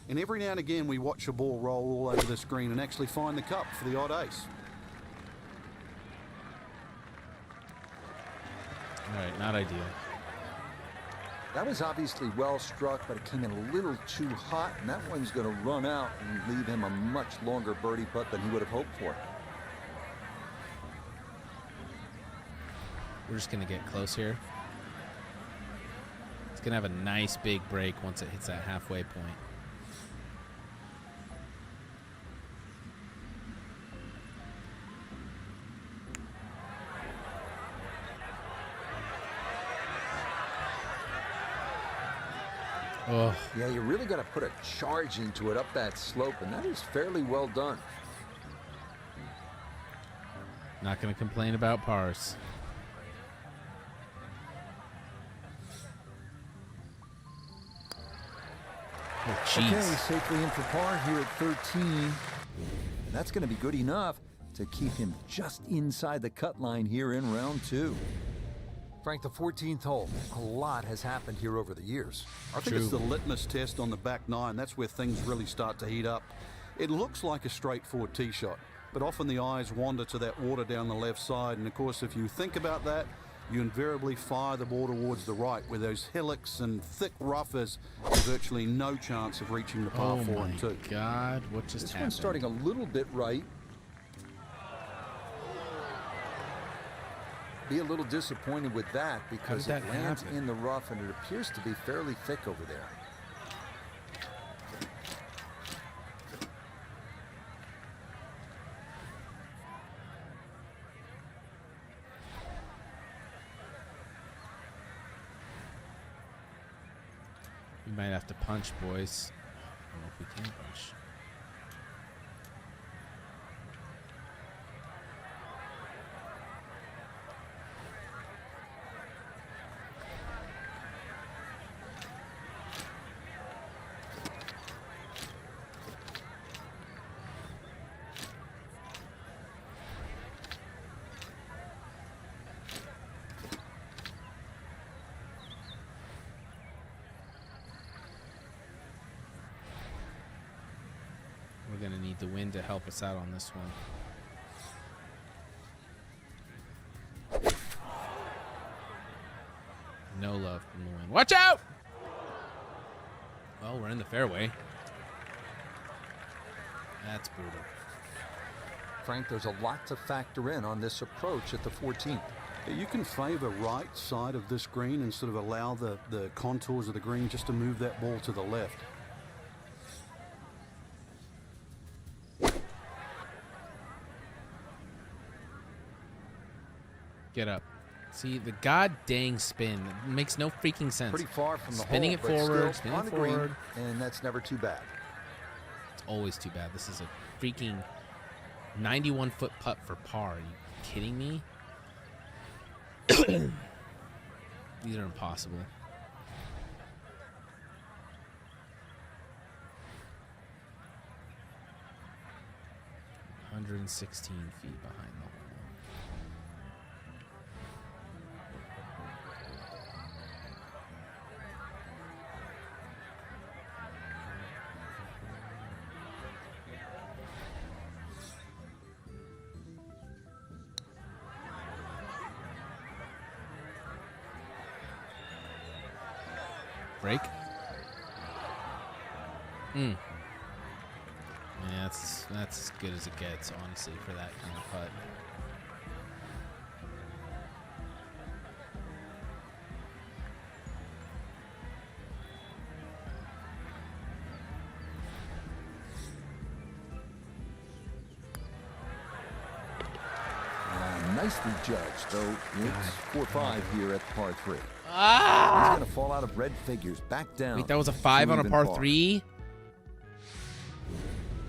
And every now and again we watch a ball roll all over this green and actually find the cup for the odd ace. All right, not ideal. That was obviously well struck, but it came in a little too hot, and that one's going to run out and leave him a much longer birdie putt than he would have hoped for. We're just going to get close here. It's going to have a nice big break once it hits that halfway point. Oh. Yeah, you really got to put a charge into it up that slope, and that is fairly well done. Not going to complain about pars. Oh, jeez. Okay, safely in for par here at 13. That's going to be good enough to keep him just inside the cut line here in round 2. Frank, the 14th hole. A lot has happened here over the years. I think it's the litmus test on the back nine. That's where things really start to heat up. It looks like a straightforward tee shot, but often the eyes wander to that water down the left side. And of course, if you think about that, you invariably fire the ball towards the right, where those hillocks and thick rough is virtually no chance of reaching the par 4 and 2. Oh my God, what just this happened? One's starting a little bit right. Be a little disappointed with that because it lands in the rough and it appears to be fairly thick over there. We might have to punch, boys. I don't know if we can punch. need the wind to help us out on this one. No love from the wind. Watch out! Well, we're in the fairway. That's brutal. Frank, there's a lot to factor in on this approach at the 14th. You can favor right side of this green and sort of allow the contours of the green just to move that ball to the left. Get up. See, the god dang spin. It makes no freaking sense. Pretty far from the spinning hole, it but forward, still spinning on it the green, forward. and that's never too bad. It's always too bad. This is a freaking 91-foot putt for par. Are you kidding me? These are impossible. $116 feet behind the hole. Break. Yeah, that's as good as it gets, honestly, for that kind of putt. Nicely judged, though. It's 4-5 here at par 3. Ah! He's going to fall out of red figures, back down. Wait, that was a 5 on a par 3?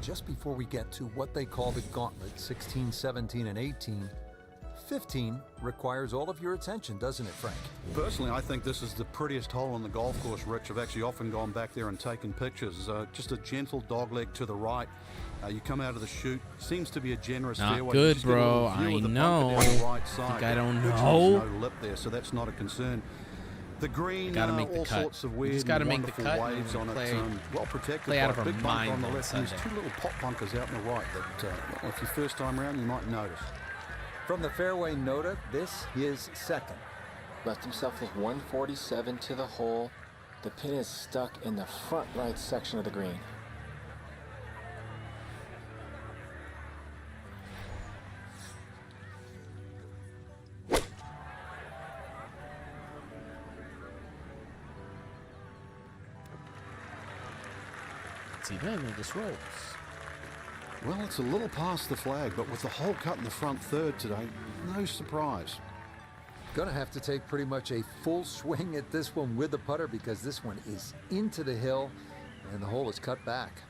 Just before we get to what they call the gauntlet, 16, 17, and 18, 15 requires all of your attention, doesn't it, Frank? Personally, I think this is the prettiest hole on the golf course, Rich. I've actually often gone back there and taken pictures. Just a gentle dogleg to the right. You come out of the chute. Seems to be a generous Not fairway. good, Just get a little bro. view I of the know. bunker down the right side. Think I don't Fortunately, know. there's no lip there, so that's not a concern. The green, Gotta make the all cut. sorts of We weird just gotta and make the wonderful cut and waves on play- it. Well protected play out by of a our big bunker mind on the on left. And there's Sunday. two little pop bunkers out on the right that, well, if you're first time around, you might notice. From the fairway nota, this is second. Left himself with 147 to the hole. The pin is stuck in the front right section of the green. See, then it just rolls. Well, it's a little past the flag, but with the hole cut in the front third today, no surprise. Gonna have to take pretty much a full swing at this one with the putter because this one is into the hill and the hole is cut back.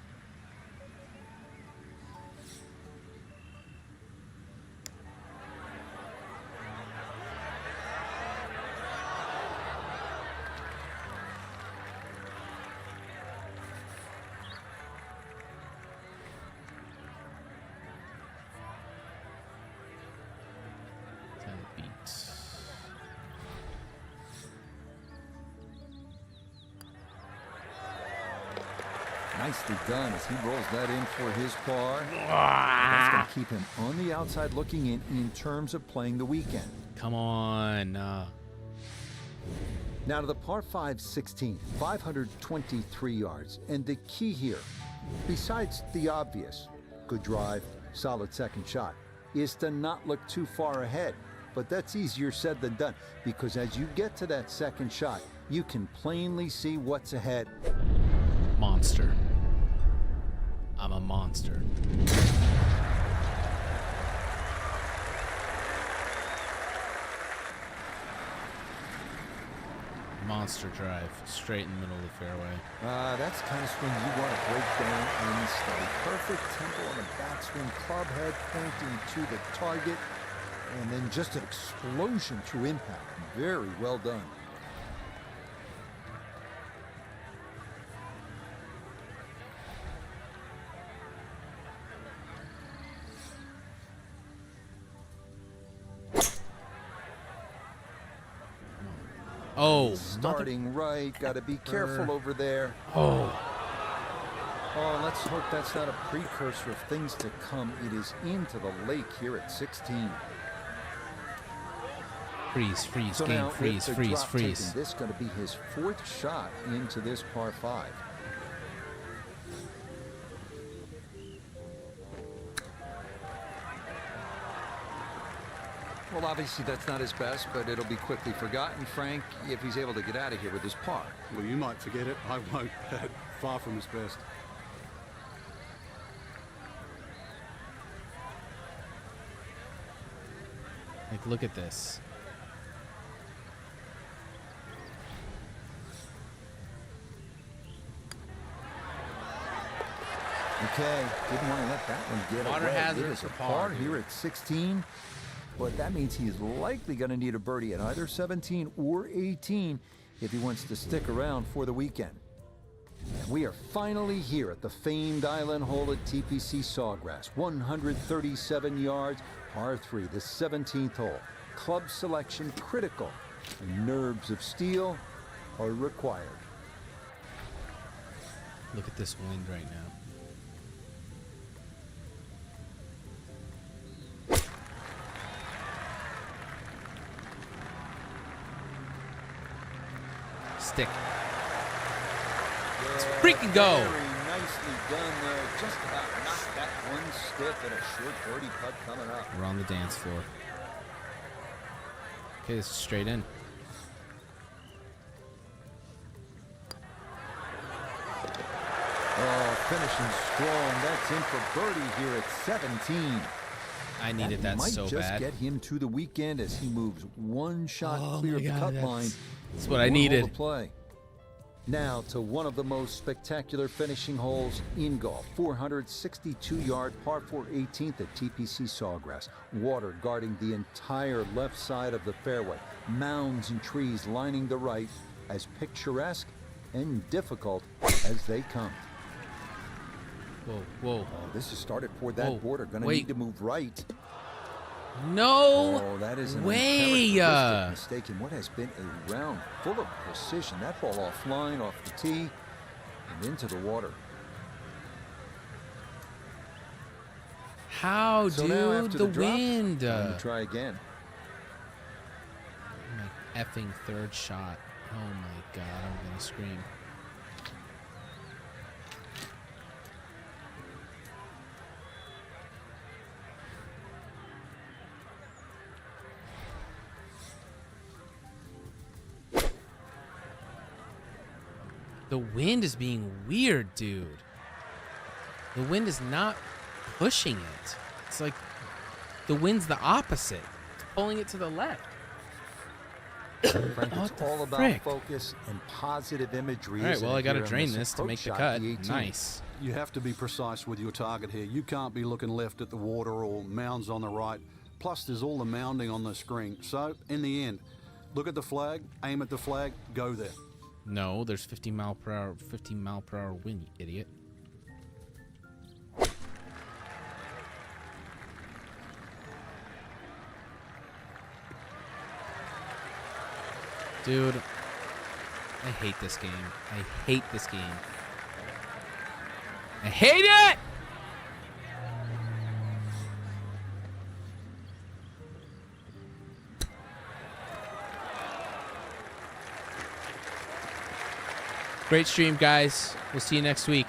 Nicely done as he rolls that in for his par. That's going to keep him on the outside looking in terms of playing the weekend. Come on. Now to the par 5 16, 523 yards. And the key here, besides the obvious, good drive, solid second shot, is to not look too far ahead. But that's easier said than done because as you get to that second shot, you can plainly see what's ahead. Monster. I'm a monster. Monster drive, straight in the middle of the fairway. That's the kind of swing you want to break down and study. Perfect tempo on the backswing, club head pointing to the target, and then just an explosion through impact. Very well done. Oh, starting right. Got to be careful over there. Oh. Oh, let's hope that's not a precursor of things to come. It is into the lake here at 16. Freeze, freeze, So game, now, freeze, with the freeze, drop freeze. taken, this is going to be his 4th shot into this par 5. Well, obviously that's not his best, but it'll be quickly forgotten, Frank, if he's able to get out of here with his par. Well, you might forget it. I won't. Far from his best. Like, look at this. Okay, didn't want to let that one get Water away. hazard It is for a par, here at 16, but that means he is likely going to need a birdie at either 17 or 18 if he wants to stick around for the weekend. And we are finally here at the famed island hole at TPC Sawgrass. 137 yards, par 3, the 17th hole. Club selection critical, and nerves of steel are required. Look at this wind right now. Stick. Let's freaking go. Very nicely done there. Just about knocked that one stiff and a short birdie putt coming up. We're on the dance floor. Okay, this is straight in. Oh, finishing strong. That's in for birdie here at 17. I needed that might so just bad. get him to the weekend as he moves one shot Oh clear my of the God, cut that's- line. that's what I One hole needed. to play. Now to one of the most spectacular finishing holes in golf. 462-yard par 4 18th at TPC Sawgrass. Water guarding the entire left side of the fairway. Mounds and trees lining the right, as picturesque and difficult as they come. Whoa, whoa. Oh, this is started toward that Whoa, border. Going to wait. need to move right. No Oh, that is an way. uncharacteristic mistake in what has been a round full of precision. That ball offline, off the tee, and into the water. How, So now dude? after The drop, wind. time to try again. My effing third shot. Oh my God, I'm gonna scream. The wind is being weird, dude. The wind is not pushing it. It's like the wind's the opposite. It's pulling it to the left. Frank, it's all about focus and positive imagery. All right, well, I got to here on drain this to approach make the shot, cut. the 18th. Nice. You have to be precise with your target here. You can't be looking left at the water or mounds on the right. Plus, there's all the mounding on the screen. So, in the end, look at the flag, aim at the flag, go there. No, there's 15 mile per hour wind, you idiot. Dude, I hate this game. I hate this game. I hate it! Great stream, guys. We'll see you next week.